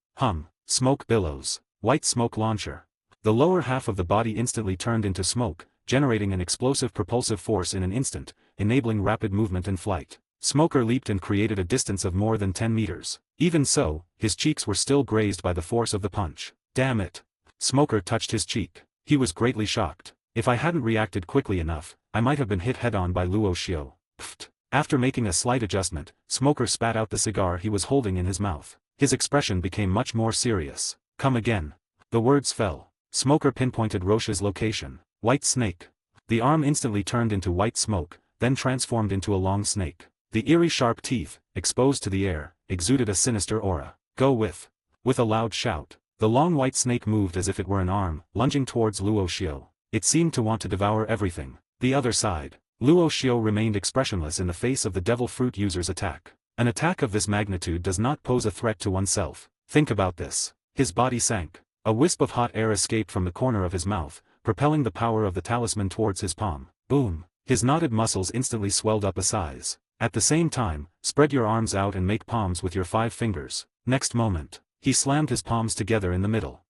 Smoke billows. White smoke launcher. The lower half of the body instantly turned into smoke, generating an explosive propulsive force in an instant, enabling rapid movement and flight. Smoker leaped and created a distance of more than 10 meters. Even so, his cheeks were still grazed by the force of the punch. Damn it! Smoker touched his cheek. He was greatly shocked. If I hadn't reacted quickly enough, I might have been hit head-on by Luo Xiao. Pfft. After making a slight adjustment, Smoker spat out the cigar he was holding in his mouth. His expression became much more serious. Come again. The words fell. Smoker pinpointed Roche's location. White snake. The arm instantly turned into white smoke, then transformed into a long snake. The eerie sharp teeth, exposed to the air, exuded a sinister aura. Go with. With a loud shout, the long white snake moved as if it were an arm, lunging towards Luo Xiao. It seemed to want to devour everything. The other side. Luo Xiao remained expressionless in the face of the devil fruit user's attack. An attack of this magnitude does not pose a threat to oneself. Think about this. His body sank. A wisp of hot air escaped from the corner of his mouth, propelling the power of the talisman towards his palm. Boom! His knotted muscles instantly swelled up a size. At the same time, spread your arms out and make palms with your 5 fingers. Next moment, he slammed his palms together in the middle.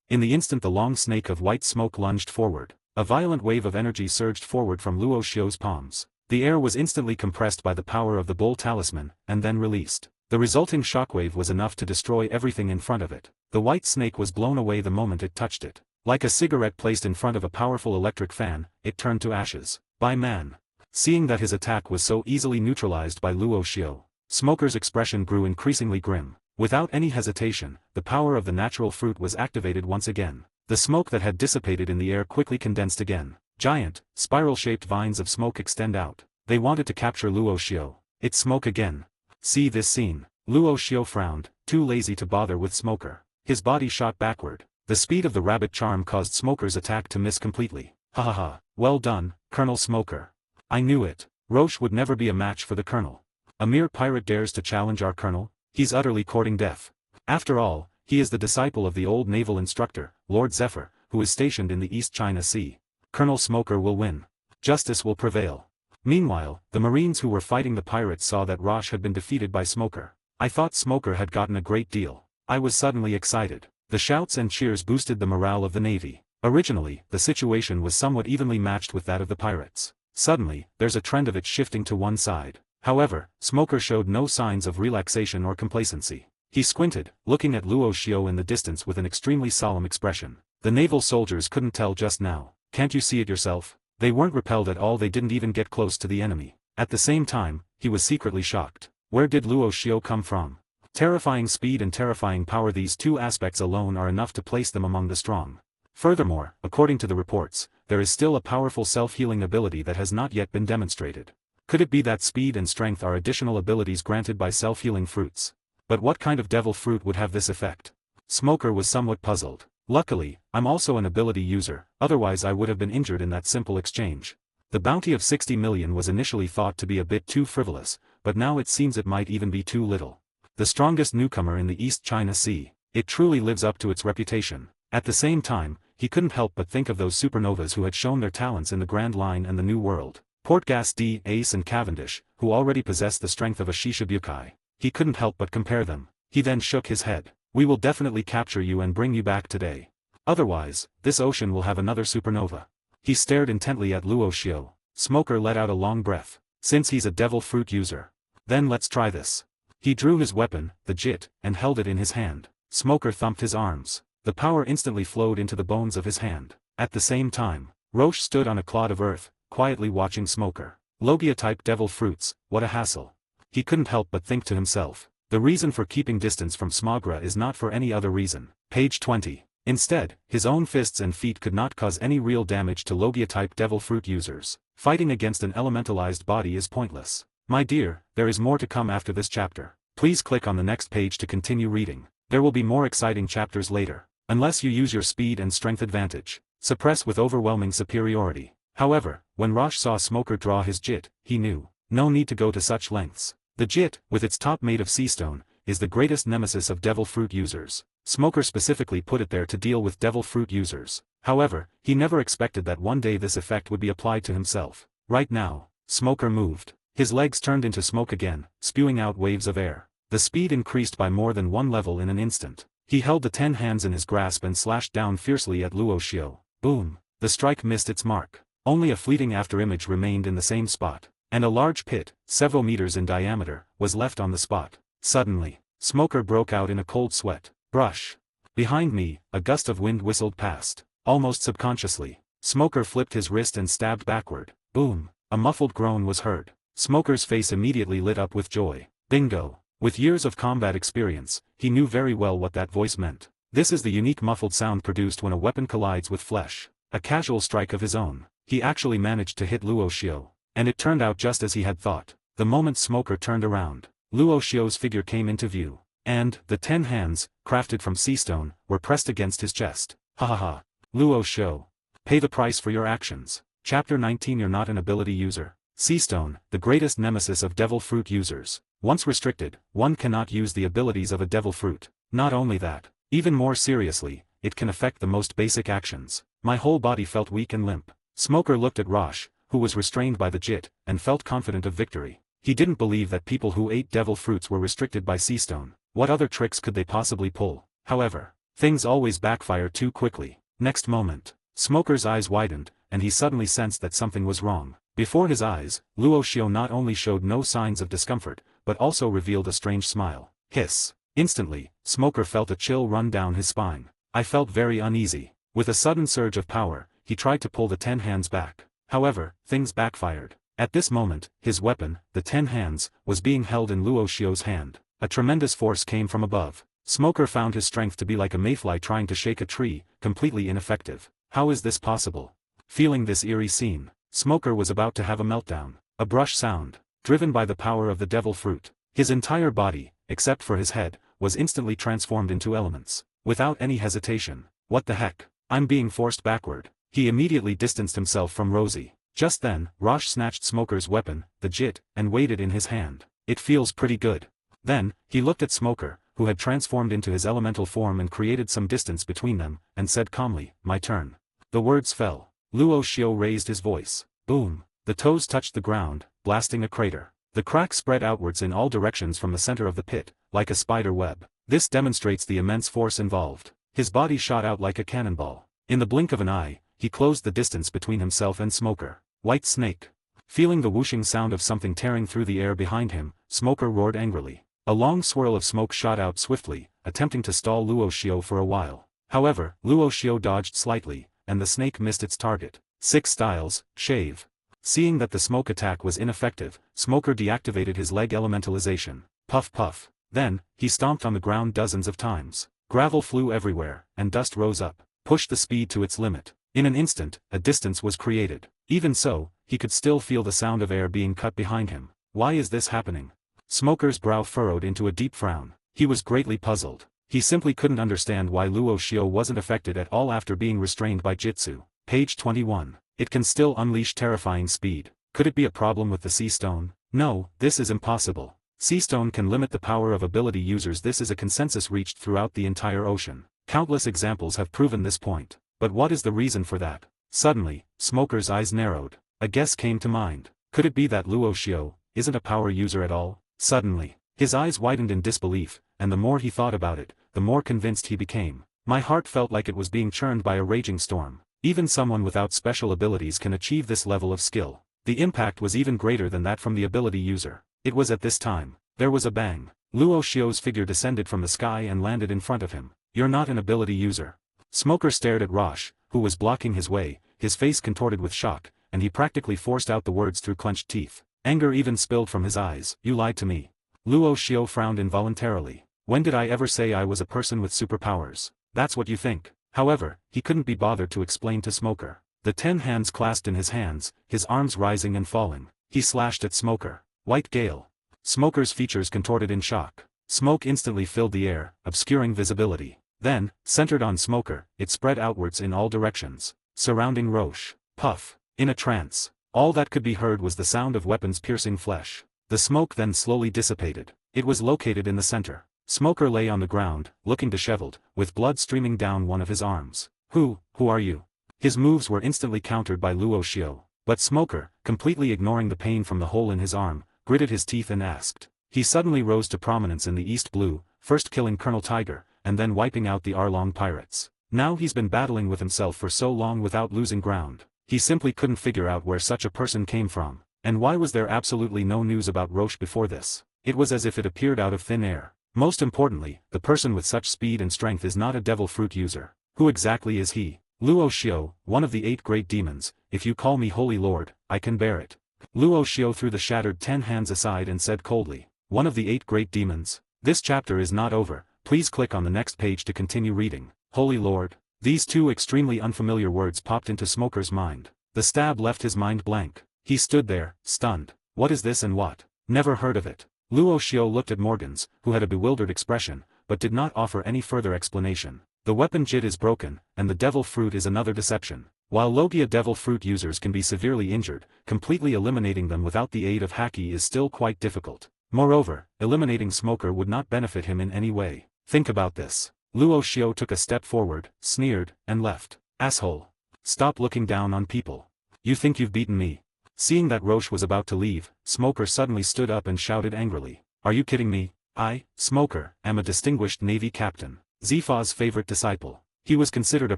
In the instant the long snake of white smoke lunged forward. A violent wave of energy surged forward from Luo Xiao's palms. The air was instantly compressed by the power of the bull talisman, and then released. The resulting shockwave was enough to destroy everything in front of it. The white snake was blown away the moment it touched it. Like a cigarette placed in front of a powerful electric fan, it turned to ashes. By man. Seeing that his attack was so easily neutralized by Luo Xiao, Smoker's expression grew increasingly grim. Without any hesitation, the power of the natural fruit was activated once again. The smoke that had dissipated in the air quickly condensed again. Giant, spiral-shaped vines of smoke extend out. They wanted to capture Luo Xiao. It's smoke again. See this scene. Luo Xiao frowned, too lazy to bother with Smoker. His body shot backward. The speed of the rabbit charm caused Smoker's attack to miss completely. Ha ha ha. Well done, Colonel Smoker. I knew it. Roche would never be a match for the Colonel. A mere pirate dares to challenge our Colonel? He's utterly courting death. After all, he is the disciple of the old naval instructor, Lord Zephyr, who is stationed in the East China Sea. Colonel Smoker will win. Justice will prevail. Meanwhile, the Marines who were fighting the pirates saw that Roche had been defeated by Smoker. I thought Smoker had gotten a great deal. I was suddenly excited. The shouts and cheers boosted the morale of the Navy. Originally, the situation was somewhat evenly matched with that of the pirates. Suddenly, there's a trend of it shifting to one side. However, Smoker showed no signs of relaxation or complacency. He squinted, looking at Luo Xiao in the distance with an extremely solemn expression. The naval soldiers couldn't tell just now. Can't you see it yourself? They weren't repelled at all. They didn't even get close to the enemy. At the same time, he was secretly shocked. Where did Luo Xiao come from? Terrifying speed and terrifying power, these two aspects alone are enough to place them among the strong. Furthermore, according to the reports, there is still a powerful self-healing ability that has not yet been demonstrated. Could it be that speed and strength are additional abilities granted by self-healing fruits? But what kind of devil fruit would have this effect? Smoker was somewhat puzzled. Luckily, I'm also an ability user, otherwise I would have been injured in that simple exchange. The bounty of 60 million was initially thought to be a bit too frivolous, but now it seems it might even be too little. The strongest newcomer in the East China Sea, it truly lives up to its reputation. At the same time, he couldn't help but think of those supernovas who had shown their talents in the Grand Line and the New World. Portgas D, Ace and Cavendish, who already possessed the strength of a Shishibukai. He couldn't help but compare them. He then shook his head. We will definitely capture you and bring you back today. Otherwise, this ocean will have another supernova. He stared intently at Luo Xiao. Smoker let out a long breath. Since he's a devil fruit user. Then let's try this. He drew his weapon, the jit, and held it in his hand. Smoker thumped his arms. The power instantly flowed into the bones of his hand. At the same time, Roche stood on a clod of earth, quietly watching Smoker. Logia-type devil fruits, what a hassle. He couldn't help but think to himself. The reason for keeping distance from Smogra is not for any other reason. Page 20. Instead, his own fists and feet could not cause any real damage to Logia-type devil fruit users. Fighting against an elementalized body is pointless. My dear, there is more to come after this chapter. Please click on the next page to continue reading. There will be more exciting chapters later. Unless you use your speed and strength advantage. Suppress with overwhelming superiority. However, when Roche saw Smoker draw his jit, he knew. No need to go to such lengths. The jit, with its top made of sea stone, is the greatest nemesis of devil fruit users. Smoker specifically put it there to deal with devil fruit users. However, he never expected that one day this effect would be applied to himself. Right now, Smoker moved. His legs turned into smoke again, spewing out waves of air. The speed increased by more than one level in an instant. He held the 10 hands in his grasp and slashed down fiercely at Luo Xiao. Boom! The strike missed its mark. Only a fleeting afterimage remained in the same spot. And a large pit, several meters in diameter, was left on the spot. Suddenly, Smoker broke out in a cold sweat. Brush! Behind me, a gust of wind whistled past. Almost subconsciously, Smoker flipped his wrist and stabbed backward. Boom! A muffled groan was heard. Smoker's face immediately lit up with joy. Bingo! With years of combat experience, he knew very well what that voice meant. This is the unique muffled sound produced when a weapon collides with flesh. A casual strike of his own. He actually managed to hit Luo Xiao. And it turned out just as he had thought. The moment Smoker turned around, Luo Xiao's figure came into view. And, the 10 hands, crafted from sea stone, were pressed against his chest. Ha ha ha. Luo Xiao. Pay the price for your actions. Chapter 19. You're not an ability user. Sea stone, the greatest nemesis of devil fruit users. Once restricted, one cannot use the abilities of a devil fruit. Not only that, even more seriously, it can affect the most basic actions. My whole body felt weak and limp. Smoker looked at Roche, who was restrained by the jit, and felt confident of victory. He didn't believe that people who ate devil fruits were restricted by sea stone. What other tricks could they possibly pull? However, things always backfire too quickly. Next moment, Smoker's eyes widened, and he suddenly sensed that something was wrong. Before his eyes, Luo Xiao not only showed no signs of discomfort, but also revealed a strange smile. Hiss! Instantly, Smoker felt a chill run down his spine. I felt very uneasy. With a sudden surge of power, he tried to pull the 10 hands back. However, things backfired. At this moment, his weapon, the 10 hands, was being held in Luo Xiao's hand. A tremendous force came from above. Smoker found his strength to be like a mayfly trying to shake a tree, completely ineffective. How is this possible? Feeling this eerie scene, Smoker was about to have a meltdown. A brush sound, driven by the power of the devil fruit. His entire body, except for his head, was instantly transformed into elements. Without any hesitation. What the heck? I'm being forced backward. He immediately distanced himself from Rosie. Just then, Roche snatched Smoker's weapon, the jit, and weighed it in his hand. It feels pretty good. Then, he looked at Smoker, who had transformed into his elemental form and created some distance between them, and said calmly, my turn. The words fell. Luo Xiao raised his voice. Boom! The toes touched the ground, blasting a crater. The crack spread outwards in all directions from the center of the pit, like a spider web. This demonstrates the immense force involved. His body shot out like a cannonball. In the blink of an eye, he closed the distance between himself and Smoker. White snake. Feeling the whooshing sound of something tearing through the air behind him, Smoker roared angrily. A long swirl of smoke shot out swiftly, attempting to stall Luo Xiao for a while. However, Luo Xiao dodged slightly, and the snake missed its target. 6 styles, shave. Seeing that the smoke attack was ineffective, Smoker deactivated his leg elementalization. Puff puff. Then, he stomped on the ground dozens of times. Gravel flew everywhere, and dust rose up. Pushed the speed to its limit. In an instant, a distance was created. Even so, he could still feel the sound of air being cut behind him. Why is this happening? Smoker's brow furrowed into a deep frown. He was greatly puzzled. He simply couldn't understand why Luo Xiao wasn't affected at all after being restrained by Jitsu. Page 21. It can still unleash terrifying speed. Could it be a problem with the Sea Stone? No, this is impossible. Sea Stone can limit the power of ability users. This is a consensus reached throughout the entire ocean. Countless examples have proven this point. But what is the reason for that? Suddenly, Smoker's eyes narrowed. A guess came to mind. Could it be that Luo Xiao isn't a power user at all? Suddenly, his eyes widened in disbelief, and the more he thought about it, the more convinced he became. My heart felt like it was being churned by a raging storm. Even someone without special abilities can achieve this level of skill. The impact was even greater than that from the ability user. It was at this time. There was a bang. Luo Xiao's figure descended from the sky and landed in front of him. You're not an ability user. Smoker stared at Rosh, who was blocking his way, his face contorted with shock, and he practically forced out the words through clenched teeth. Anger even spilled from his eyes. You lied to me. Luo Xiao frowned involuntarily. When did I ever say I was a person with superpowers? That's what you think. However, he couldn't be bothered to explain to Smoker. The 10 hands clasped in his hands, his arms rising and falling. He slashed at Smoker. White Gale. Smoker's features contorted in shock. Smoke instantly filled the air, obscuring visibility. Then, centered on Smoker, it spread outwards in all directions, surrounding Roche. Puff. In a trance. All that could be heard was the sound of weapons piercing flesh. The smoke then slowly dissipated. It was located in the center. Smoker lay on the ground, looking disheveled, with blood streaming down one of his arms. Who are you? His moves were instantly countered by Luo Xiao, but Smoker, completely ignoring the pain from the hole in his arm, gritted his teeth and asked. He suddenly rose to prominence in the East Blue, first killing Colonel Tiger, and then wiping out the Arlong pirates. Now he's been battling with himself for so long without losing ground. He simply couldn't figure out where such a person came from. And why was there absolutely no news about Roche before this? It was as if it appeared out of thin air. Most importantly, the person with such speed and strength is not a devil fruit user. Who exactly is he? Luo Xiao, one of the 8 great demons. If you call me Holy Lord, I can bear it. Luo Xiao threw the shattered 10 hands aside and said coldly. One of the 8 great demons? This chapter is not over. Please click on the next page to continue reading. Holy Lord. These 2 extremely unfamiliar words popped into Smoker's mind. The stab left his mind blank. He stood there, stunned. What is this and what? Never heard of it. Luo Xiao looked at Morgans, who had a bewildered expression, but did not offer any further explanation. The weapon Jit is broken, and the devil fruit is another deception. While Logia devil fruit users can be severely injured, completely eliminating them without the aid of Haki is still quite difficult. Moreover, eliminating Smoker would not benefit him in any way. Think about this. Luo Xiao took a step forward, sneered, and left. Asshole. Stop looking down on people. You think you've beaten me? Seeing that Roche was about to leave, Smoker suddenly stood up and shouted angrily. Are you kidding me? I, Smoker, am a distinguished Navy captain. Zifa's favorite disciple. He was considered a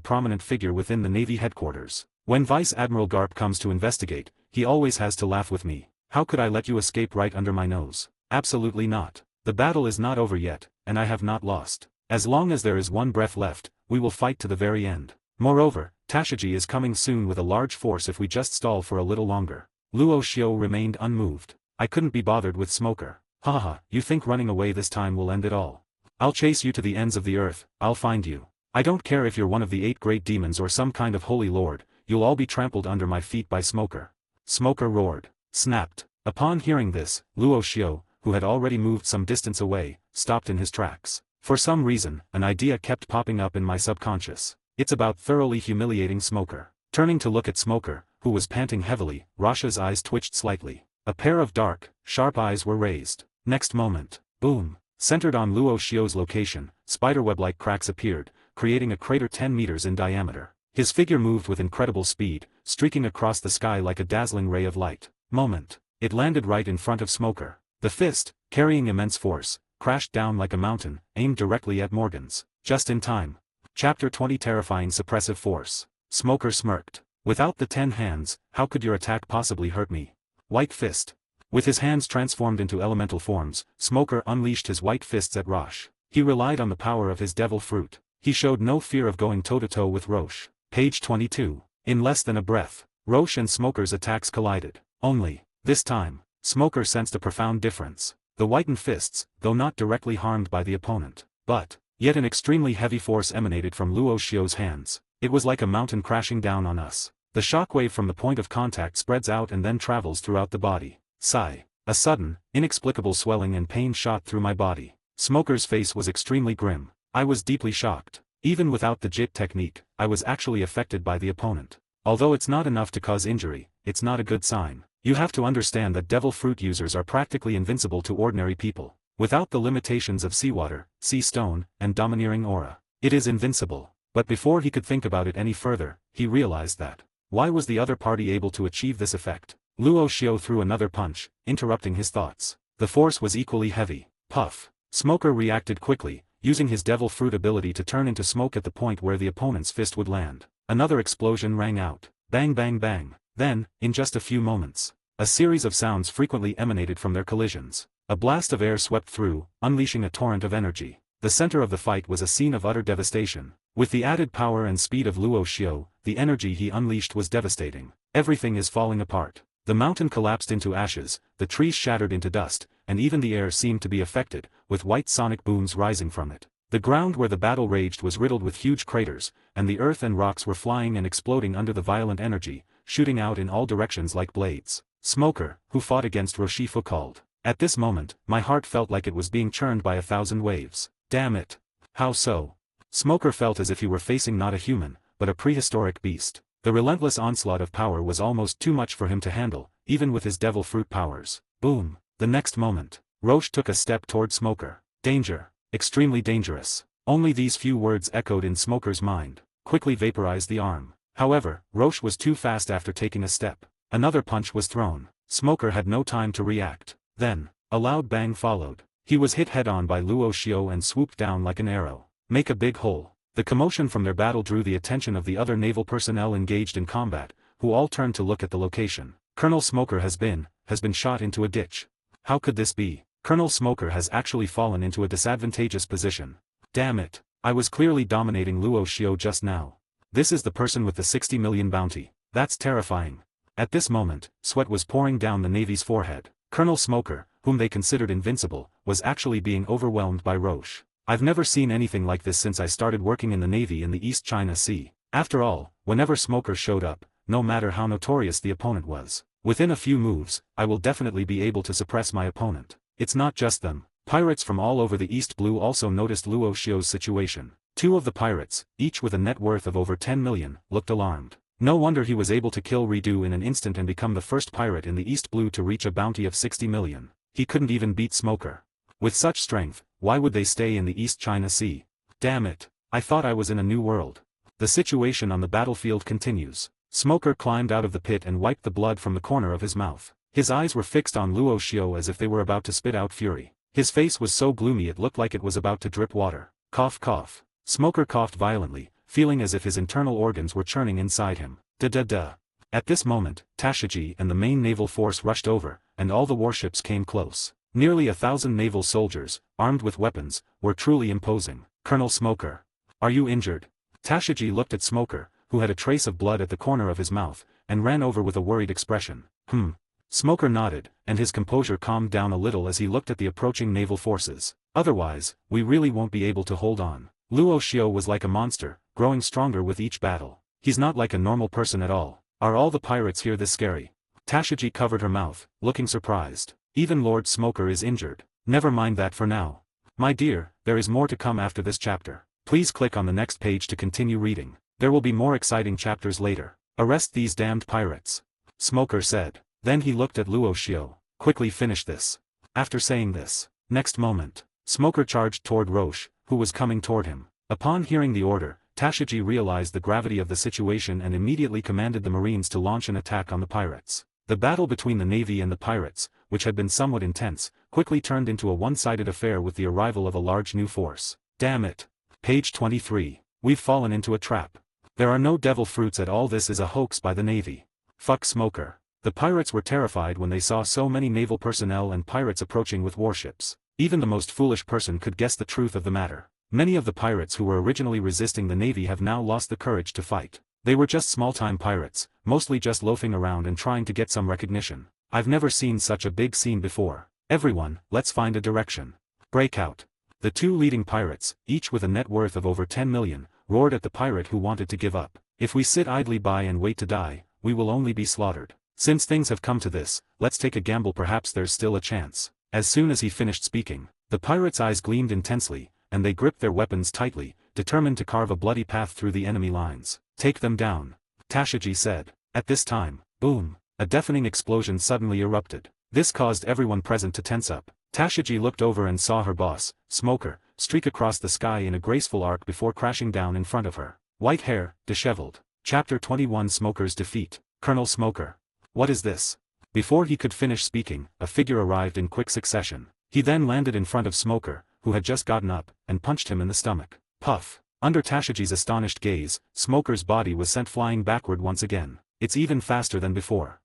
prominent figure within the Navy headquarters. When Vice Admiral Garp comes to investigate, he always has to laugh with me. How could I let you escape right under my nose? Absolutely not. The battle is not over yet, and I have not lost. As long as there is one breath left, we will fight to the very end. Moreover, Tashiji is coming soon with a large force if we just stall for a little longer. Luo Xiao remained unmoved. I couldn't be bothered with Smoker. Haha, you think running away this time will end it all? I'll chase you to the ends of the earth, I'll find you. I don't care if you're one of the 8 great demons or some kind of holy lord, you'll all be trampled under my feet by Smoker. Smoker roared. Snapped. Upon hearing this, Luo Xiao, who had already moved some distance away, stopped in his tracks. For some reason, an idea kept popping up in my subconscious. It's about thoroughly humiliating Smoker. Turning to look at Smoker, who was panting heavily, Rasha's eyes twitched slightly. A pair of dark, sharp eyes were raised. Next moment, boom. Centered on Luo Xiao's location, spiderweb-like cracks appeared, creating a crater 10 meters in diameter. His figure moved with incredible speed, streaking across the sky like a dazzling ray of light. Moment. It landed right in front of Smoker. The fist, carrying immense force, crashed down like a mountain, aimed directly at Morgans. Just in time. Chapter 20 Terrifying Suppressive Force. Smoker smirked. Without the 10 hands, how could your attack possibly hurt me? White Fist. With his hands transformed into elemental forms, Smoker unleashed his white fists at Roche. He relied on the power of his devil fruit. He showed no fear of going toe-to-toe with Roche. Page 22. In less than a breath, Roche and Smoker's attacks collided. Only, this time, Smoker sensed a profound difference. The whitened fists, though not directly harmed by the opponent, but, yet an extremely heavy force emanated from Luo Xiao's hands. It was like a mountain crashing down on us. The shockwave from the point of contact spreads out and then travels throughout the body. Sigh. A sudden, inexplicable swelling and pain shot through my body. Smoker's face was extremely grim. I was deeply shocked. Even without the JIT technique, I was actually affected by the opponent. Although it's not enough to cause injury, it's not a good sign. You have to understand that devil fruit users are practically invincible to ordinary people. Without the limitations of seawater, sea stone, and domineering aura, it is invincible. But before he could think about it any further, he realized that. Why was the other party able to achieve this effect? Luo Xiao threw another punch, interrupting his thoughts. The force was equally heavy. Puff. Smoker reacted quickly, using his devil fruit ability to turn into smoke at the point where the opponent's fist would land. Another explosion rang out. Bang bang bang. Then, in just a few moments, a series of sounds frequently emanated from their collisions. A blast of air swept through, unleashing a torrent of energy. The center of the fight was a scene of utter devastation. With the added power and speed of Luo Xiao, the energy he unleashed was devastating. Everything is falling apart. The mountain collapsed into ashes, the trees shattered into dust, and even the air seemed to be affected, with white sonic booms rising from it. The ground where the battle raged was riddled with huge craters, and the earth and rocks were flying and exploding under the violent energy, shooting out in all directions like blades. Smoker, who fought against Roshifu, called. At this moment, my heart felt like it was being churned by 1,000 waves. Damn it. How so? Smoker felt as if he were facing not a human, but a prehistoric beast. The relentless onslaught of power was almost too much for him to handle, even with his devil fruit powers. Boom. The next moment, Roche took a step toward Smoker. Danger. Extremely dangerous. Only these few words echoed in Smoker's mind. Quickly vaporized the arm. However, Roche was too fast after taking a step. Another punch was thrown. Smoker had no time to react. Then, a loud bang followed. He was hit head-on by Luo Xiao and swooped down like an arrow. Make a big hole. The commotion from their battle drew the attention of the other naval personnel engaged in combat, who all turned to look at the location. Colonel Smoker has been shot into a ditch. How could this be? Colonel Smoker has actually fallen into a disadvantageous position. Damn it. I was clearly dominating Luo Xiao just now. This is the person with the 60 million bounty. That's terrifying. At this moment, sweat was pouring down the Navy's forehead. Colonel Smoker, whom they considered invincible, was actually being overwhelmed by Roche. I've never seen anything like this since I started working in the Navy in the East China Sea. After all, whenever Smoker showed up, no matter how notorious the opponent was, within a few moves, I will definitely be able to suppress my opponent. It's not just them. Pirates from all over the East Blue also noticed Luo Xiao's situation. Two of the pirates, each with a net worth of over 10 million, looked alarmed. No wonder he was able to kill Redu in an instant and become the first pirate in the East Blue to reach a bounty of 60 million. He couldn't even beat Smoker. With such strength, why would they stay in the East China Sea? Damn it. I thought I was in a new world. The situation on the battlefield continues. Smoker climbed out of the pit and wiped the blood from the corner of his mouth. His eyes were fixed on Luo Xiao as if they were about to spit out fury. His face was so gloomy it looked like it was about to drip water. Cough cough. Smoker coughed violently, feeling as if his internal organs were churning inside him. Da-da-da. At this moment, Tashiji and the main naval force rushed over, and all the warships came close. Nearly 1,000 naval soldiers, armed with weapons, were truly imposing. Colonel Smoker. Are you injured? Tashiji looked at Smoker, who had a trace of blood at the corner of his mouth, and ran over with a worried expression. Smoker nodded, and his composure calmed down a little as he looked at the approaching naval forces. Otherwise, we really won't be able to hold on. Luo Xiao was like a monster, growing stronger with each battle. He's not like a normal person at all. Are all the pirates here this scary? Tashiji covered her mouth, looking surprised. Even Lord Smoker is injured. Never mind that for now. My dear, there is more to come after this chapter. Please click on the next page to continue reading. There will be more exciting chapters later. Arrest these damned pirates. Smoker said. Then he looked at Luo Xiao. Quickly finish this. After saying this, next moment, Smoker charged toward Roche, who was coming toward him. Upon hearing the order, Tashiji realized the gravity of the situation and immediately commanded the Marines to launch an attack on the pirates. The battle between the Navy and the pirates, which had been somewhat intense, quickly turned into a one-sided affair with the arrival of a large new force. Damn it. Page 23. We've fallen into a trap. There are no devil fruits at all. This is a hoax by the Navy. Fuck Smoker. The pirates were terrified when they saw so many naval personnel and pirates approaching with warships. Even the most foolish person could guess the truth of the matter. Many of the pirates who were originally resisting the Navy have now lost the courage to fight. They were just small-time pirates, mostly just loafing around and trying to get some recognition. I've never seen such a big scene before. Everyone, let's find a direction. Breakout. The two leading pirates, each with a net worth of over 10 million, roared at the pirate who wanted to give up. If we sit idly by and wait to die, we will only be slaughtered. Since things have come to this, let's take a gamble, perhaps there's still a chance. As soon as he finished speaking, the pirates' eyes gleamed intensely, and they gripped their weapons tightly, determined to carve a bloody path through the enemy lines. Take them down, Tashigi said. At this time, boom, a deafening explosion suddenly erupted. This caused everyone present to tense up. Tashigi looked over and saw her boss, Smoker, streak across the sky in a graceful arc before crashing down in front of her. White hair, disheveled. Chapter 21 Smoker's Defeat. Colonel Smoker. What is this? Before he could finish speaking, a figure arrived in quick succession. He then landed in front of Smoker, who had just gotten up, and punched him in the stomach. Puff. Under Tashigi's astonished gaze, Smoker's body was sent flying backward once again. It's even faster than before.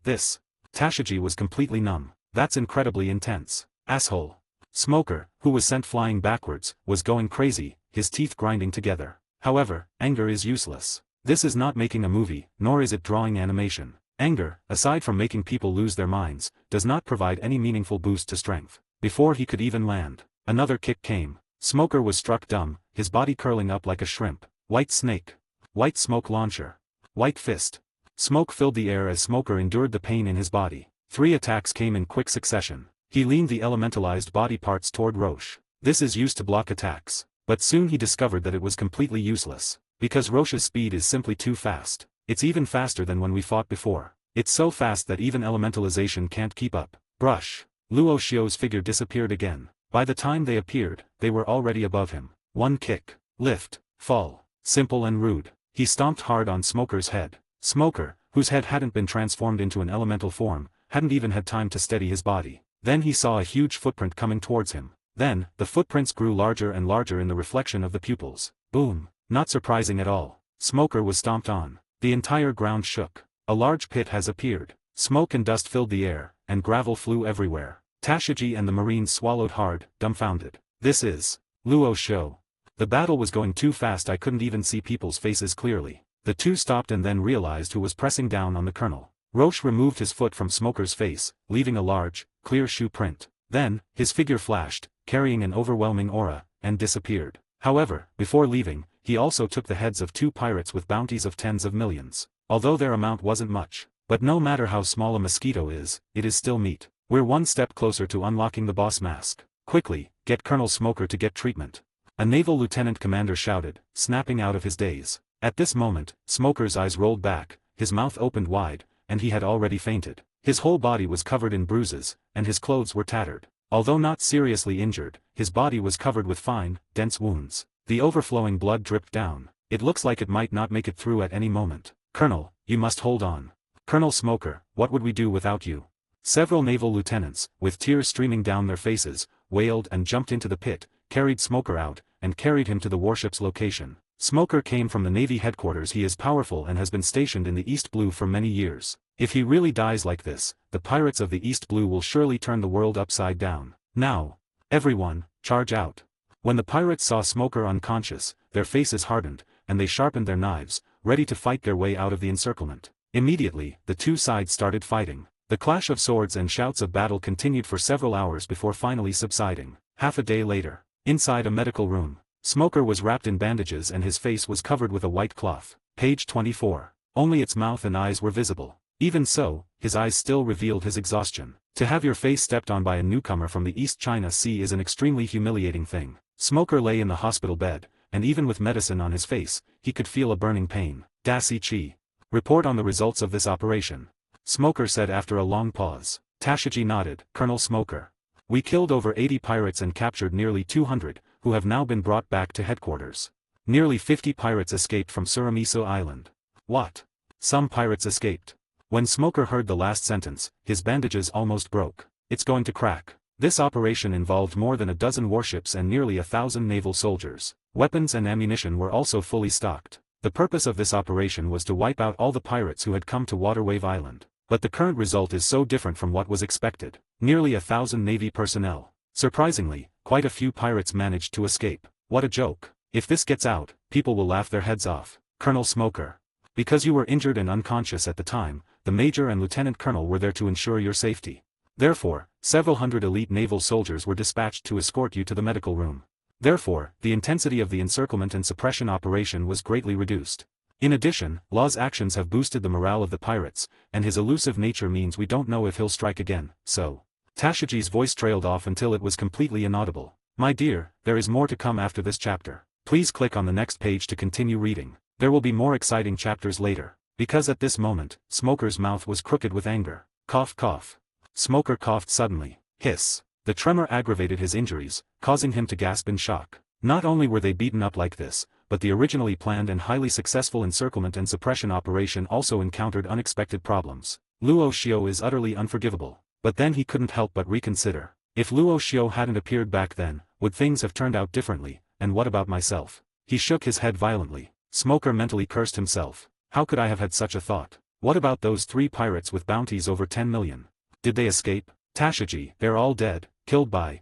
This. Tashigi was completely numb. That's incredibly intense. Asshole. Smoker, who was sent flying backwards, was going crazy, his teeth grinding together. However, anger is useless. This is not making a movie, nor is it drawing animation. Anger, aside from making people lose their minds, does not provide any meaningful boost to strength. Before he could even land, another kick came. Smoker was struck dumb, his body curling up like a shrimp. White snake. White smoke launcher. White fist. Smoke filled the air as Smoker endured the pain in his body. 3 attacks came in quick succession. He leaned the elementalized body parts toward Roche. This is used to block attacks. But soon he discovered that it was completely useless. Because Roche's speed is simply too fast. It's even faster than when we fought before. It's so fast that even elementalization can't keep up. Brush. Luo Xio's figure disappeared again. By the time they appeared, they were already above him. One kick. Lift. Fall. Simple and rude. He stomped hard on Smoker's head. Smoker, whose head hadn't been transformed into an elemental form, hadn't even had time to steady his body. Then he saw a huge footprint coming towards him. Then, the footprints grew larger and larger in the reflection of the pupils. Boom. Not surprising at all. Smoker was stomped on. The entire ground shook. A large pit has appeared. Smoke and dust filled the air, and gravel flew everywhere. Tashigi and the Marines swallowed hard, dumbfounded. This is Luo Xio. The battle was going too fast, I couldn't even see people's faces clearly. The two stopped and then realized who was pressing down on the colonel. Roche removed his foot from Smoker's face, leaving a large, clear shoe print. Then, his figure flashed, carrying an overwhelming aura, and disappeared. However, before leaving, he also took the heads of 2 pirates with bounties of tens of millions. Although their amount wasn't much. But no matter how small a mosquito is, it is still meat. We're one step closer to unlocking the boss mask. Quickly, get Colonel Smoker to get treatment. A naval lieutenant commander shouted, snapping out of his daze. At this moment, Smoker's eyes rolled back, his mouth opened wide, and he had already fainted. His whole body was covered in bruises, and his clothes were tattered. Although not seriously injured, his body was covered with fine, dense wounds. The overflowing blood dripped down. It looks like it might not make it through at any moment. Colonel, you must hold on. Colonel Smoker, what would we do without you? Several naval lieutenants, with tears streaming down their faces, wailed and jumped into the pit, carried Smoker out, and carried him to the warship's location. Smoker came from the Navy headquarters. He is powerful and has been stationed in the East Blue for many years. If he really dies like this, the pirates of the East Blue will surely turn the world upside down. Now, everyone, charge out. When the pirates saw Smoker unconscious, their faces hardened, and they sharpened their knives, ready to fight their way out of the encirclement. Immediately, the two sides started fighting. The clash of swords and shouts of battle continued for several hours before finally subsiding. Half a day later, inside a medical room, Smoker was wrapped in bandages and his face was covered with a white cloth. Page 24. Only its mouth and eyes were visible. Even so, his eyes still revealed his exhaustion. To have your face stepped on by a newcomer from the East China Sea is an extremely humiliating thing. Smoker lay in the hospital bed, and even with medicine on his face, he could feel a burning pain. Dasi Chi. Report on the results of this operation. Smoker said after a long pause. Tashigi nodded. Colonel Smoker. We killed over 80 pirates and captured nearly 200, who have now been brought back to headquarters. Nearly 50 pirates escaped from Suramiso Island. What? Some pirates escaped. When Smoker heard the last sentence, his bandages almost broke. It's going to crack. This operation involved more than a dozen warships and nearly 1,000 naval soldiers. Weapons and ammunition were also fully stocked. The purpose of this operation was to wipe out all the pirates who had come to Waterwave Island. But the current result is so different from what was expected. Nearly 1,000 Navy personnel. Surprisingly, quite a few pirates managed to escape. What a joke. If this gets out, people will laugh their heads off. Colonel Smoker. Because you were injured and unconscious at the time, the Major and Lieutenant Colonel were there to ensure your safety. Therefore, several hundred elite naval soldiers were dispatched to escort you to the medical room. Therefore, the intensity of the encirclement and suppression operation was greatly reduced. In addition, Law's actions have boosted the morale of the pirates, and his elusive nature means we don't know if he'll strike again, so. Tashiji's voice trailed off until it was completely inaudible. My dear, there is more to come after this chapter. Please click on the next page to continue reading. There will be more exciting chapters later. Because at this moment, Smoker's mouth was crooked with anger. Cough cough. Smoker coughed suddenly. Hiss. The tremor aggravated his injuries, causing him to gasp in shock. Not only were they beaten up like this, but the originally planned and highly successful encirclement and suppression operation also encountered unexpected problems. Luo Xiao is utterly unforgivable. But then he couldn't help but reconsider. If Luo Xiao hadn't appeared back then, would things have turned out differently, and what about myself? He shook his head violently. Smoker mentally cursed himself. How could I have had such a thought? What about those 3 pirates with bounties over 10 million? Did they escape? Tashiji, they're all dead, killed by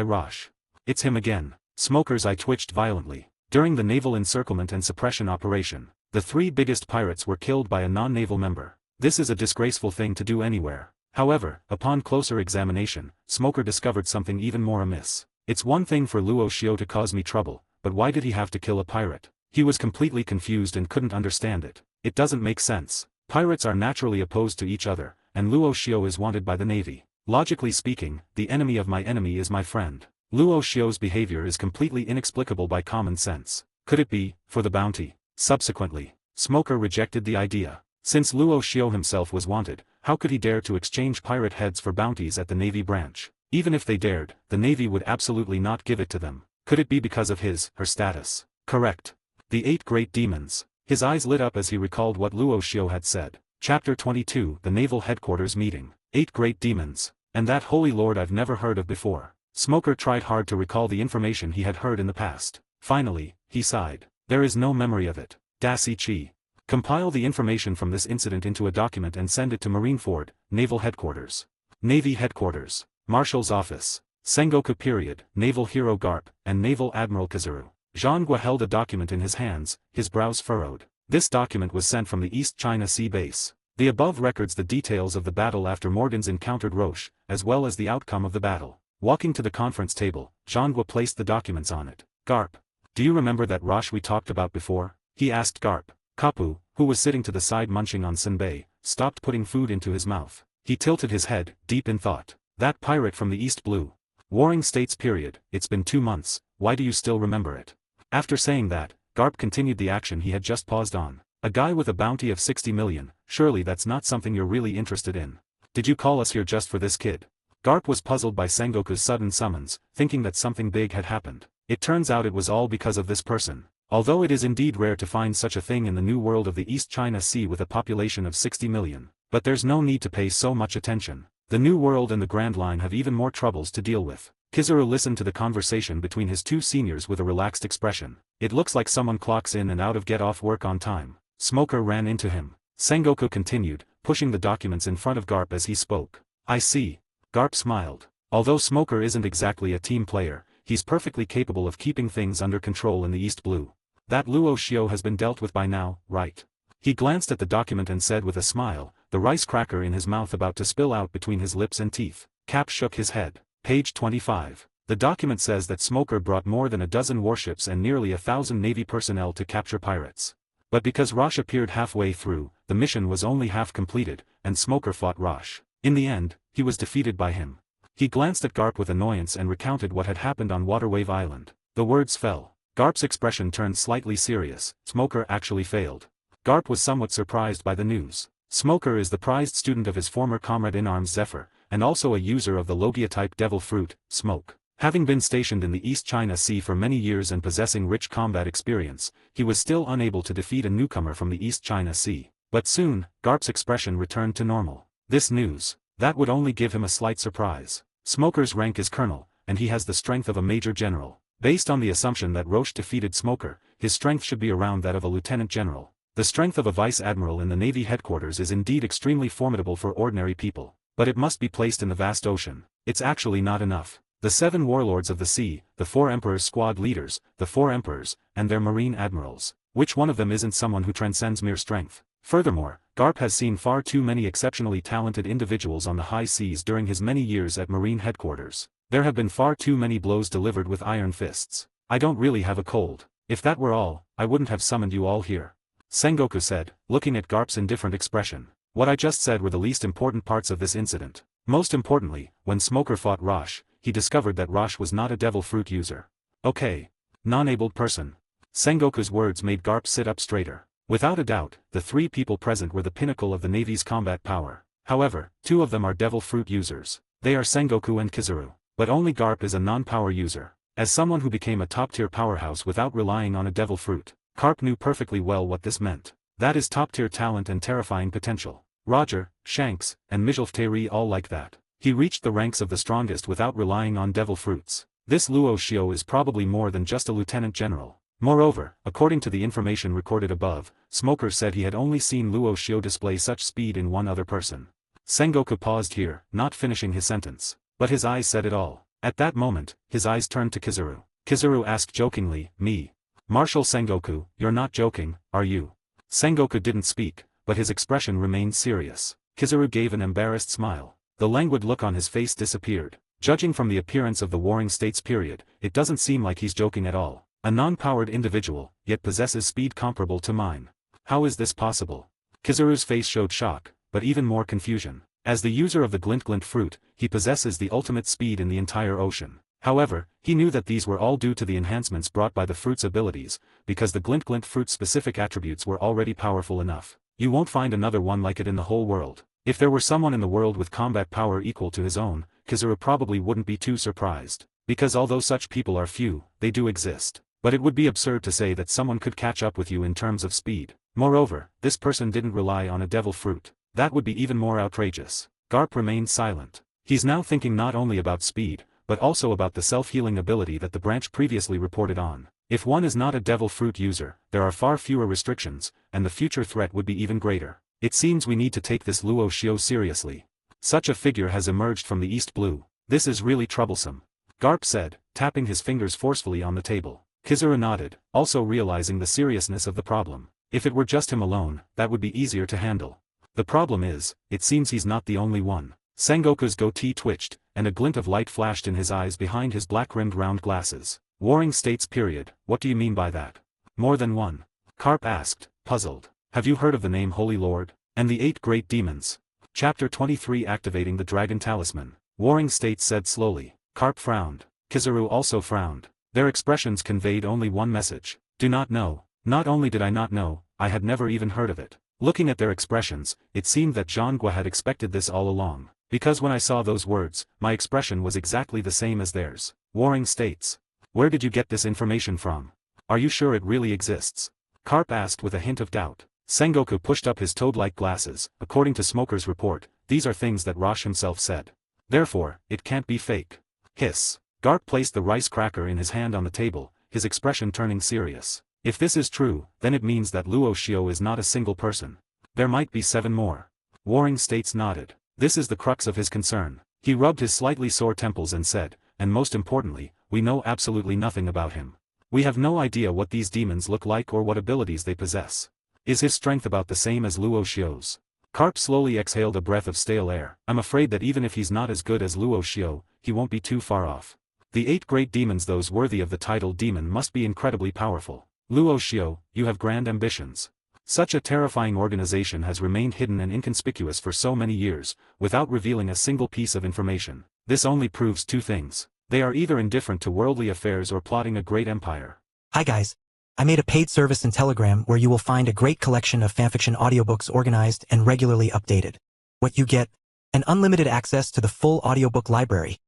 Rosh. It's him again. Smoker's eye twitched violently. During the naval encirclement and suppression operation, the 3 biggest pirates were killed by a non-naval member. This is a disgraceful thing to do anywhere. However, upon closer examination, Smoker discovered something even more amiss. It's one thing for Luo Xiao to cause me trouble, but why did he have to kill a pirate? He was completely confused and couldn't understand it. It doesn't make sense. Pirates are naturally opposed to each other, and Luo Xiao is wanted by the Navy. Logically speaking, the enemy of my enemy is my friend. Luo Xiao's behavior is completely inexplicable by common sense. Could it be, for the bounty? Subsequently, Smoker rejected the idea. Since Luo Xiao himself was wanted, how could he dare to exchange pirate heads for bounties at the Navy branch? Even if they dared, the Navy would absolutely not give it to them. Could it be because of her status? Correct. The 8 Great Demons. His eyes lit up as he recalled what Luo Xiao had said. Chapter 22, The Naval Headquarters Meeting. 8 Great Demons. And that holy lord I've never heard of before. Smoker tried hard to recall the information he had heard in the past. Finally, he sighed. There is no memory of it. Dasi Chi. Compile the information from this incident into a document and send it to Marineford, Naval Headquarters. Navy Headquarters. Marshal's Office. Sengoku Period, Naval Hero Garp, and Naval Admiral Kazuru. Zhangguo held a document in his hands, his brows furrowed. This document was sent from the East China Sea base. The above records the details of the battle after Morgans encountered Roche, as well as the outcome of the battle. Walking to the conference table, Zhangguo placed the documents on it. Garp. Do you remember that Roche we talked about before? He asked Garp. Kapu, who was sitting to the side munching on senbei, stopped putting food into his mouth. He tilted his head, deep in thought. That pirate from the East Blue. Warring States period, it's been 2 months, why do you still remember it? After saying that, Garp continued the action he had just paused on. A guy with a bounty of 60 million, surely that's not something you're really interested in. Did you call us here just for this kid? Garp was puzzled by Sengoku's sudden summons, thinking that something big had happened. It turns out it was all because of this person. Although it is indeed rare to find such a thing in the new world of the East China Sea with a population of 60 million, but there's no need to pay so much attention. The New World and the Grand Line have even more troubles to deal with. Kizuru listened to the conversation between his 2 seniors with a relaxed expression. It looks like someone clocks in and out of get off work on time. Smoker ran into him. Sengoku continued, pushing the documents in front of Garp as he spoke. I see. Garp smiled. Although Smoker isn't exactly a team player, he's perfectly capable of keeping things under control in the East Blue. That Luo Xiao has been dealt with by now, right? He glanced at the document and said with a smile, the rice cracker in his mouth about to spill out between his lips and teeth. Cap shook his head. Page 25. The document says that Smoker brought more than a dozen warships and nearly 1,000 Navy personnel to capture pirates. But because Rosh appeared halfway through, the mission was only half completed, and Smoker fought Rosh. In the end, he was defeated by him. He glanced at Garp with annoyance and recounted what had happened on Waterwave Island. The words fell. Garp's expression turned slightly serious. Smoker actually failed. Garp was somewhat surprised by the news. Smoker is the prized student of his former comrade in arms Zephyr, and also a user of the Logia-type devil fruit, Smoke. Having been stationed in the East China Sea for many years and possessing rich combat experience, he was still unable to defeat a newcomer from the East China Sea. But soon, Garp's expression returned to normal. This news, that would only give him a slight surprise. Smoker's rank is colonel, and he has the strength of a major general. Based on the assumption that Roche defeated Smoker, his strength should be around that of a lieutenant general. The strength of a vice admiral in the Navy headquarters is indeed extremely formidable for ordinary people. But it must be placed in the vast ocean. It's actually not enough. The 7 warlords of the sea, the 4 emperors' squad leaders, the 4 emperors, and their marine admirals. Which one of them isn't someone who transcends mere strength? Furthermore, Garp has seen far too many exceptionally talented individuals on the high seas during his many years at marine headquarters. There have been far too many blows delivered with iron fists. I don't really have a cold. If that were all, I wouldn't have summoned you all here. Sengoku said, looking at Garp's indifferent expression. What I just said were the least important parts of this incident. Most importantly, when Smoker fought Rosh, he discovered that Rosh was not a devil fruit user. Okay. Non-abled person. Sengoku's words made Garp sit up straighter. Without a doubt, the 3 people present were the pinnacle of the Navy's combat power. However, 2 of them are devil fruit users. They are Sengoku and Kizaru. But only Garp is a non-power user. As someone who became a top-tier powerhouse without relying on a devil fruit, Garp knew perfectly well what this meant. That is top-tier talent and terrifying potential. Roger, Shanks, and Mijilfteri all like that. He reached the ranks of the strongest without relying on devil fruits. This Luo Shio is probably more than just a lieutenant general. Moreover, according to the information recorded above, Smoker said he had only seen Luo Shio display such speed in one other person. Sengoku paused here, not finishing his sentence. But his eyes said it all. At that moment, his eyes turned to Kizaru. Kizaru asked jokingly, me. Marshal Sengoku, you're not joking, are you? Sengoku didn't speak, but his expression remained serious. Kizaru gave an embarrassed smile. The languid look on his face disappeared. Judging from the appearance of the Warring States period, it doesn't seem like he's joking at all. A non-powered individual, yet possesses speed comparable to mine. How is this possible? Kizaru's face showed shock, but even more confusion. As the user of the glint fruit, he possesses the ultimate speed in the entire ocean. However, he knew that these were all due to the enhancements brought by the fruit's abilities, because the glint fruit's specific attributes were already powerful enough. You won't find another one like it in the whole world. If there were someone in the world with combat power equal to his own, Kizaru probably wouldn't be too surprised. Because although such people are few, they do exist. But it would be absurd to say that someone could catch up with you in terms of speed. Moreover, this person didn't rely on a devil fruit. That would be even more outrageous. Garp remained silent. He's now thinking not only about speed, but also about the self-healing ability that the branch previously reported on. If one is not a devil fruit user, there are far fewer restrictions, and the future threat would be even greater. It seems we need to take this Luo Shio seriously. Such a figure has emerged from the East Blue. This is really troublesome. Garp said, tapping his fingers forcefully on the table. Kizaru nodded, also realizing the seriousness of the problem. If it were just him alone, that would be easier to handle. The problem is, it seems he's not the only one. Sengoku's goatee twitched, and a glint of light flashed in his eyes behind his black-rimmed round glasses. Warring States period, what do you mean by that? More than one? Garp asked, puzzled. Have you heard of the name Holy Lord? And the 8 Great Demons? Chapter 23 Activating the Dragon Talisman. Warring States said slowly. Garp frowned. Kizaru also frowned. Their expressions conveyed only one message. Do not know. Not only did I not know, I had never even heard of it. Looking at their expressions, it seemed that Zhangguo had expected this all along. Because when I saw those words, my expression was exactly the same as theirs. Warring States. Where did you get this information from? Are you sure it really exists? Garp asked with a hint of doubt. Sengoku pushed up his toad-like glasses. According to Smoker's report, these are things that Rosh himself said. Therefore, it can't be fake. Hiss. Garp placed the rice cracker in his hand on the table, his expression turning serious. If this is true, then it means that Luo Shio is not a single person. There might be 7 more. Warring States nodded. This is the crux of his concern. He rubbed his slightly sore temples and said, and most importantly, we know absolutely nothing about him. We have no idea what these demons look like or what abilities they possess. Is his strength about the same as Luo Shio's? Garp slowly exhaled a breath of stale air. I'm afraid that even if he's not as good as Luo Shio, he won't be too far off. The 8 great demons, those worthy of the title demon, must be incredibly powerful. Luo Shio, you have grand ambitions. Such a terrifying organization has remained hidden and inconspicuous for so many years, without revealing a single piece of information. This only proves 2 things. They are either indifferent to worldly affairs or plotting a great empire. Hi guys. I made a paid service in Telegram where you will find a great collection of fanfiction audiobooks organized and regularly updated. What you get? An unlimited access to the full audiobook library.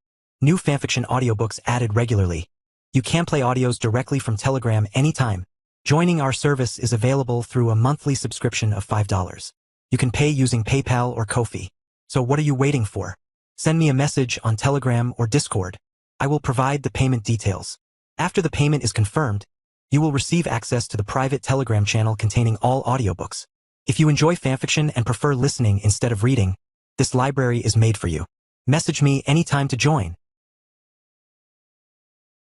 New fanfiction audiobooks added regularly. You can play audios directly from Telegram anytime. Joining our service is available through a monthly subscription of $5. You can pay using PayPal or Ko-fi. So what are you waiting for? Send me a message on Telegram or Discord. I will provide the payment details. After the payment is confirmed, you will receive access to the private Telegram channel containing all audiobooks. If you enjoy fanfiction and prefer listening instead of reading, this library is made for you. Message me anytime to join.